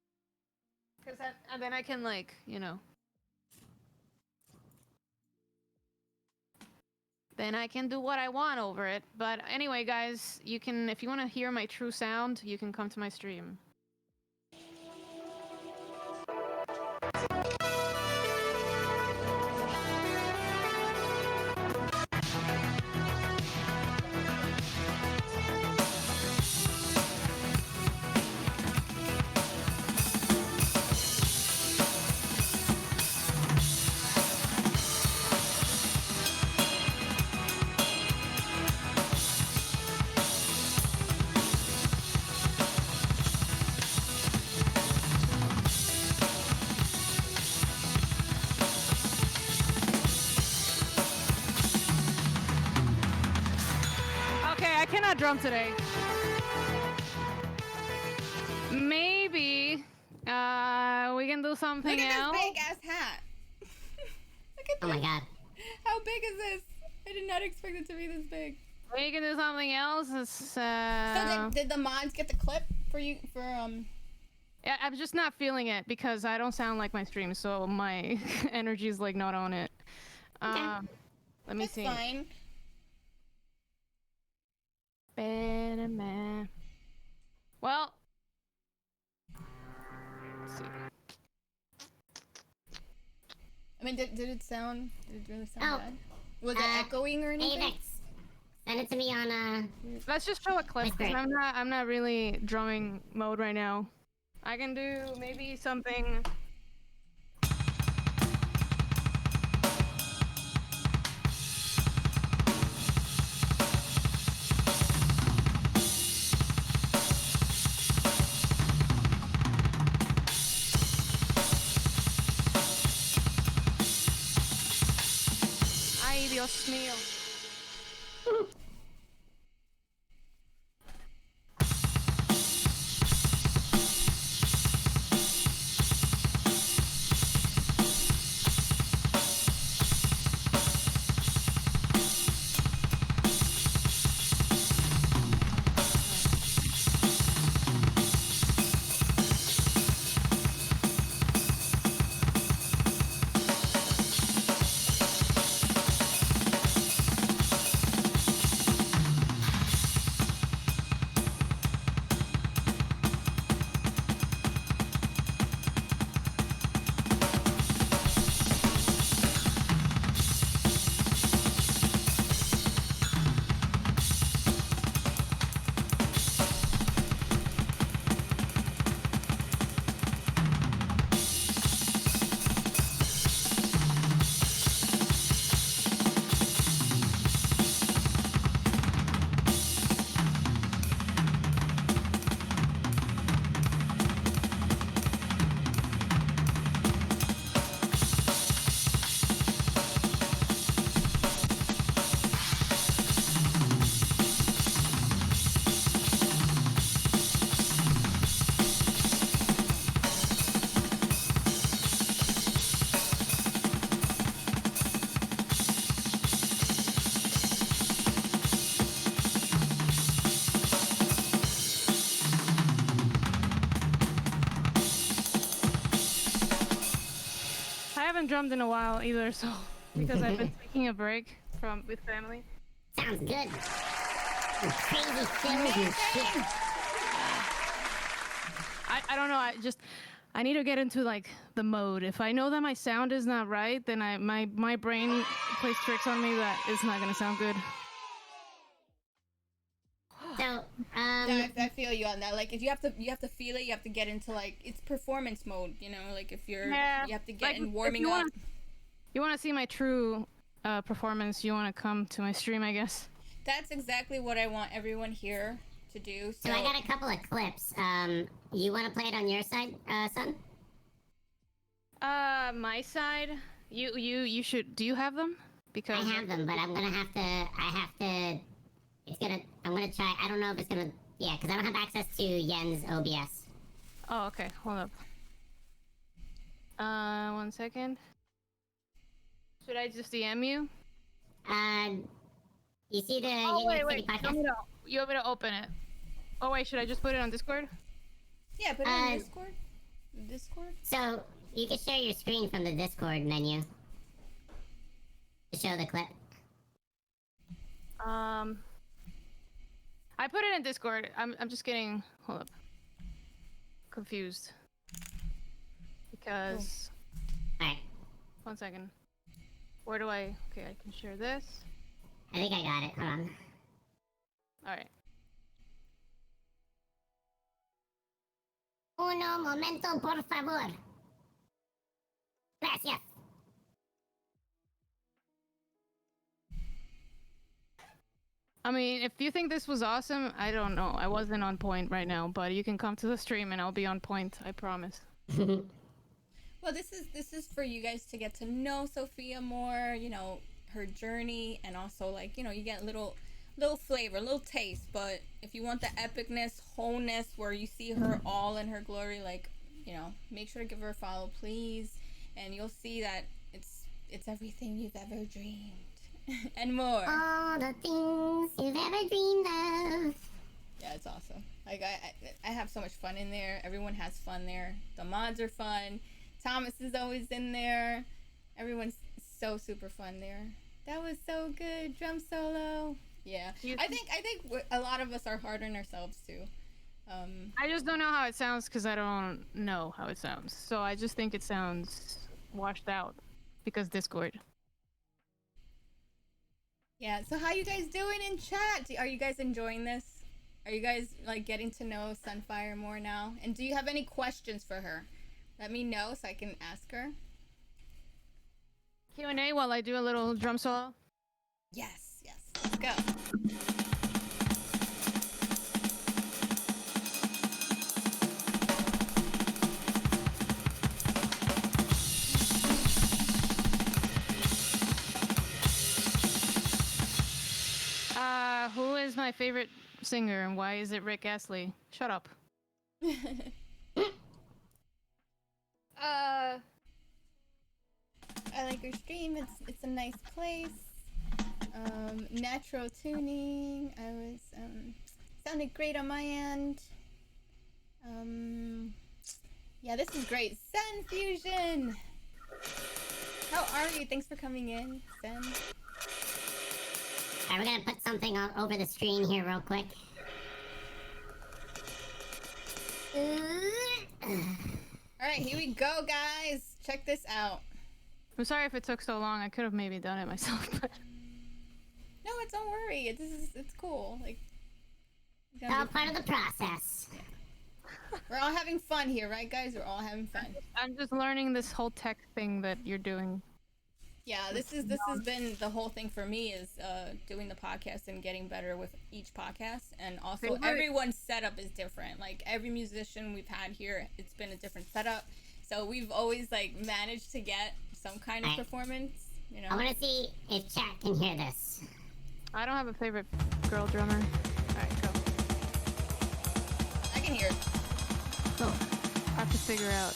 Cause and then I can, like, you know. Then I can do what I want over it. But anyway, guys, you can, if you want to hear my true sound, you can come to my stream. cannot drum today. Maybe we can do something Look at else. this big ass hat. Look at Oh this. my god. How big is this? I did not expect it to be this big. We can do something else. So did the mods get the clip for you Yeah, I'm just not feeling it because I don't sound like my stream, so my energy is like not on it. Let me That's see. fine. Better man. Well, let's see. I mean, did it really sound Oh, bad? Was it echoing or anything? Avex, send it to me on Let's just show a clip. 'Cause Whisper. I'm not really drumming mode right now. I can do maybe something. Ay, Dios mío. I haven't drummed in a while either, so because I've been taking a break with family. Sounds good. Some crazy fills and shit. I don't know. I need to get into like the mode. If I know that my sound is not right, then my brain plays tricks on me that it's not gonna sound good. So, I feel you on that. Like, if you have to feel it. You have to get into like it's performance mode. You know, like if you're Yeah, you have to get like, in if warming you up. You want to see my true performance? You want to come to my stream, I guess. That's exactly what I want everyone here to do. so I got a couple of clips. You want to play it on your side, son? My side. You should. Do you have them? Because I have them, but I'm gonna have to. I'm gonna try. I don't know if it's gonna. Yeah, because I don't have access to Yen's OBS. Oh, okay. Hold up. 1 second. Should I just DM you? You see the Oh, Yen wait. City podcast? You want me to open it? Oh, wait. Should I just put it on Discord? Yeah, put it in Discord. Discord. So you can share your screen from the Discord menu to show the clip. I put it in Discord. I'm just getting. Hold up. Confused. Because. Alright, 1 second. Where do I? Okay, I can share this. I think I got it. Hold on. All right. Uno momento, por favor. Gracias. I mean, if you think this was awesome, I don't know. I wasn't on point right now, but you can come to the stream and I'll be on point. I promise. Well, this is for you guys to get to know Sophia more. You know, her journey, and also like you know you get little little flavor, little taste. But if you want the epicness, wholeness, where you see her all in her glory, like, you know, make sure to give her a follow, please, and you'll see that it's everything you've ever dreamed and more. All the things you've ever dreamed of. Yeah, it's awesome. Like I have so much fun in there. Everyone has fun there. The mods are fun. Thomas is always in there. Everyone's so super fun there. That was so good. Drum solo. Yeah. I think a lot of us are hard on ourselves too. I just don't know how it sounds because I don't know how it sounds. So I just think it sounds washed out because Discord. Yeah. So how you guys doing in chat? Are you guys enjoying this? Are you guys like getting to know Sunfire more now? And do you have any questions for her? Let me know so I can ask her. Q&A while I do a little drum solo. Yes, yes. Let's go. Who is my favorite singer and why is it Rick Astley? Shut up. I like your stream. It's a nice place. Natural tuning. I was sounded great on my end. Yeah, this is great. Sen Fusion. How are you? Thanks for coming in, Sen. Alright, we're gonna put something over the screen here real quick. Alright, here we go, guys. Check this out. I'm sorry if it took so long. I could have maybe done it myself, but No, don't worry. It's cool. Like, It's all part of the process. we're all having fun here, right, guys? We're all having fun. I'm just learning this whole tech thing that you're doing. Yeah, this has been the whole thing for me is doing the podcast and getting better with each podcast, and also everyone's setup is different. Like every musician we've had here, it's been a different setup. So we've always like managed to get some kind of performance. You know. I want to see if chat can hear this. I don't have a favorite girl drummer. Alright, go. I can hear it. Cool. I have to figure out.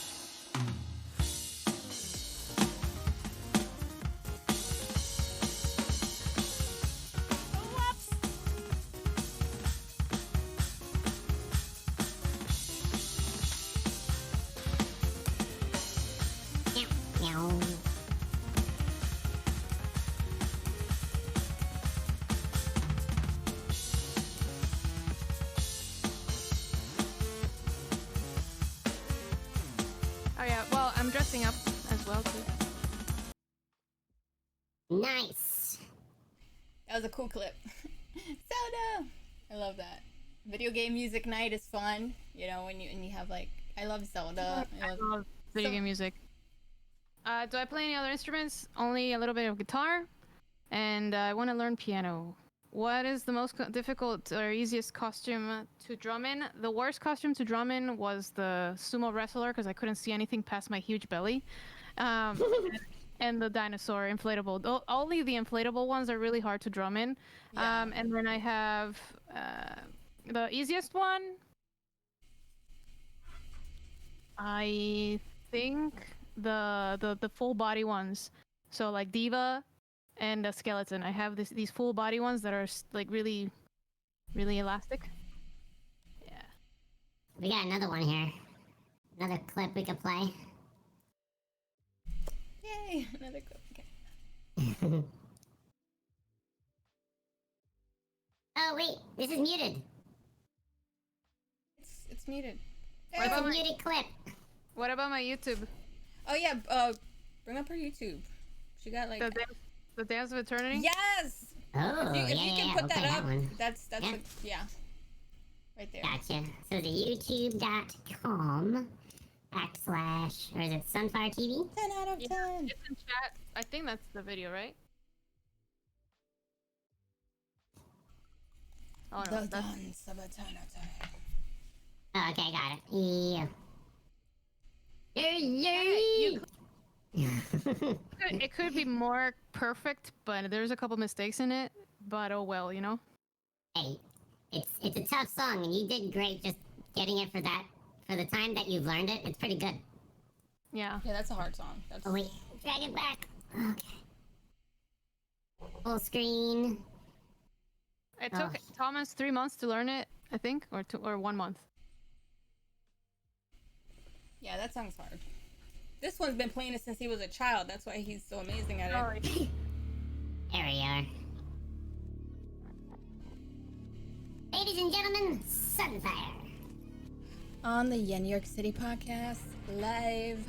Oh yeah, well, I'm dressing up as well too. Nice. That was a cool clip. Zelda. I love that. Video game music night is fun. You know, when you have like, I love Zelda. I love video game music. Do I play any other instruments? Only a little bit of guitar, and I want to learn piano. What is the most difficult or easiest costume to drum in? The worst costume to drum in was the sumo wrestler because I couldn't see anything past my huge belly. And the dinosaur inflatable. Only the inflatable ones are really hard to drum in. Yeah. And then I have the easiest one. I think the full body ones. So like Diva and a skeleton. I have these full body ones that are like really, really elastic. Yeah. We got another one here. Another clip we could play. Yay! Another clip. Okay. Oh wait, this is muted. It's muted. It's a muted clip. What about my YouTube? Oh yeah. Bring up her YouTube. She got like. The Dance of Eternity? Yes. Oh, If you can put we'll that play up, one. that's Yeah. yeah. Right there. Gotcha. So the youtube.com / or is it SunFyreTV? 10 out of 10. It's in chat. I think that's the video, right? Oh no, The that's... dance of eternity. Oh, okay, got it. Yeah. It could be more perfect, but there's a couple mistakes in it. But oh well, you know? Hey, it's a tough song, and you did great just getting it for the time that you've learned it. It's pretty good. Yeah. Yeah, that's a hard song. That's Oh wait, drag it back. Okay. Full screen. It took Thomas 3 months to learn it, I think, or 1 month. yeah, that song's hard. This one's been playing it since he was a child. That's why he's so amazing at it. There we are. Ladies and gentlemen, Sunfire. On the YenYorkCity podcast, live.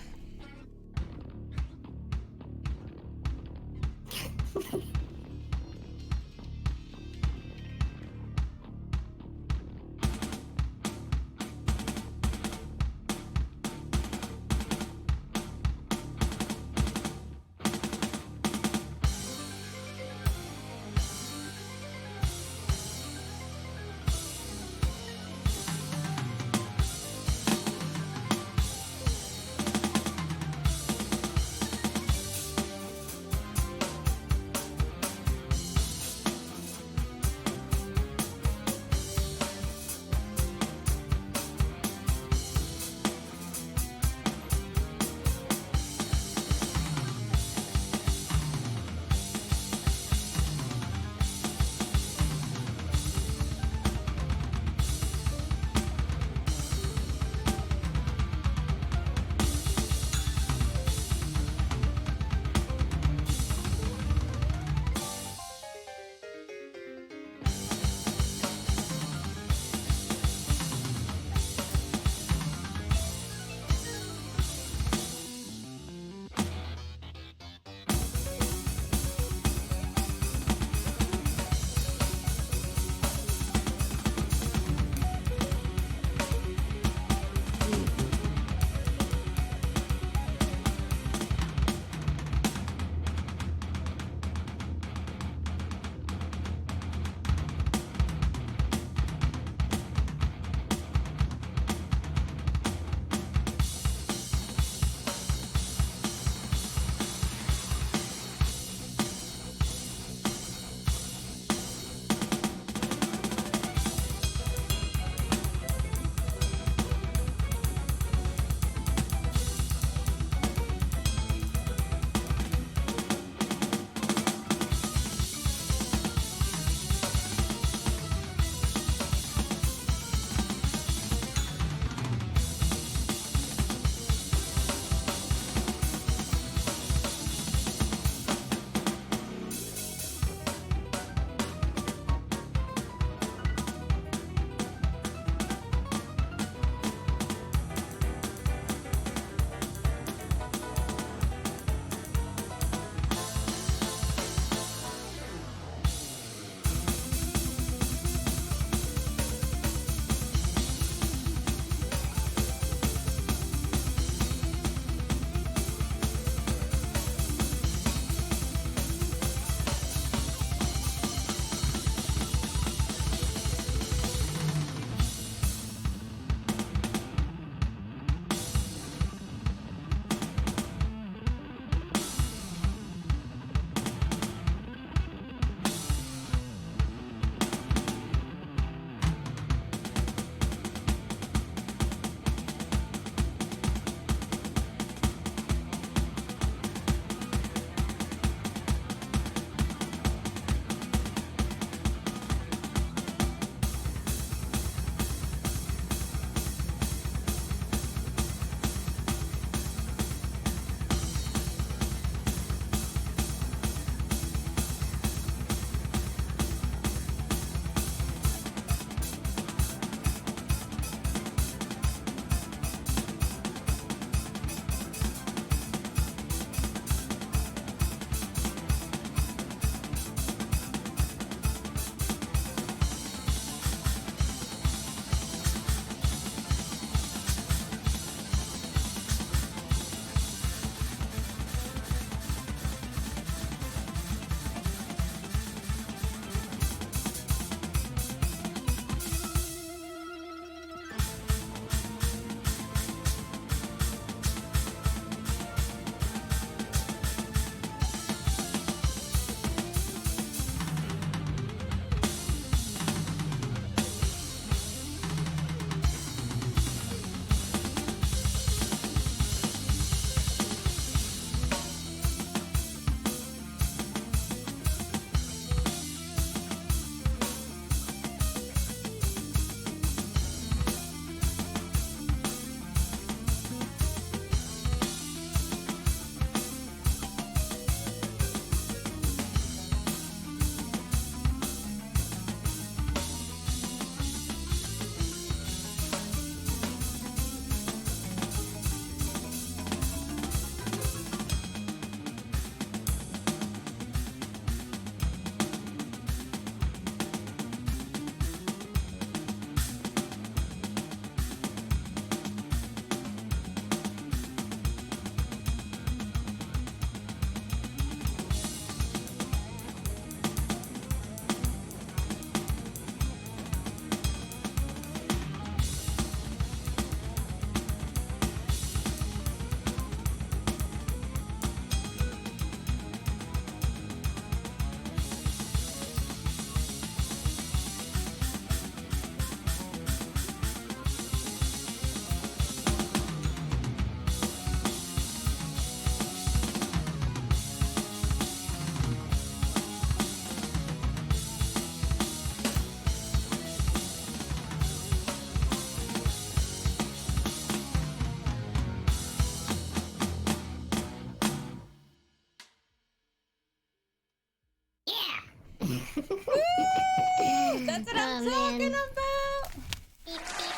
talking about?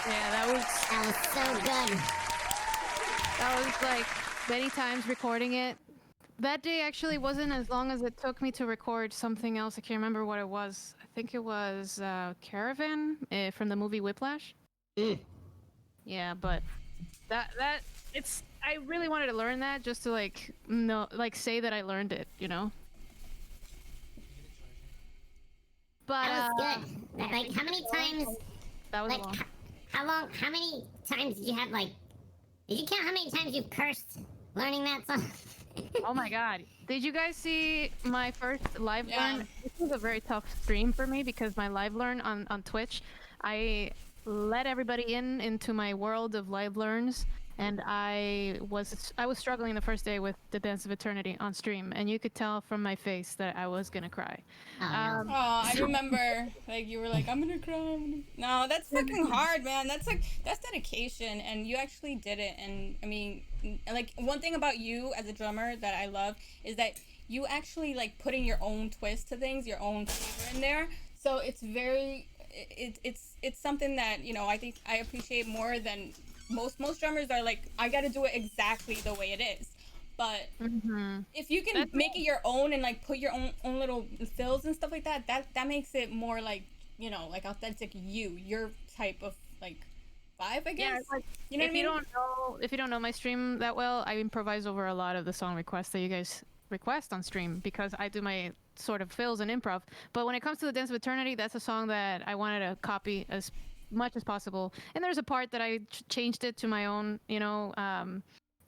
Yeah, that was so good. that was like many times recording it. That day actually wasn't as long as it took me to record something else. I can't remember what it was. I think it was Caravan from the movie Whiplash. Yeah, but that it's. I really wanted to learn that just to like say that I learned it, you know. But That was good. Like, how many times? that was Like, long. how many times did you have, like... Did you count how many times you've cursed learning that song? Oh my god. Did you guys see my first live Yeah. learn? This was a very tough stream for me because my live learn on Twitch, I let everybody into my world of live learns, and I was struggling the first day with the Dance of Eternity on stream, and you could tell from my face that I was gonna cry. Oh, no. Oh, I remember, like, you were like, I'm gonna cry. No, that's fucking hard, man. That's dedication, and you actually did it. And I mean, like, one thing about you as a drummer that I love is that you actually like putting your own twist to things, your own flavor in there. So it's very, it's something that, you know, I think I appreciate more than most drummers are like, I gotta do it exactly the way it is. But if you can make it your own and like put your own little fills and stuff like that, that makes it more like, you know, like authentic your type of like vibe, I guess. Yeah, like, you know what I mean? If you don't know my stream that well, I improvise over a lot of the song requests that you guys request on stream because I do my sort of fills and improv. But when it comes to the Dance of Eternity, that's a song that I wanted to copy as much as possible. And there's a part that I changed it to my own, you know,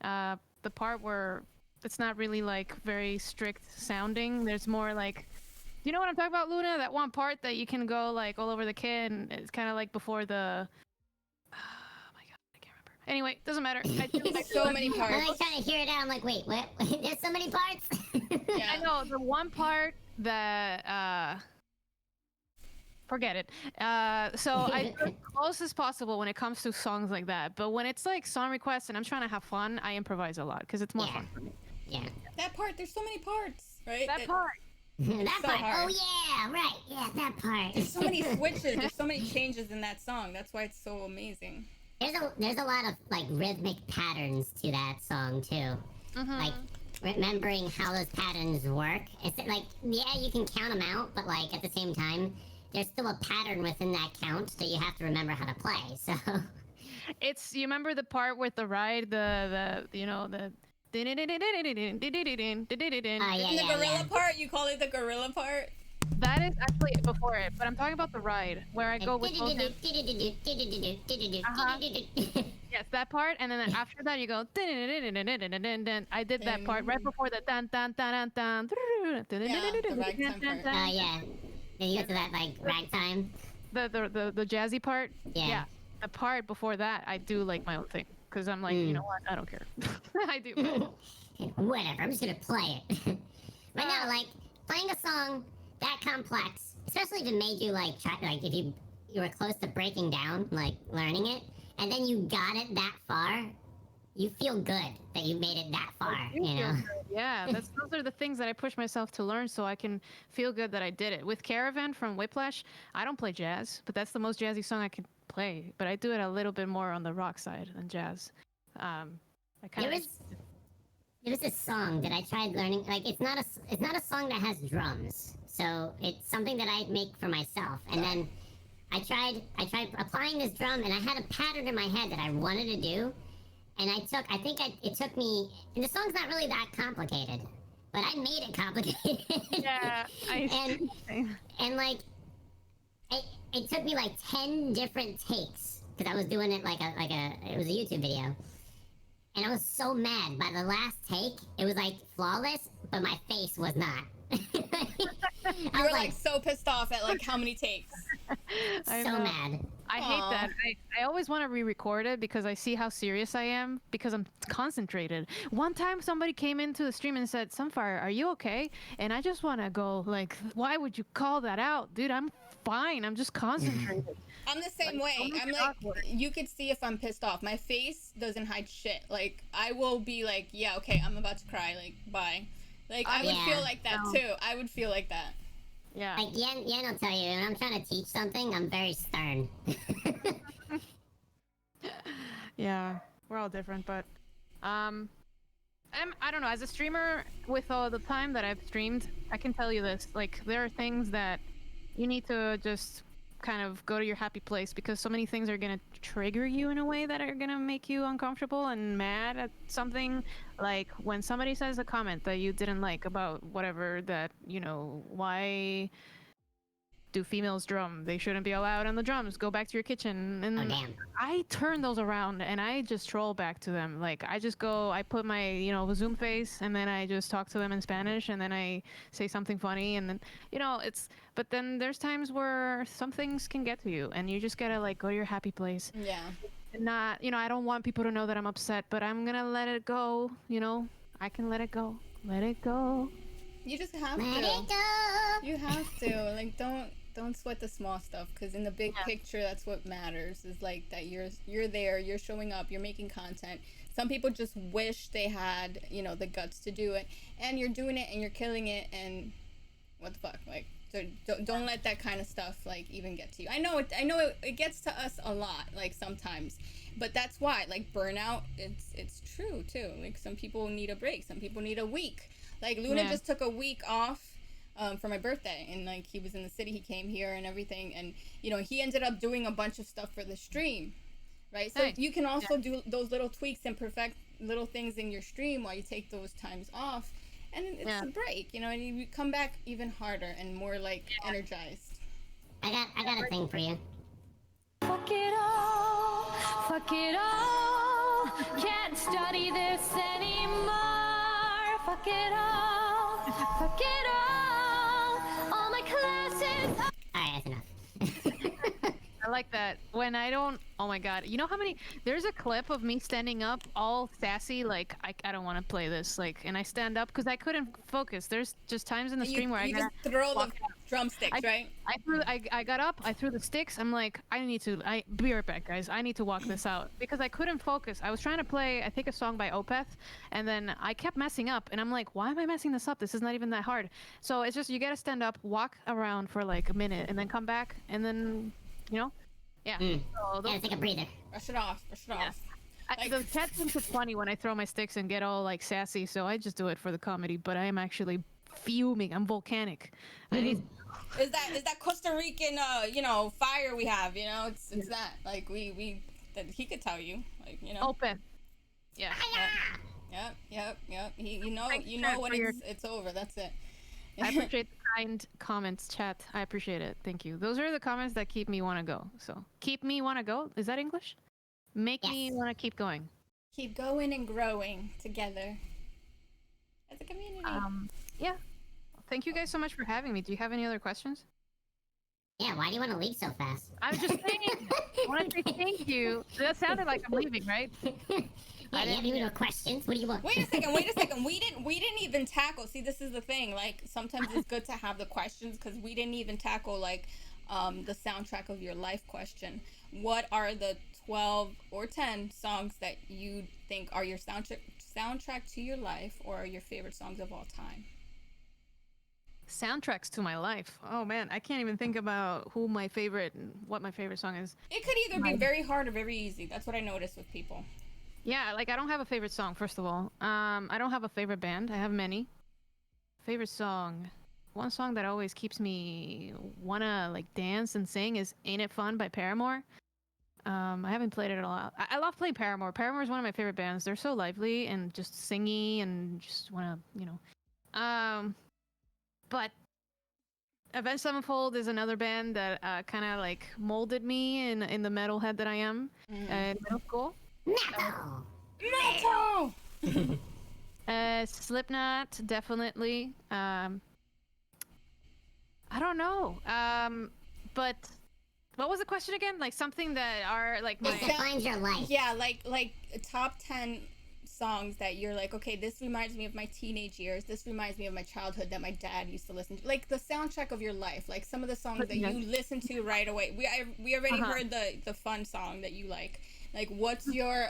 the part where it's not really like very strict sounding. There's more like, you know what I'm talking about, Luna? That one part that you can go like all over the kid, and it's kind of like before the. Oh my god, I can't remember. Anyway, doesn't matter. So many parts. I'm like trying to hear it out. I'm like, wait, what? There's so many parts? Yeah. I know the one part that forget it. So I do as close as possible when it comes to songs like that. But when it's like song requests and I'm trying to have fun, I improvise a lot because it's more fun for me. Yeah. That part, there's so many parts, right? That part. That so part. hard. Oh yeah, right. Yeah, that part. There's so many switches. There's so many changes in that song. That's why it's so amazing. There's a lot of like rhythmic patterns to that song too. Like remembering how those patterns work. It's like, yeah, you can count them out, but like at the same time, there's still a pattern within that count that you have to remember how to play. So It's, you remember the part with the ride, the you know, the yeah, And the yeah, gorilla yeah. part, you call it the gorilla part? that is actually before it, but I'm talking about the ride where I go with both hands. Yes, that part, and then after that you go. I did that part right before the dan dan dan dan dan. the ragtime part. Yeah. Then you get to that like ragtime. The jazzy part. Yeah. The part before that, I do like my own thing because I'm like, you know what? I don't care. I do. Whatever. I'm just gonna play it. But no, like playing a song that complex, especially if it made you like try, like if you were close to breaking down, like learning it, and then you got it that far, you feel good that you made it that far. You know. Yeah, those are the things that I push myself to learn so I can feel good that I did it. With Caravan from Whiplash, I don't play jazz, but that's the most jazzy song I can play. But I do it a little bit more on the rock side than jazz. I kind of. There was this song that I tried learning. Like it's not a song that has drums, so it's something that I make for myself. And then I tried applying this drum, and I had a pattern in my head that I wanted to do. And it took me, and the song's not really that complicated, but I made it complicated. Yeah, and like, it took me like 10 different takes, because I was doing it it was a YouTube video. And I was so mad by the last take, it was like flawless, but my face was not. You were like so pissed off at like how many takes. I so know. mad. I hate that. I always want to re-record it because I see how serious I am because I'm concentrated. One time somebody came into the stream and said, Sunfire, are you okay? And I just want to go like, why would you call that out? Dude, I'm fine. I'm just concentrated. I'm the same way. I'm like, you could see if I'm pissed off. My face doesn't hide shit. Like, I will be like, yeah, okay, I'm about to cry. Like, bye. Like, I would feel like that too. I would feel like that. Yeah. Like Yen will tell you, when I'm trying to teach something, I'm very stern. Yeah. We're all different, but I don't know. As a streamer, with all the time that I've streamed, I can tell you this: like, there are things that you need to just kind of go to your happy place because so many things are gonna trigger you in a way that are gonna make you uncomfortable and mad at something. Like when somebody says a comment that you didn't like about whatever that why do females drum? They shouldn't be allowed on the drums. Go back to your kitchen. Oh And damn. I turn those around and I just troll back to them. Like I just go, I put my, Zoom face and then I just talk to them in Spanish and then I say something funny and then, but then there's times where some things can get to you and you just gotta like go to your happy place. Yeah. And not, I don't want people to know that I'm upset, but I'm gonna let it go, I can let it go. Let it go. You just have Let to. it go. You have to. Like, don't sweat the small stuff, because in the big picture, that's what matters. Is like that you're there, you're showing up, you're making content. Some people just wish they had the guts to do it, and you're doing it and you're killing it. And what the fuck, like, so don't let that kind of stuff like even get to you. I know it gets to us a lot, like sometimes, but that's why, like, burnout, it's true too. Like, some people need a break, some people need a week. Like Luna just took a week off for my birthday, and like he was in the city, he came here and everything, and he ended up doing a bunch of stuff for the stream, right? So you can also do those little tweaks and perfect little things in your stream while you take those times off, and it's a break, and you come back even harder and more like energized. I got a thing for you. Fuck it all, can't study this anymore. Fuck it all, all my classes. Alright, that's enough. I like that. When I don't, oh my god, you know how many? There's a clip of me standing up, all sassy, like I don't want to play this, like, and I stand up because I couldn't focus. There's just times in the stream where you I just throw the drumsticks, right? I got up, I threw the sticks. I'm like, I be right back, guys. I need to walk this out because I couldn't focus. I was trying to play, I think, a song by Opeth, and then I kept messing up, and I'm like, why am I messing this up? This is not even that hard. So it's just you gotta stand up, walk around for like a minute, and then come back, and then. Yeah. So Gotta take a breather. Brush it off. the chat thinks it's funny when I throw my sticks and get all like sassy, so I just do it for the comedy. But I am actually fuming. I'm volcanic. Is that Costa Rican fire we have? It's that, like, we that he could tell you, like, Open. Yeah. Yep. You know Chat, when for it's over. That's it. I appreciate the kind comments, chat. I appreciate it. Thank you. Those are the comments that keep me want to go. So, keep me want to go. Is that English? Make me want to keep going. Keep going and growing together as a community. Yeah. Thank you guys so much for having me. Do you have any other questions? Yeah, why do you want to leave so fast? I was just saying. I want to say thank you. That sounded like I'm leaving, right? Yeah, you have any more questions? What do you want? Wait a second. We didn't even tackle. See, this is the thing. Like, sometimes it's good to have the questions because we didn't even tackle like the soundtrack of your life question. What are the 12 or 10 songs that you think are your soundtrack to your life, or are your favorite songs of all time? Soundtracks to my life. Oh man, I can't even think about what my favorite song is. It could either be very hard or very easy. That's what I notice with people. Yeah, like I don't have a favorite song, first of all. I don't have a favorite band. I have many. Favorite song. One song that always keeps me wanna like dance and sing is Ain't It Fun by Paramore. I haven't played it a lot. I love playing Paramore. Paramore is one of my favorite bands. They're so lively and just singy and just wanna, but Avenged Sevenfold is another band that kind of like molded me in the metalhead that I am in middle school. Metal! Slipknot, definitely. I don't know. But what was the question again? Like something that are like This defines your life. Yeah, like top 10 songs that you're like, okay, this reminds me of my teenage years. This reminds me of my childhood that my dad used to listen to. Like the soundtrack of your life. Like some of the songs that you listen to right away. We already heard the fun song that you like. Like what's your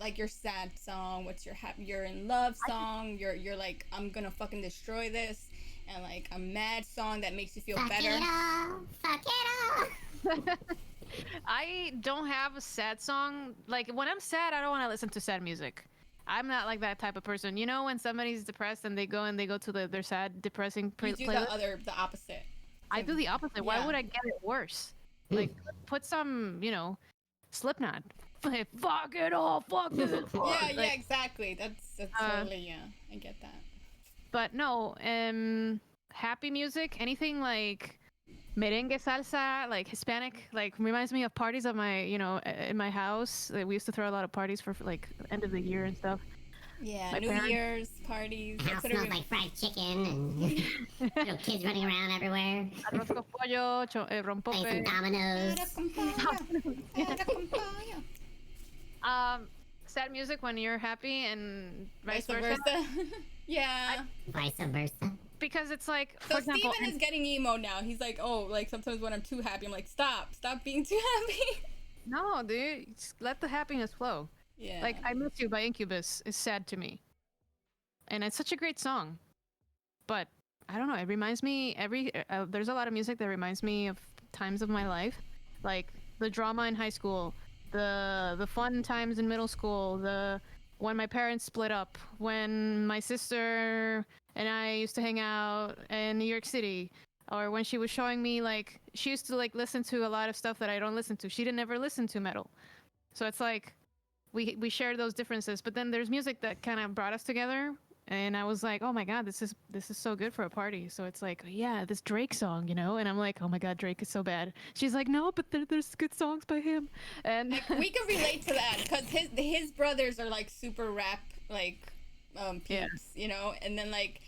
like your sad song? What's your you're in love song? You're like, I'm gonna fucking destroy this. and like a mad song that makes you feel Fuck better. it all. Fuck it all. I don't have a sad song. Like when I'm sad, I don't want to listen to sad music. I'm not like that type of person. You know, when somebody's depressed and they go to their sad, depressing You do playlist. the opposite. I do the opposite. Why Yeah. would I get it worse? Like, put some, Slipknot. Like, fuck it all, fuck this. Yeah, Like, exactly. That's totally, yeah, I get that. But no, happy music, anything like merengue, salsa, like Hispanic, like reminds me of parties of my, in my house. Like, we used to throw a lot of parties for like end of the year and stuff. Yeah, My New parents- Year's parties. House That's what smells like fried chicken and little kids running around everywhere. Arroz con pollo, Playing some rompope. dominoes. Sad music when you're happy and vice Vice versa. versa. Yeah. Vice versa. Because it's like, So for example, Steven is getting emo now. He's like, oh, like sometimes when I'm too happy, I'm like, stop being too happy. no, dude, just let the happiness flow. Yeah. Like I Miss You by Incubus is sad to me. And it's such a great song. But I don't know, it reminds me there's a lot of music that reminds me of times of my life, like the drama in high school, the fun times in middle school, when my parents split up, when my sister and I used to hang out in New York City, or when she was showing me like she used to like listen to a lot of stuff that I don't listen to. She didn't ever listen to metal. So it's like we share those differences, but then there's music that kind of brought us together, and I was like, oh my god, this is so good for a party. So it's like, yeah, this Drake song, and I'm like, oh my god, Drake is so bad. She's like, no, but there's good songs by him, and we can relate to that because his brothers are like super rap like peeps, and then like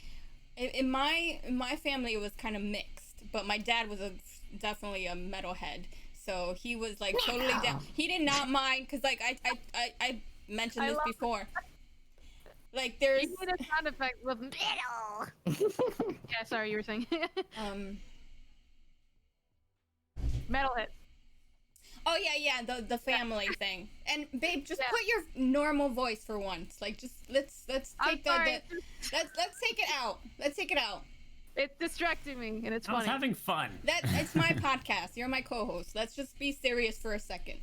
in my family it was kind of mixed, but my dad was definitely a metalhead. So he was like totally down. He did not mind because like I mentioned this before. Like there's you need a sound effect with yeah, sorry, you were saying metalhead. Oh yeah, the family thing. And babe, just Yeah. put your normal voice for once. Like just let's I'm take sorry. let's take it out. Let's take it out. It's distracting me, and it's I was funny. having fun. It's my podcast. You're my co-host. Let's just be serious for a second.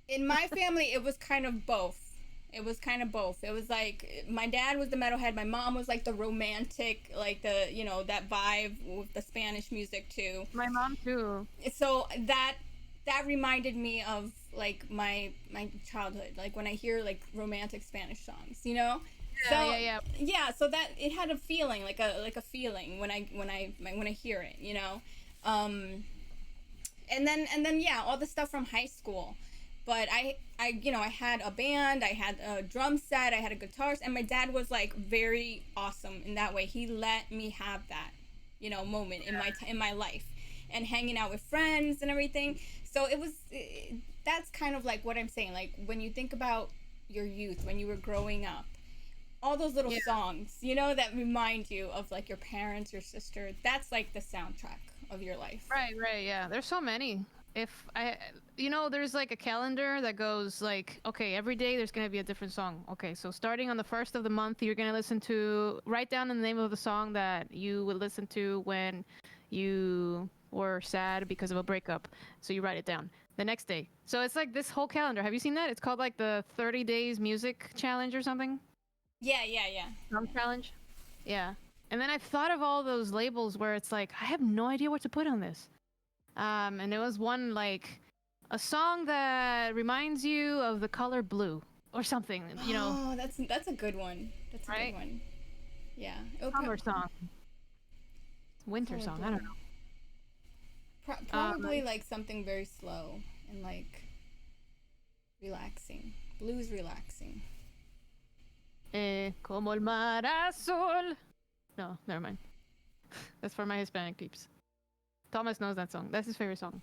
In my family, it was kind of both. It was like my dad was the metalhead. My mom was like the romantic, like the that vibe with the Spanish music too. My mom too. So that reminded me of like my childhood. Like when I hear like romantic Spanish songs, Yeah, So yeah. so that it had a feeling like a feeling when I hear it, and then yeah, all the stuff from high school. But I had a band, I had a drum set, I had a guitar, and my dad was like very awesome in that way. He let me have that, moment in my life, and hanging out with friends and everything. So that's kind of like what I'm saying. Like when you think about your youth, when you were growing up, all those little songs, that remind you of like your parents, your sister. That's like the soundtrack of your life. Right, yeah. There's so many. There's like a calendar that goes like, okay, every day there's gonna be a different song. Okay, so starting on the 1st of the month, you're gonna write down the name of the song that you would listen to when you were sad because of a breakup. So you write it down the next day. So it's like this whole calendar. Have you seen that? It's called like the 30 days music challenge or something. Yeah. Song challenge. Yeah. And then I've thought of all those labels where it's like, I have no idea what to put on this. And it was one like a song that reminds you of the color blue or something, Oh, that's a good one. That's a Right? good one. Yeah. Summer song. Winter Color song, blue. I don't know. Probably like something very slow and like relaxing. Blues relaxing. Como el mar azul. No, never mind. That's for my Hispanic peeps. Thomas knows that song. That's his favorite song.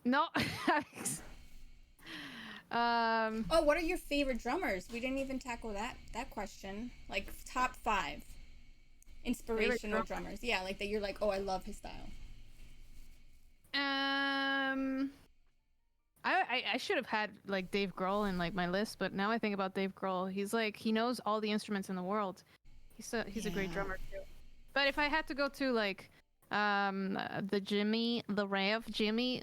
No. Oh, what are your favorite drummers? We didn't even tackle that question. Like top 5 inspirational drummers. Yeah, like that you're like, oh, I love his style. I should have had like Dave Grohl in like my list, but now I think about Dave Grohl. He's like, he knows all the instruments in the world. He's a great Yeah. drummer too. But if I had to go to like the Rev Jimmy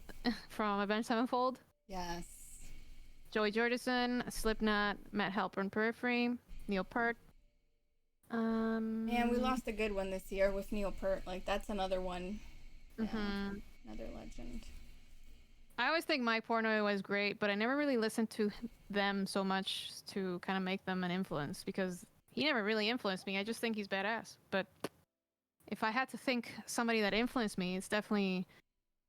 from Avenged Sevenfold, Yes. Joey Jordison, Slipknot, Matt Halpern Periphery, Neil Peart. Man, we lost a good one this year with Neil Peart. Like, that's another one. Yeah, another legend. I always think Mike Portnoy was great, but I never really listened to them so much to kind of make them an influence because he never really influenced me. I just think he's badass. But if I had to think somebody that influenced me, it's definitely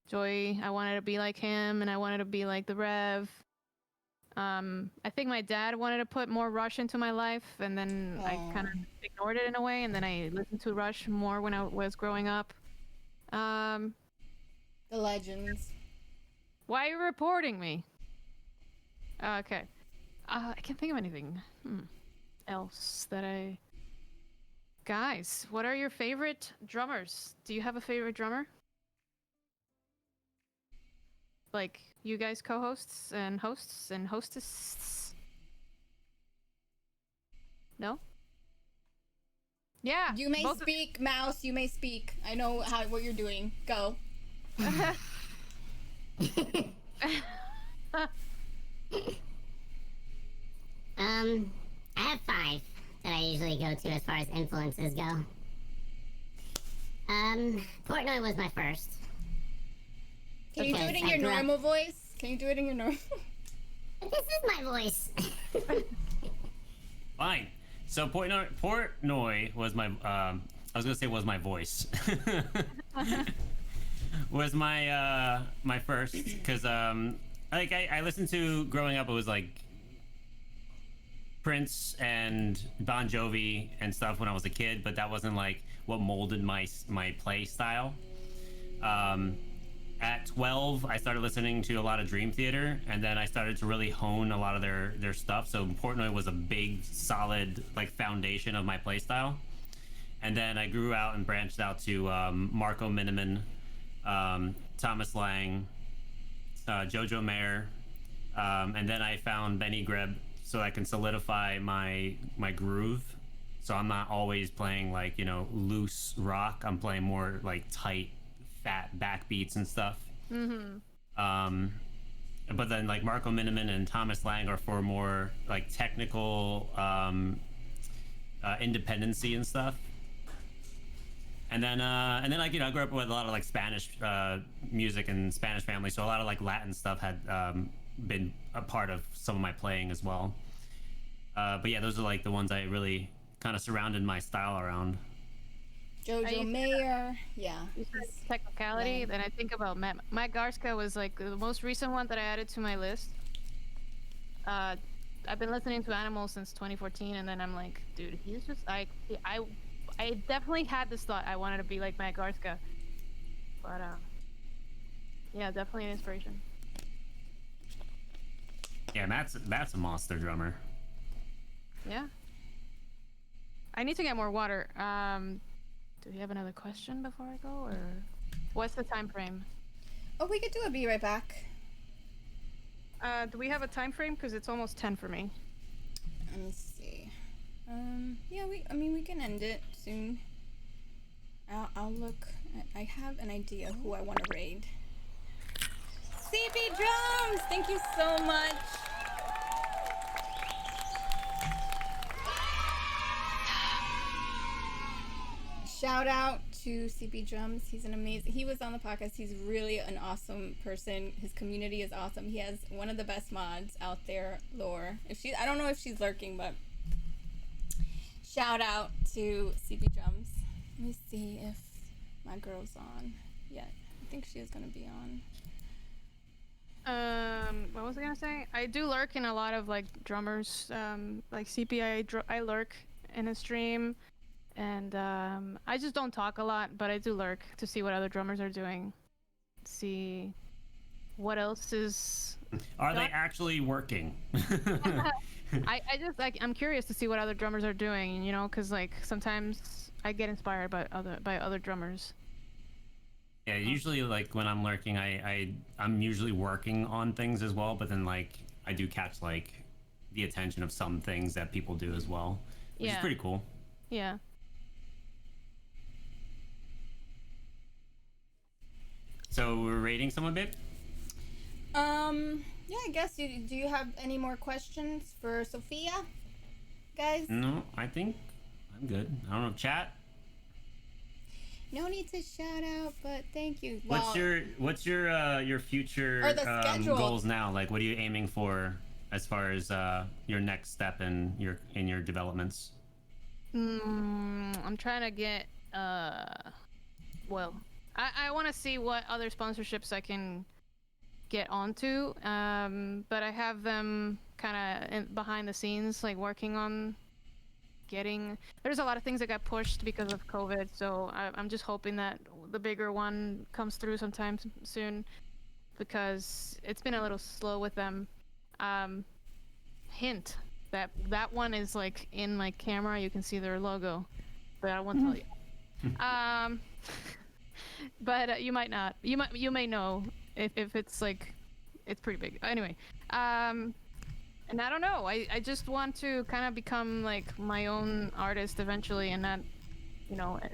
Joey. I wanted to be like him, and I wanted to be like the Rev. I think my dad wanted to put more Rush into my life, and then I kind of ignored it in a way, and then I listened to Rush more when I was growing up. The legends. Why are you reporting me? Okay. I can't think of anything else that I... Guys, what are your favorite drummers? Do you have a favorite drummer? Like, you guys co-hosts and hosts and hostesses? No? Yeah. You may both speak, Mouse. You may speak. I know what you're doing. Go. I have 5 that I usually go to as far as influences go. Portnoy was my first. Can you do it in I your grew up- normal voice? Can you do it in your normal? This is my voice. Fine. So Portnoy was my I was gonna say was my voice. Was my my first because like I listened to growing up, it was like Prince and Bon Jovi and stuff when I was a kid, but that wasn't like what molded my play style. At 12, I started listening to a lot of Dream Theater, and then I started to really hone a lot of their stuff. So Portnoy was a big, solid like foundation of my play style. And then I grew out and branched out to Marco Miniman, Thomas Lang, Jojo Mayer, and then I found Benny Greb so I can solidify my groove. So I'm not always playing like, you know, loose rock. I'm playing more like tight, fat backbeats and stuff. But then like Marco Miniman and Thomas Lang are for more like technical independency and stuff. And then like, you know, I grew up with a lot of like Spanish music and Spanish family, so a lot of like Latin stuff had been a part of some of my playing as well. But yeah, those are like the ones I really kind of surrounded my style around. Jojo Mayer. Yeah. Technicality, then I think about Matt Garska was like the most recent one that I added to my list. I've been listening to Animals since 2014, and then I'm like, dude, he's just like I definitely had this thought I wanted to be like Matt Garska, but yeah, definitely an inspiration. Yeah, that's a monster drummer. Yeah. I need to get more water. Do you have another question before I go, or what's the time frame? Oh, we could do a be right back. Do we have a time frame? Because it's almost 10 for me. Let me see. Yeah, we can end it soon. I'll look. I have an idea who I want to raid. CB Drums, thank you so much. Shout out to CB Drums. He's an amazing. He was on the podcast. He's really an awesome person. His community is awesome. He has one of the best mods out there, Lore. I don't know if she's lurking, but shout out to CB Drums. Let me see if my girl's on yet. I think she is gonna be on. What was I gonna say? I do lurk in a lot of like drummers, like CP. I lurk in a stream, and I just don't talk a lot, but I do lurk to see what other drummers are doing, see what else is. Are they actually working? I just like I'm curious to see what other drummers are doing, you know, because like sometimes I get inspired by other drummers. Yeah, usually like when I'm lurking, I'm usually working on things as well, but then like I do catch like the attention of some things that people do as well, which is pretty cool. Yeah. So we're rating some a bit. Yeah, I guess do you have any more questions for Sophia, guys? No, I think I'm good. I don't know, chat. No need to shout out, but thank you. What's your future Or the schedule. goals now? Like, what are you aiming for as far as your next step in your developments? I'm trying to get well, I want to see what other sponsorships I can get onto, but I have them kind of behind the scenes, like working on getting. There's a lot of things that got pushed because of COVID, so I'm just hoping that the bigger one comes through sometime soon, because it's been a little slow with them. Hint that one is like in my camera. You can see their logo, but I won't tell you. But you might not. You may know if it's like, it's pretty big. Anyway, and I don't know. I just want to kind of become like my own artist eventually, and not,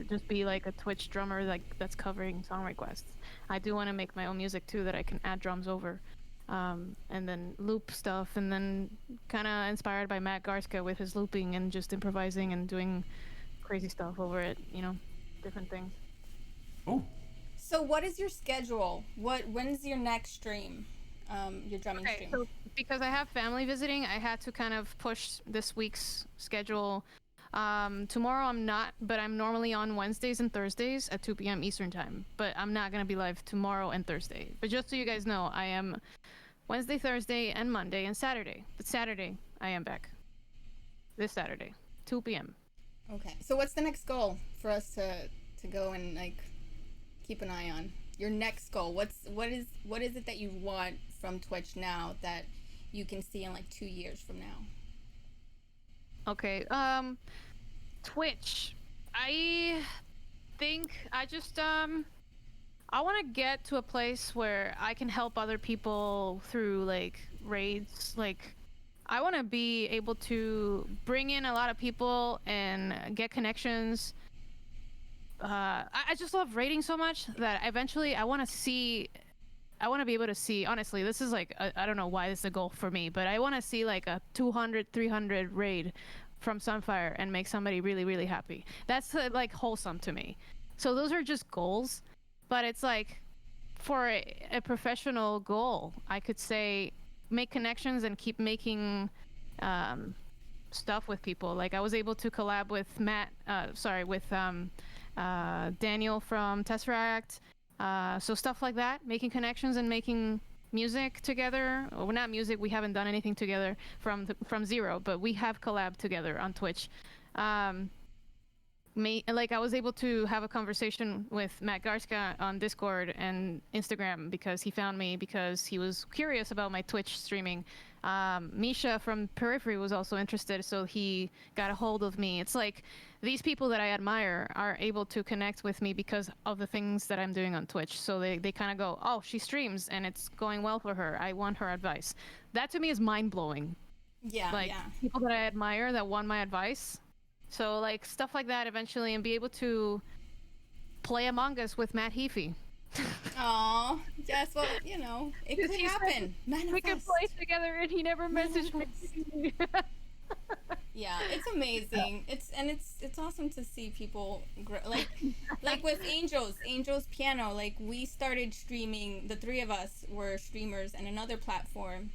just be like a Twitch drummer like that's covering song requests. I do want to make my own music too that I can add drums over, and then loop stuff, and then kind of inspired by Matt Garska with his looping and just improvising and doing crazy stuff over it. Different things. Oh. So what is your schedule? When's your next stream? Your drumming stream? So because I have family visiting, I had to kind of push this week's schedule. Tomorrow I'm not, but I'm normally on Wednesdays and Thursdays at 2 p.m. Eastern time. But I'm not going to be live tomorrow and Thursday. But just so you guys know, I am Wednesday, Thursday, and Monday, and Saturday. But Saturday, I am back. This Saturday, 2 p.m. Okay. So what's the next goal for us to go and like keep an eye on? Your next goal. What is it that you want from Twitch now that you can see in like 2 years from now? Okay. Twitch. I think I just I want to get to a place where I can help other people through like raids. Like, I want to be able to bring in a lot of people and get connections. I just love raiding so much that eventually I want to be able to see, honestly, this is like, I don't know why this is a goal for me, but I want to see like a 200, 300 raid from Sunfire and make somebody really, really happy. That's like wholesome to me. So those are just goals, but it's like for a professional goal, I could say make connections and keep making stuff with people. Like I was able to collab with Daniel from Tesseract. So stuff like that, making connections and making music together. Well, not music, we haven't done anything together from zero, but we have collabed together on Twitch. Like I was able to have a conversation with Matt Garska on Discord and Instagram because he found me because he was curious about my Twitch streaming. Misha from Periphery was also interested, so he got a hold of me. It's like these people that I admire are able to connect with me because of the things that I'm doing on Twitch. So they kind of go, oh, she streams and it's going well for her. I want her advice. That to me is mind-blowing. Yeah, like, yeah. People that I admire that want my advice. So like stuff like that eventually, and be able to play Among Us with Matt Heafy. Oh, yes. Well, it could happen. Manifest. We could play together, and he never messaged me. Yeah, it's amazing. It's awesome to see people grow. Like with Angel's Piano. Like we started streaming. The three of us were streamers and another platform.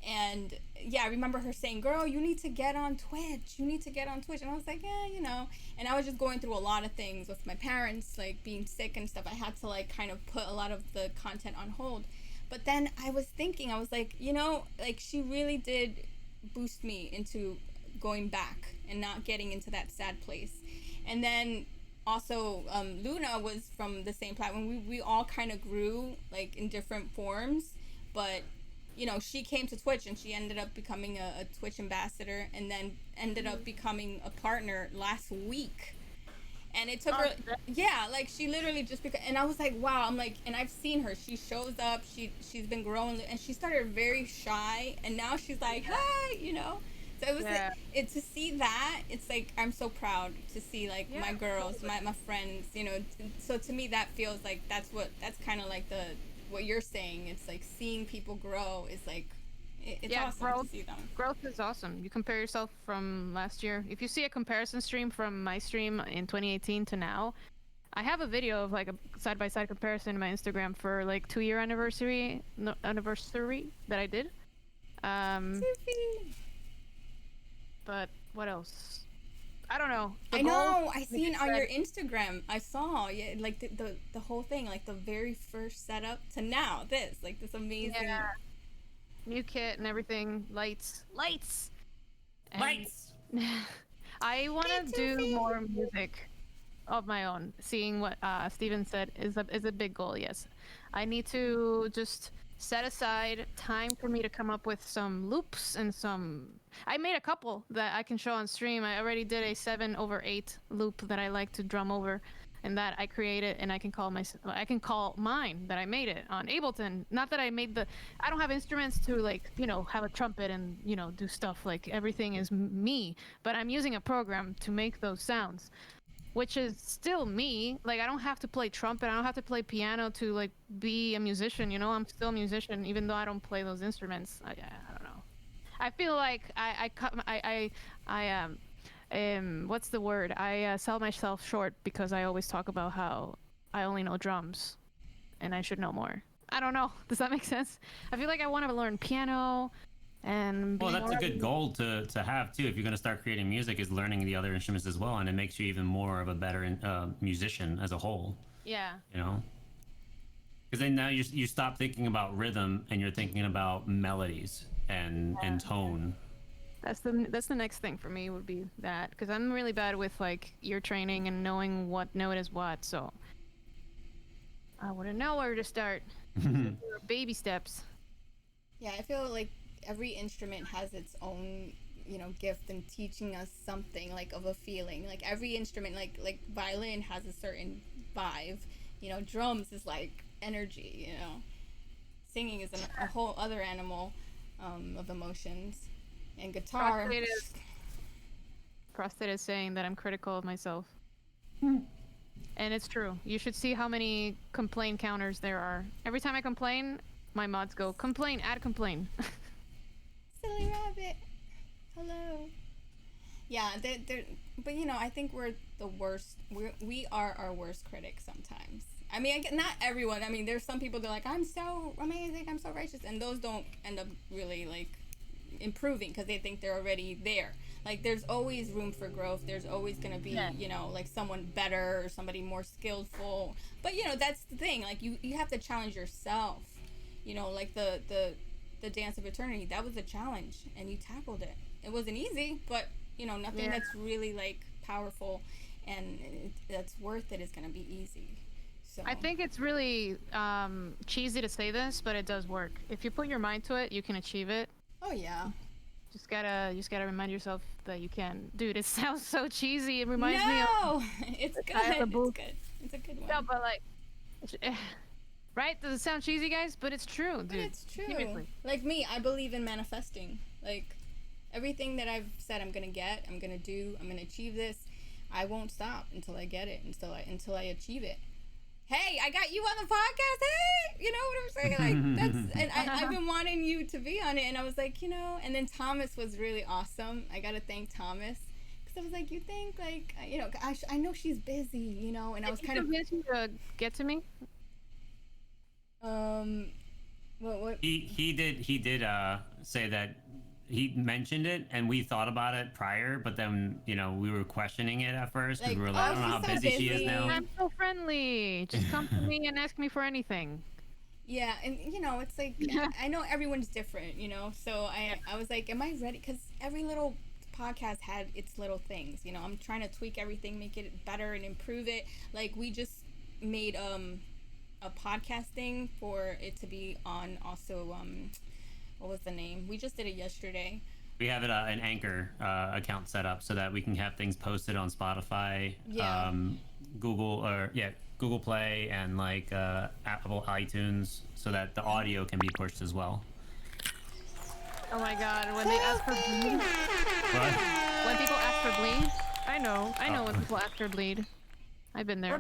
And yeah, I remember her saying, girl, you need to get on Twitch. You need to get on Twitch. And I was like, yeah, And I was just going through a lot of things with my parents, like being sick and stuff. I had to like kind of put a lot of the content on hold. But then I was thinking, I was like, like she really did boost me into going back and not getting into that sad place. And then also Luna was from the same platform. We all kind of grew like in different forms, but she came to Twitch and she ended up becoming a Twitch ambassador, and then ended up becoming a partner last week. And it took her, like she literally just and I was like, wow, I'm like, and I've seen her, she shows up, she's been growing, and she started very shy, and now she's like, hi, So it was Yeah. it to see that, it's like I'm so proud to see like my girls, my friends, you know. So to me that feels like that's kind of like what you're saying. It's like seeing people grow is like it's awesome to see them. Growth is awesome. You compare yourself from last year. If you see a comparison stream from my stream in 2018 to now, I have a video of like a side-by-side comparison in my Instagram for like 2-year anniversary that I did. Sophie. But what else? I don't know. I know. I seen on your Instagram. I saw like the whole thing, like the very first setup to now this amazing. Yeah. New kit and everything. Lights. And I want to do more music of my own. Seeing what Steven said is a big goal. Yes, I need to just set aside time for me to come up with some loops and some. I made a couple that I can show on stream. I already did a 7/8 loop that I like to drum over, and that I created, and I can call mine that I made it on Ableton. Not that I made I don't have instruments to like, you know, have a trumpet and, you know, do stuff. Like everything is me, but I'm using a program to make those sounds, which is still me. Like I don't have to play trumpet, I don't have to play piano to like be a musician, you know. I'm still a musician even though I don't play those instruments. I don't know. I feel like what's the word? I sell myself short because I always talk about how I only know drums and I should know more. I don't know. Does that make sense? I feel like I want to learn piano and well, that's a good goal to have too. If you're going to start creating music, is learning the other instruments as well, and it makes you even more of a better musician as a whole. Yeah. You know, because then now you stop thinking about rhythm and you're thinking about melodies and tone. That's the next thing for me would be that, because I'm really bad with like ear training and knowing what note is what, so I wouldn't know where to start. Baby steps. Yeah, I feel like every instrument has its own, you know, gift in teaching us something like of a feeling. Like every instrument, like violin has a certain vibe, you know. Drums is like energy, you know. Singing is a whole other animal of emotions. And guitar. Prostate is saying that I'm critical of myself. And it's true. You should see how many complaint counters there are. Every time I complain, my mods go, complain, add complain. Silly rabbit. Hello. Yeah, but you know, I think we're the worst. We are our worst critics sometimes. I mean, not everyone. I mean, there's some people that are like, I'm so amazing, I'm so righteous. And those don't end up really like improving because they think they're already there. Like there's always room for growth. There's always gonna be you know, like someone better or somebody more skillful. But you know, that's the thing, like you have to challenge yourself, you know. Like the Dance of Eternity, that was a challenge and you tackled it. It wasn't easy, but you know, nothing that's really like powerful and that's worth it is gonna be easy. So I think it's really cheesy to say this, but it does work. If you put your mind to it, you can achieve it. oh yeah. You just gotta remind yourself that you can. Dude, it sounds so cheesy. It reminds me of. No, it's good. It's good. It's a good one. No, but like, right? Does it sound cheesy, guys? But it's true, dude. But it's true. Seriously. Like me, I believe in manifesting. Like everything that I've said I'm gonna get, I'm gonna do, I'm gonna achieve this. I won't stop until I get it, until I achieve it. Hey, I got you on the podcast. Hey, you know what I'm saying? Like that's, and I've been wanting you to be on it, and I was like, you know. And then Thomas was really awesome. I gotta thank Thomas because I was like, you think like, you know, I know she's busy, you know, and I was kind of busy to get to me. what? He did say that he mentioned it and we thought about it prior, but then, you know, we were questioning it at first because Like, we were like, oh, I don't know how she's so busy she is busy. now. I'm so friendly. Just come to me and ask me for anything. Yeah, and you know, it's like I know everyone's different, you know. So I was like, am I ready? Because every little podcast had its little things, you know. I'm trying to tweak everything, make it better and improve it. Like we just made a podcast thing for it to be on also what was the name? We just did it yesterday. We have it an Anchor account set up so that we can have things posted on Spotify, Yeah. Google Play, and like Apple iTunes, so that the audio can be pushed as well. Oh my god, when they ask for bleed. What? When people ask for bleed. I know Oh. when people ask for bleed. I've been there.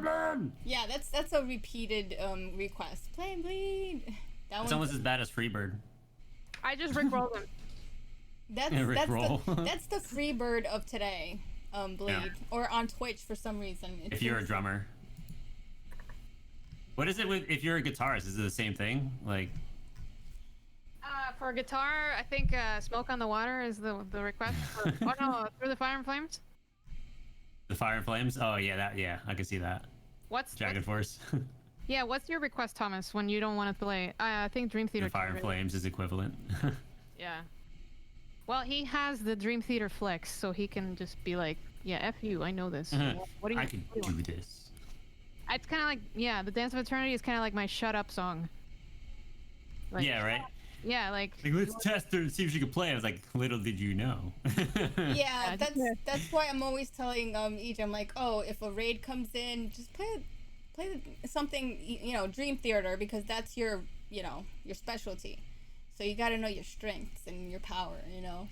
Yeah, that's a repeated request. Play and bleed. That It's one's almost as bad as Freebird. I just rickrolled them. Rickroll. That's the Freebird of today. Bleed Yeah. or on Twitch for some reason. If you're a drummer. What is it with if you're a guitarist? Is it the same thing? Like For guitar, I think "Smoke on the Water" is the request. For, oh no, "Through the Fire and Flames." the Fire and Flames? Oh yeah, I can see that. What's Dragon Force. yeah? What's your request, Thomas? When you don't want to play? I think Dream Theater. The Fire and Flames is equivalent. Yeah. Well, he has the Dream Theater flex, so he can just be like, "Yeah, f you. I know this. What do you? I can what do you do want?" this. It's kind of like the Dance of Eternity is kind of like my shut up song. Like, Yeah, right? Yeah, like Let's test her and see if she can play. I was like, little did you know. Yeah, that's why I'm always telling EJ, I'm like, oh, if a raid comes in, just play something, Dream Theater, because that's your specialty. So you got to know your strengths and your power,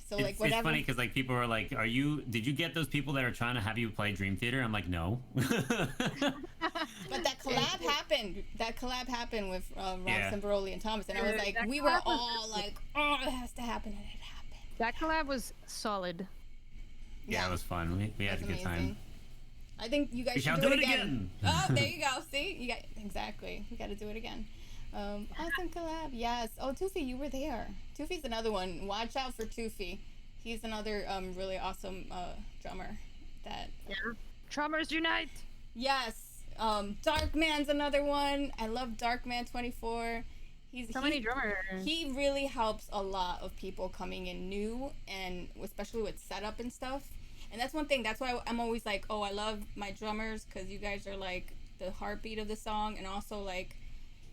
So like whatever. It's funny because like people are like, did you get those people that are trying to have you play Dream Theater? I'm like, no. But that collab happened. That collab happened with Yeah. Roxanne Baroli and Thomas, and I was like, That we were collab was all like, oh, it has to happen, and it happened. that collab was solid. Yeah, it was fun. We had a That's good time. amazing. I think you guys We should shall do it again. again. Oh, there you go. See, exactly. We got to do it again. Awesome collab. Yes. Oh, Toofy, you were there. Toofy's another one. Watch out for Toofy. He's another really awesome drummer. That. Yeah. Drummers unite. Yes. Darkman's another one. I love Darkman24. So many drummers. He really helps a lot of people coming in new, and especially with setup and stuff. And that's one thing. That's why I'm always like, oh, I love my drummers, because you guys are like the heartbeat of the song, and also like,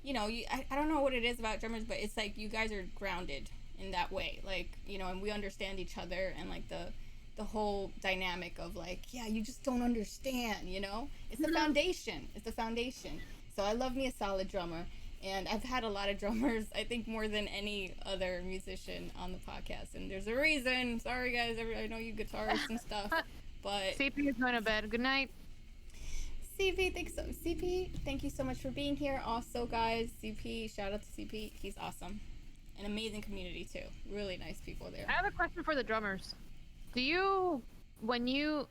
I don't know what it is about drummers, but it's like you guys are grounded in that way, like, and we understand each other, and like the whole dynamic of like, yeah, you just don't understand, it's the foundation. It's the foundation. So I love me a solid drummer. And I've had a lot of drummers, I think more than any other musician on the podcast. And there's a reason. Sorry, guys. I know you guitarists and stuff. But CP is going to bed. Good night. CP, thank you so much for being here. Also, guys, CP, shout out to CP. He's awesome. An amazing community, too. Really nice people there. I have a question for the drummers.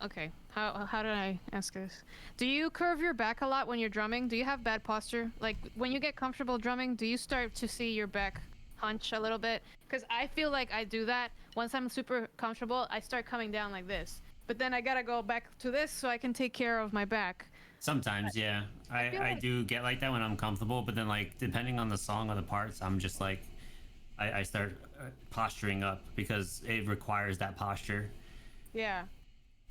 Okay, how did I ask this? Do you curve your back a lot when you're drumming? Do you have bad posture? Like, when you get comfortable drumming, do you start to see your back hunch a little bit? Because I feel like I do that. Once I'm super comfortable, I start coming down like this. But then I gotta go back to this so I can take care of my back. Sometimes, yeah. I do get like that when I'm comfortable, but then like depending on the song or the parts, I'm just like, I start posturing up because it requires that posture. Yeah.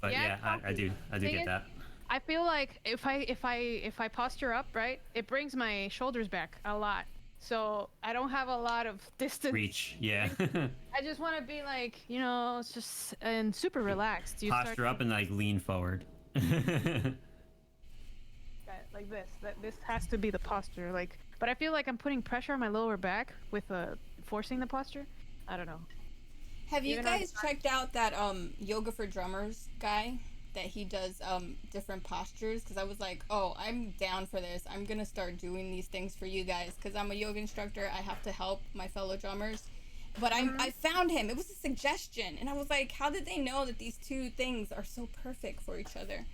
But Yeah, I do get that. I feel like if I posture up, right, it brings my shoulders back a lot. So I don't have a lot of distance. Reach, yeah. I just want to be like, it's just and super relaxed. You Posture up and like lean forward. like this. This has to be the posture. Like, but I feel like I'm putting pressure on my lower back with forcing the posture. I don't know. Have you Even though guys it's checked out that Yoga for Drummers guy? That he does different postures? Because I was like, oh, I'm down for this. I'm going to start doing these things for you guys. Because I'm a yoga instructor. I have to help my fellow drummers. But I found him. It was a suggestion. And I was like, how did they know that these two things are so perfect for each other?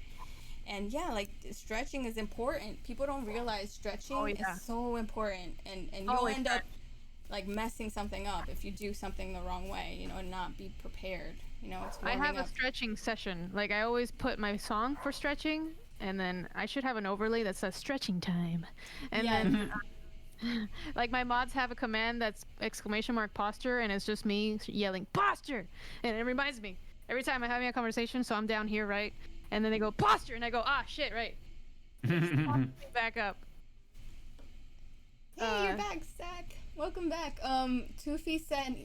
And yeah, like stretching is important. People don't realize stretching is so important. And you'll end up like messing something up if you do something the wrong way, and not be prepared. It's I have warming up. a stretching session. Like, I always put my song for stretching, and then I should have an overlay that says stretching time. And then like my mods have a command that's ! posture, and it's just me yelling posture, and it reminds me every time I'm having a conversation. So I'm down here, right, and then they go posture, and I go, ah, shit, right. Back up. Hey, you're back, Zach. Welcome back. Toofy said,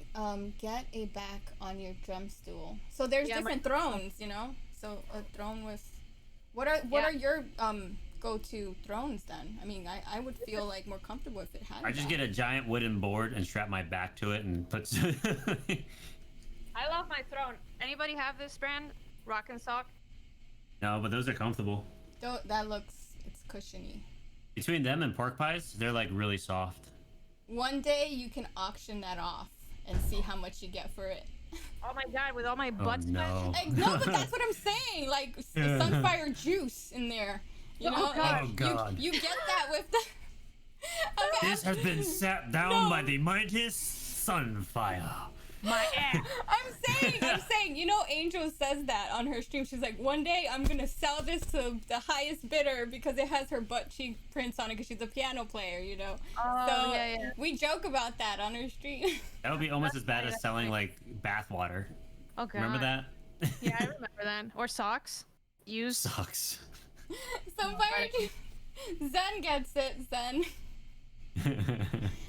get a back on your drum stool. So there's different thrones, So a throne with, what are your go-to thrones then. I mean, I would feel like more comfortable if it had. I just that. get a giant wooden board and strap my back to it and put. I love my throne. Anybody have this brand? Rock and Sock? No, but those are comfortable. That looks, it's cushiony. Between them and pork pies, they're like really soft. One day you can auction that off and see how much you get for it. Oh my god, with all my Oh butt no. Like, no, but that's what I'm saying. Like Sunfire juice in there. You know, God. Oh, like, God. You get that with the. This has been sat down by the mightiest Sunfire. My ass. I'm saying, you know, Angel says that on her stream. She's like, one day I'm gonna sell this to the highest bidder because it has her butt cheek prints on it because she's a piano player, you know. Oh, So yeah. we joke about that on her stream. That would be almost as bad as selling like bath water. Oh god. Remember that? Yeah, I remember that. Or socks. Used. Sucks. Sunfire, Zen gets it. Zen.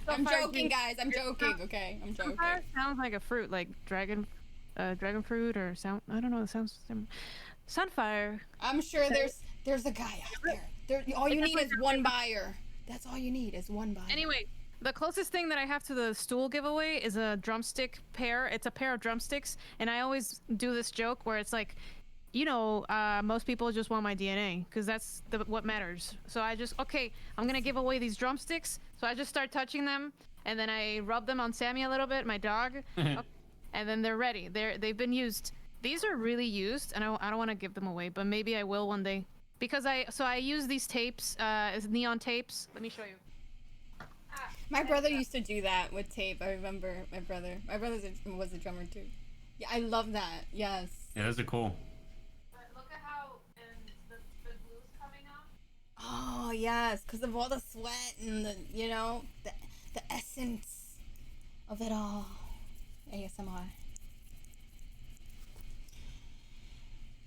I'm joking, guys. I'm joking. Okay, I'm joking. Sunfire sounds like a fruit, like dragon fruit or sound. I don't know. It sounds similar. Sunfire. I'm sure there's a guy out there. All you need is one buyer. That's all you need is one buyer. Anyway, the closest thing that I have to the stool giveaway is a drumstick pair. It's a pair of drumsticks, and I always do this joke where it's like, you know, most people just want my DNA because that's what matters. So I just, okay, I'm gonna give away these drumsticks. So I just start touching them, and then I rub them on Sammy a little bit, my dog, and then they're ready. They've been used. These are really used, and I don't want to give them away, but maybe I will one day because I use these tapes, as neon tapes. Let me show you. My brother used to do that with tape. I remember my brother. My brother was a drummer too. Yeah, I love that. Yes. Yeah, those are cool. But look at how the glue's coming off. Oh yes, because of all the sweat and the the essence of it all. ASMR.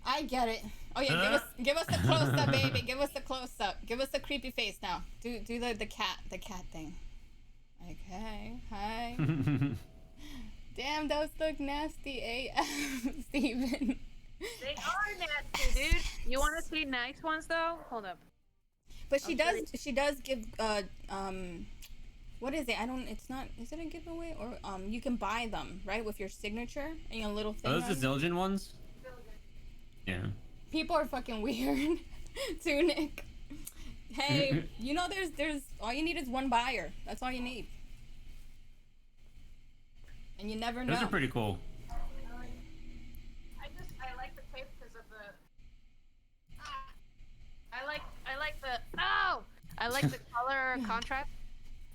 I get it. Oh yeah, give us a close up, baby. Give us a close up. Give us a creepy face now. Do the cat thing. Okay. Hi. Damn, those look nasty AF, Steven. They are nasty, dude. You want to see nice ones though? Hold up. But she does give what is it? It's not, is it a giveaway or you can buy them, right, with your signature and a little thing. Are those the Zildjian ones? Yeah. People are fucking weird. Too, Nick. Hey, you know there's all you need is one buyer. That's all you need. And you never know. Those are pretty cool. I like the tape because of the. I like the color contrast.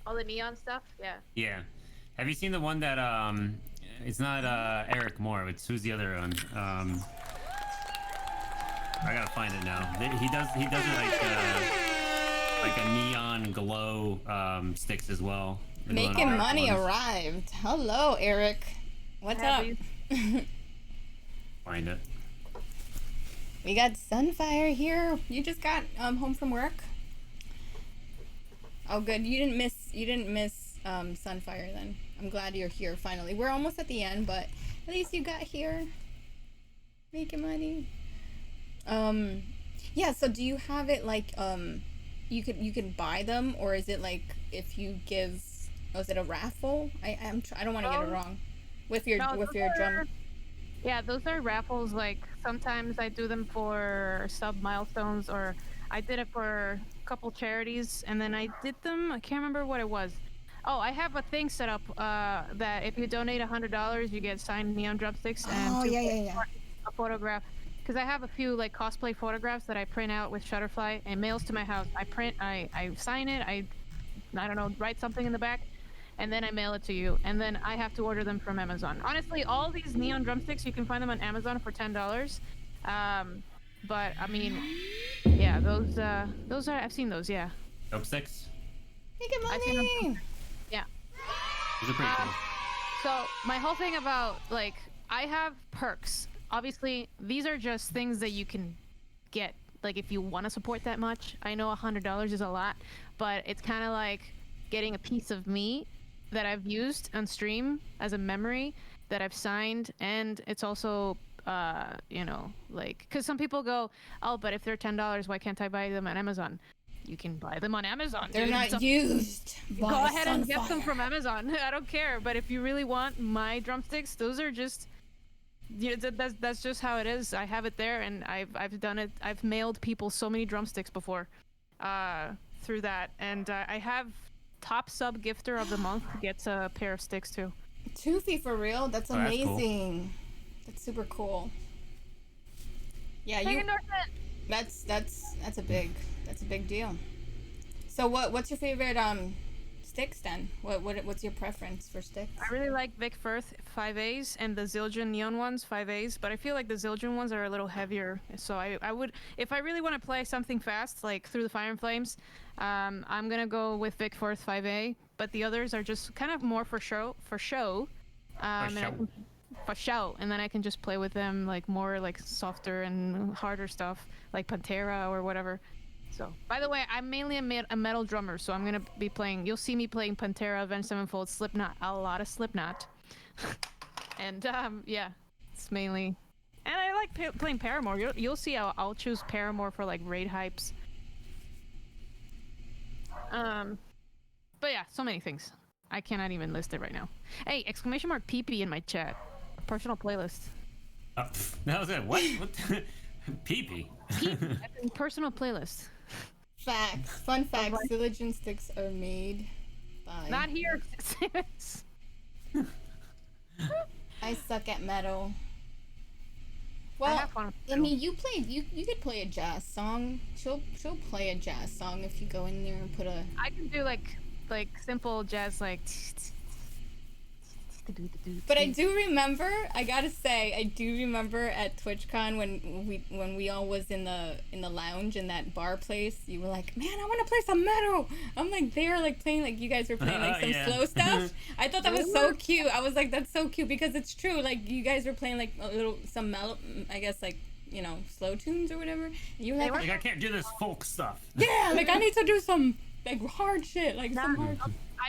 All the neon stuff. Yeah. Yeah. Have you seen the one that it's not Eric Moore, it's who's the other one? I gotta find it now. He does it like a neon glow sticks as well. Making money arrived. Hello, Eric. What's up? Find it. We got Sunfire here. You just got home from work. Oh, good. You didn't miss Sunfire then. I'm glad you're here finally. We're almost at the end, but at least you got here. Making money. Yeah. So do you have it like you can buy them, or is it like if you give? Oh, is it a raffle? I don't want to get it wrong. With your drum. Yeah, those are raffles. Like sometimes I do them for sub milestones, or I did it for a couple charities, and then I did them. I can't remember what it was. Oh, I have a thing set up that if you donate $100, you get signed neon drumsticks and a photograph. Because I have a few like cosplay photographs that I print out with Shutterfly and mails to my house. I sign it. I don't know, write something in the back, and then I mail it to you. And then I have to order them from Amazon. Honestly, all these neon drumsticks, you can find them on Amazon for $10. But I mean, yeah, those are, I've seen those, yeah. Dope sticks? Making I've seen them. money. Yeah. Those are pretty cool. So my whole thing about like, I have perks. Obviously, these are just things that you can get, like if you want to support that much. I know $100 is a lot, but it's kind of like getting a piece of me that I've used on stream as a memory that I've signed, and it's also you know, like, because some people go, oh, but if they're $10, why can't I buy them on Amazon? You can buy them on Amazon. They're dude. not used. Go by ahead and get them Sunfire. from Amazon. I don't care. But if you really want my drumsticks, those are just, you know, that's just how it is. I have it there, and I've done it. I've mailed people so many drumsticks before, through that, and I have top sub gifter of the month gets a pair of sticks too. Toothy, for real? That's Oh, that's cool. amazing. That's super cool. Yeah, you. That's a big deal. So what's your favorite sticks then? What's your preference for sticks? I really like Vic Firth 5As and the Zildjian Neon ones 5As, but I feel like the Zildjian ones are a little heavier. So I would, if I really want to play something fast, like Through the Fire and Flames, I'm gonna go with Vic Firth 5A. But the others are just kind of more for show. For show, and then I can just play with them like more like softer and harder stuff, like Pantera or whatever. So, by the way, I'm mainly a metal drummer, so I'm gonna be playing. You'll see me playing Pantera, Avenged Sevenfold, Slipknot, a lot of Slipknot, and yeah, it's mainly. And I like playing Paramore. You'll see I'll choose Paramore for like raid hypes. But yeah, so many things. I cannot even list it right now. Hey, exclamation mark PP in my chat. Personal playlist. That was it. What? Pee-pee. Personal playlist. Facts. Fun fact: silicon sticks are made by. Not here. I suck at metal. I Well, have fun. I mean, you could play a jazz song. She'll play a jazz song if you go in there and put a. I can do like simple jazz like. But I do remember. I gotta say, I do remember at TwitchCon when we all was in the lounge in that bar place. You were like, "Man, I want to play some metal." I'm like, they were like playing like you guys were playing like some Yeah. slow stuff. I thought that was so cute. I was like, "That's so cute," because it's true. Like you guys were playing like some mellow, I guess like slow tunes or whatever. And you were like, Like I can't do this folk stuff. "Yeah, like I need to do some like hard shit, like some hard."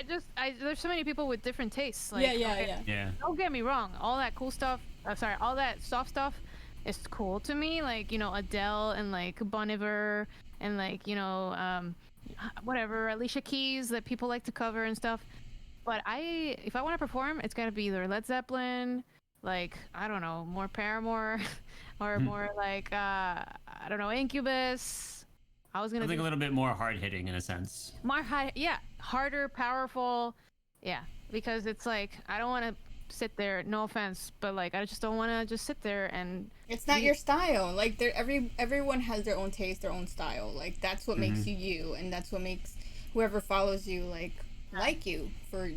There's so many people with different tastes. Like, Yeah. Yeah. Don't get me wrong. All that cool stuff. All that soft stuff is cool to me. Like Adele and like Bon Iver and like whatever Alicia Keys that people like to cover and stuff. But if I want to perform, it's gotta be either Led Zeppelin, like I don't know, more Paramore, or more like I don't know, Incubus. I was gonna Something do a little bit more hard hitting in a sense. more harder, powerful, because it's like I don't want to sit there. No offense, but like I just don't want to just sit there and. It's not your style. Like everyone has their own taste, their own style. Like that's what makes you you, and that's what makes whoever follows you like you for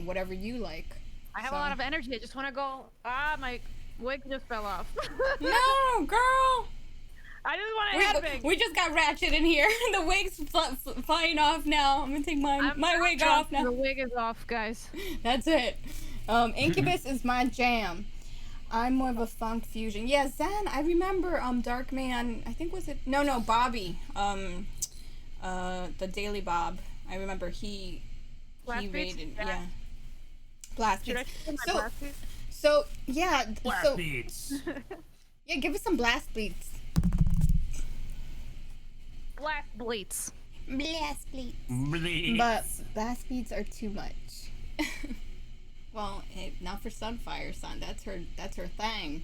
whatever you like. I have a lot of energy. I just want to go. My wig just fell off. No, girl. I just want to headbang. We just got ratchet in here. The wig's flying off now. I'm gonna take my wig off now. The wig is off, guys. That's it. Incubus is my jam. I'm more of a funk fusion. Yeah, Zen. I remember Darkman. I think no Bobby. The Daily Bob. I remember he rated Blast Should Beats. I take my blast beats? So yeah. Blast beats. Yeah, give us some blast beats. Blast bleats. Blast beats. Bleeds. But blast beats are too much. Well, not for Sunfire, son. That's her thing.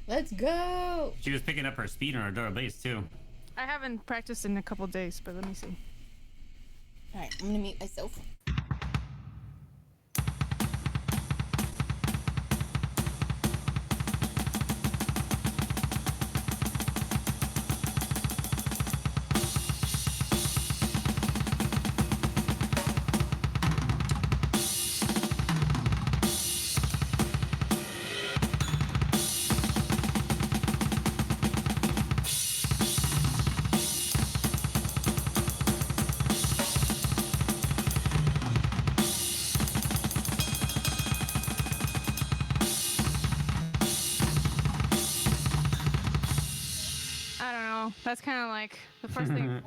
Let's go. She was picking up her speed on her Dora bass too. I haven't practiced in a couple days, but let me see. All right, I'm gonna mute myself. That's kind of like the first thing.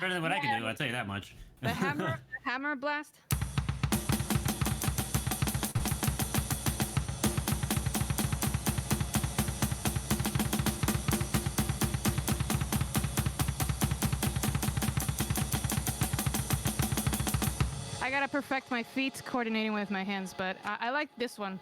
better than what I can do. I'll tell you that much. The hammer blast. I gotta perfect my feet coordinating with my hands, but I like this one.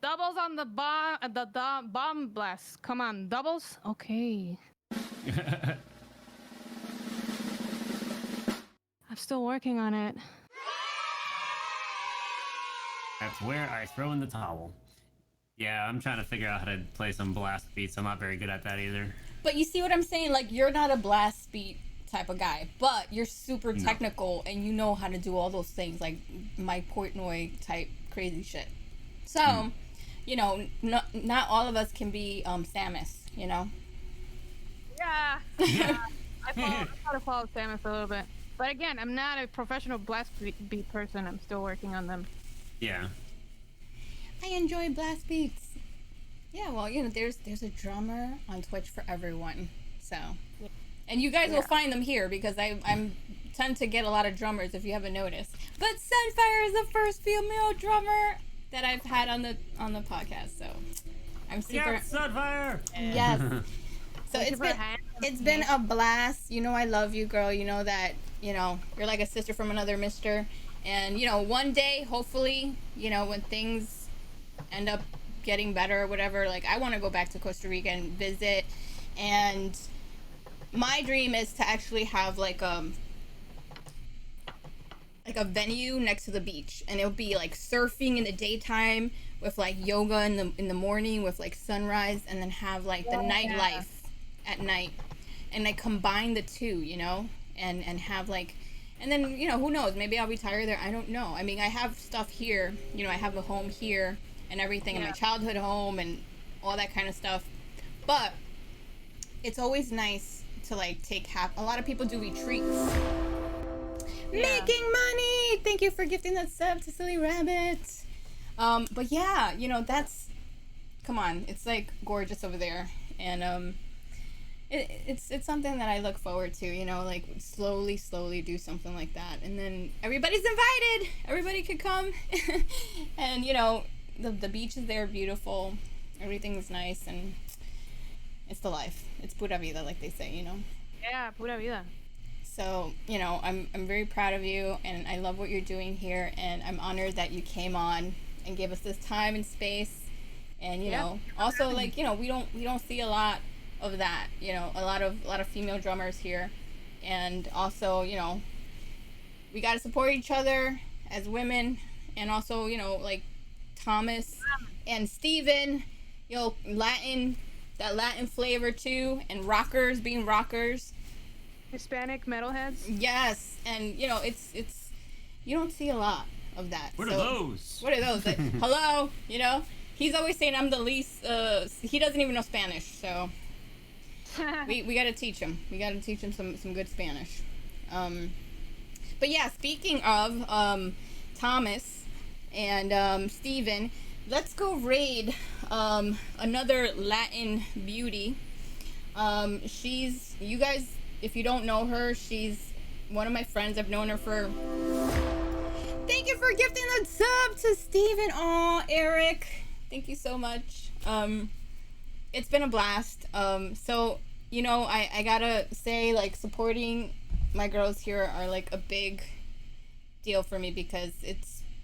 Doubles on the bomb blast. Come on, doubles. Okay. I'm still working on it. That's where I throw in the towel. Yeah, I'm trying to figure out how to play some blast beats. I'm not very good at that either. But you see what I'm saying? Like, you're not a blast beat type of guy, but you're super technical and you know how to do all those things, like Mike Portnoy type crazy shit. So, you know, not all of us can be Samus, you know? Yeah. I try to follow Samus a little bit. But again, I'm not a professional blast beat person. I'm still working on them. Yeah. I enjoy blast beats. Yeah, well, you know, there's a drummer on Twitch for everyone. So, and you guys will find them here because I'm tend to get a lot of drummers if you haven't noticed. But Sunfire is the first female drummer that I've had on the podcast. So, I'm super Sunfire. Yes. So it's been a blast. You know I love you, girl. You know that, you know, you're like a sister from another mister. And, you know, one day, hopefully, you know, when things end up getting better or whatever, like, I want to go back to Costa Rica and visit. And my dream is to actually have, like a venue next to the beach. And it'll be, like, surfing in the daytime with, like, yoga in the morning with, like, sunrise. And then have, like, the nightlife at night. And, like, combine the two, you know? And have, like... And then, you know, who knows? Maybe I'll retire there. I don't know. I mean, I have stuff here. You know, I have a home here and everything, and my childhood home and all that kind of stuff. But it's always nice to, like, take a lot of people do retreats. Making money! Thank you for gifting that sub to Silly Rabbit. But yeah, you know, that's... Come on. It's, like, gorgeous over there. And, It's something that I look forward to, you know, like slowly do something like that. And then everybody's invited. Everybody could come. And, you know, the beaches there are beautiful. Everything's nice and it's the life. It's pura vida, like they say, you know. Yeah, pura vida. So, you know, I'm very proud of you and I love what you're doing here and I'm honored that you came on and gave us this time and space. And, you know, also like, you know, we don't see a lot of that, you know, a lot of female drummers here, and also, you know, we got to support each other as women, and also, you know, like Thomas and Steven, you know, that Latin flavor too, and rockers being rockers, Hispanic metalheads. Yes, and you know, it's you don't see a lot of that. What are those? What are those? Like, hello, you know, he's always saying I'm the least. He doesn't even know Spanish, so. we gotta teach him. We gotta teach him some good Spanish. But yeah, speaking of Thomas and Steven, let's go raid another Latin beauty. You guys, if you don't know her, she's one of my friends. I've known her for... Thank you for gifting the sub to Steven. Aw, Eric. Thank you so much. It's been a blast. So, you know, I gotta say, like, supporting my girls here are, like, a big deal for me because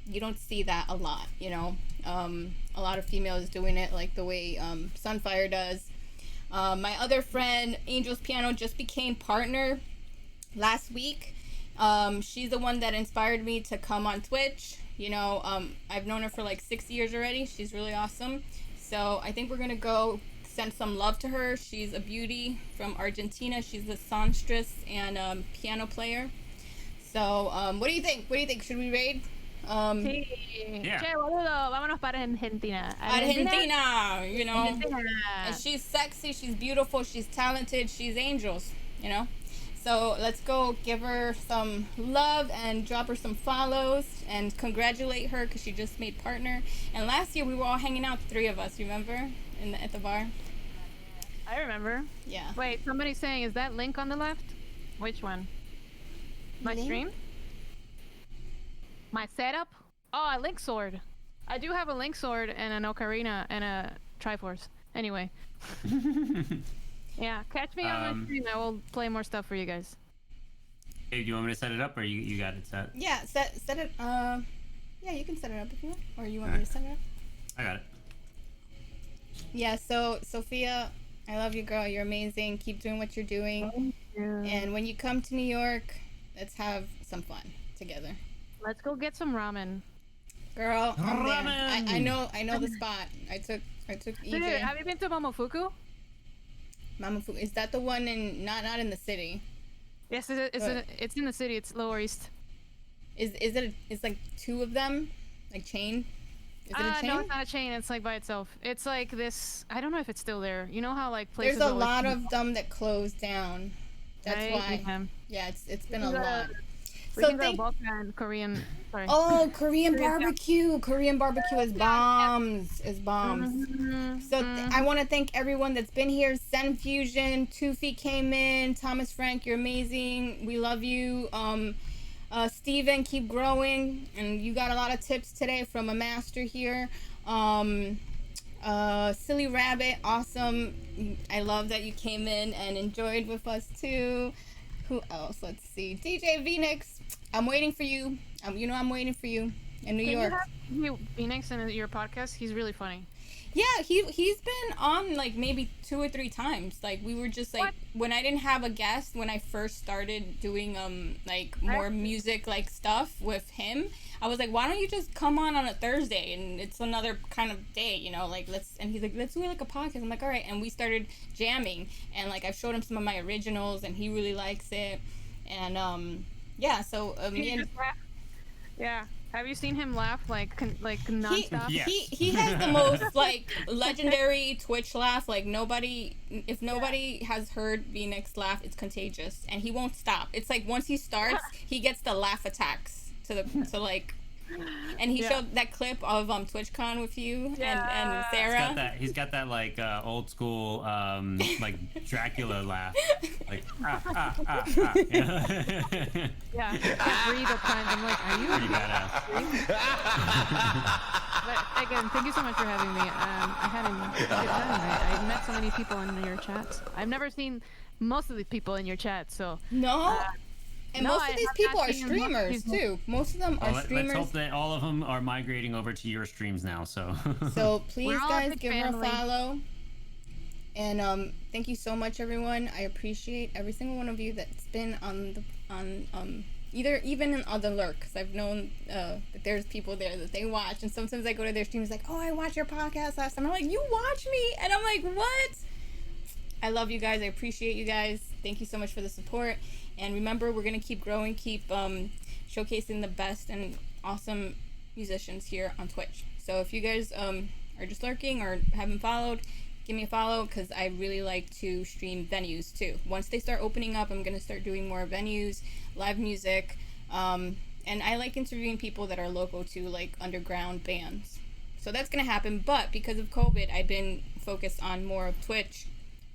you don't see that a lot, you know. A lot of females doing it, like, the way Sunfire does. My other friend, Angel's Piano, just became partner last week. She's the one that inspired me to come on Twitch. You know, I've known her for, like, 6 years already. She's really awesome. So I think we're gonna go send some love to her. She's a beauty from Argentina. She's a songstress and piano player. So what do you think? Should we raid? Sí. Yeah. Che, boludo, vámonos para Argentina. Argentina, you know. Argentina. And she's sexy, she's beautiful, she's talented, she's angels, you know. So let's go give her some love and drop her some follows and congratulate her because she just made partner. And last year we were all hanging out, the three of us, remember? At the bar? I remember. Yeah. Wait, somebody's saying, is that link on the left? Which one? My Link? stream? My setup? Oh, a link sword. I do have a link sword and an ocarina and a Triforce. Anyway. Yeah, catch me on my stream. I will play more stuff for you guys. Hey, do you want me to set it up, or you got it set? Yeah, set it. Yeah, you can set it up if you want, or you want me to set it up. I got it. Yeah. So Sophia, I love you, girl. You're amazing. Keep doing what you're doing. Thank you. And when you come to New York, let's have some fun together. Let's go get some ramen. Girl, I'm there. Ramen! I know the spot. I took Dude, EJ. have you been to Momofuku? Mama Fu, is that the one in not in the city? Yes, What? it's in the city. It's Lower East. It's like two of them, like chain? Is it a chain? No, it's not a chain. It's like by itself. It's like this. I don't know if it's still there. You know how like places. There's a always- lot of them that closed down. That's Right? why. Yeah. Yeah, it's been a We lot. We So can go thank. Balkan and Korean. Sorry. Oh, Korean Korean barbecue. Korean barbecue is bombs. Is bombs. Mhm, So I want to thank everyone that's been here. Zen Fusion, Tufi came in. Thomas Frank, you're amazing. We love you. Steven, keep growing. And you got a lot of tips today from a master here. Silly Rabbit, awesome. I love that you came in and enjoyed with us too. Who else? Let's see. DJ Phoenix, I'm waiting for you. I'm waiting for you in New Can York. you have Phoenix in your podcast? He's really funny. Yeah, he's been on like maybe 2 or 3 times. Like we were just like What? when I didn't have a guest, when I first started doing like more music like stuff with him, I was like, why don't you just come on a Thursday and it's another kind of day, you know, like and he's like, let's do like a podcast. I'm like, all right, and we started jamming and like I showed him some of my originals and he really likes it. And yeah, so me and Yeah. Have you seen him laugh like he, nonstop? Yes. he has the most like legendary Twitch laugh. Like if nobody has heard Phoenix laugh, it's contagious and he won't stop. It's like once he starts, he gets the laugh attacks to like, and he showed that clip of TwitchCon with you and Sarah. He's got that like old school like Dracula laugh, like you know? Yeah. I can't breathe at times. I'm like, are you? Pretty badass. But again, thank you so much for having me. I had a good time. I met so many people in your chats. I've never seen most of the people in your chat, so No. And no, most I of these have people not are seen most of streamers these- too. Most of them are Let's streamers. hope that all of them are migrating over to your streams now. So. So please, We're all a guys, big give her a family. follow. And thank you so much, everyone. I appreciate every single one of you that's been on either even on the lurk, because I've known that there's people there that they watch, and sometimes I go to their streams like, oh, I watched your podcast last time. I'm like, you watch me, and I'm like, what? I love you guys. I appreciate you guys. Thank you so much for the support. And remember, we're gonna keep growing, keep showcasing the best and awesome musicians here on Twitch. So if you guys are just lurking or haven't followed, give me a follow, because I really like to stream venues too. Once they start opening up, I'm gonna start doing more venues, live music, and I like interviewing people that are local to like underground bands. So that's gonna happen. But because of COVID, I've been focused on more of Twitch,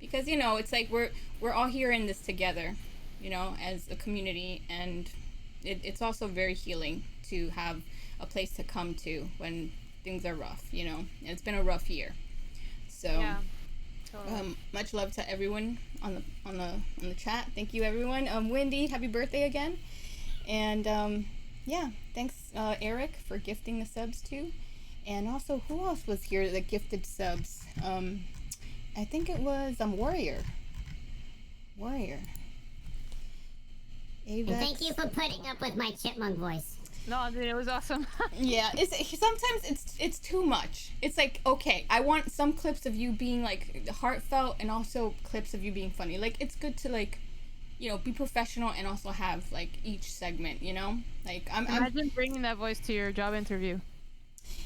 because you know it's like we're all here in this together, you know, as a community, and it's also very healing to have a place to come to when things are rough, you know. And it's been a rough year. So yeah. Totally. much love to everyone on the chat. Thank you, everyone. Wendy, happy birthday again. And yeah, thanks Eric for gifting the subs too. And also, who else was here that gifted subs? I think it was Warrior. And Avex. thank you for putting up with my chipmunk voice. No, dude, it was awesome. Yeah, sometimes it's too much. It's like, okay, I want some clips of you being like heartfelt and also clips of you being funny. Like it's good to like, you know, be professional and also have like each segment, you know? Like I'm Imagine bringing that voice to your job interview.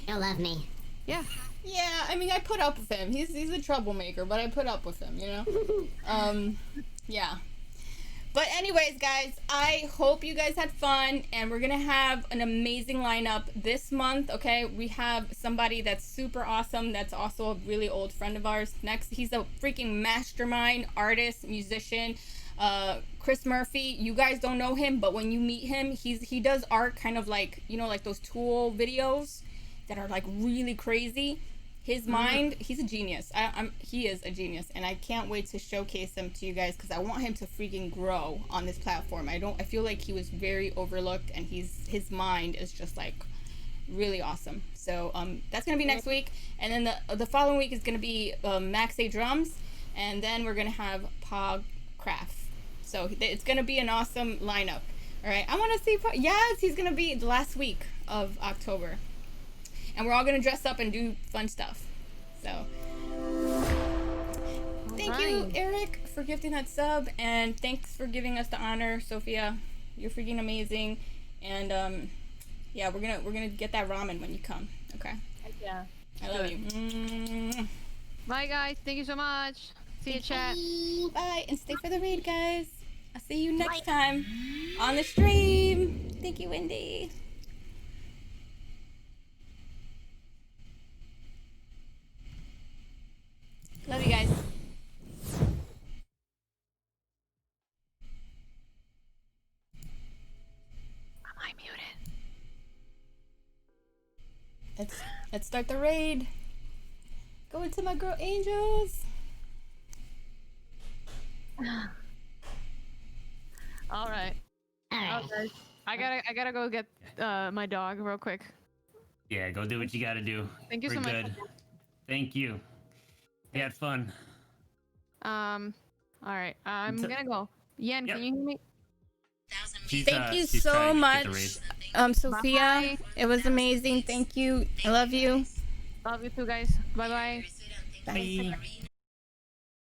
You'll love me. Yeah. yeah, I mean I put up with him. He's a troublemaker, but I put up with him, you know? Yeah. But anyways, guys, I hope you guys had fun, and we're gonna have an amazing lineup this month. Okay, we have somebody that's super awesome. That's also a really old friend of ours. Next, he's a freaking mastermind artist, musician. Chris Murphy. You guys don't know him, but when you meet him, he does art kind of like, you know, like those Tool videos that are like really crazy. His mind, he's a genius. He is a genius, and I can't wait to showcase him to you guys because I want him to freaking grow on this platform. I feel like he was very overlooked, and his mind is just like really awesome. So that's gonna be next week, and then the following week is gonna be Max A Drums, and then we're gonna have Pog Craft. So it's gonna be an awesome lineup. All right, I want to see. Yes, he's gonna be the last week of October. And we're all gonna dress up and do fun stuff. So, thank you, Eric, for gifting that sub, and thanks for giving us the honor, Sophia. You're freaking amazing, and yeah, we're gonna get that ramen when you come. Okay? Yeah. I love you. Bye, guys. Thank you so much. See you, chat. Bye, and stay for the raid, guys. I'll see you next time on the stream. Thank you, Wendy. Love you guys. Am I muted? Let's start the raid. Go into my girl Angels. All right. Okay. I gotta go get my dog real quick. Yeah, go do what you gotta do. Thank you We're so much. good. Thank you. We had fun. All right. I'm gonna go. Yen, Yep. can you hear me? Thank you she's so trying to get the much, raid. Sophia. Bye. It was amazing. Thank you. I love you. Love you too, guys. Bye bye. Bye. Bye.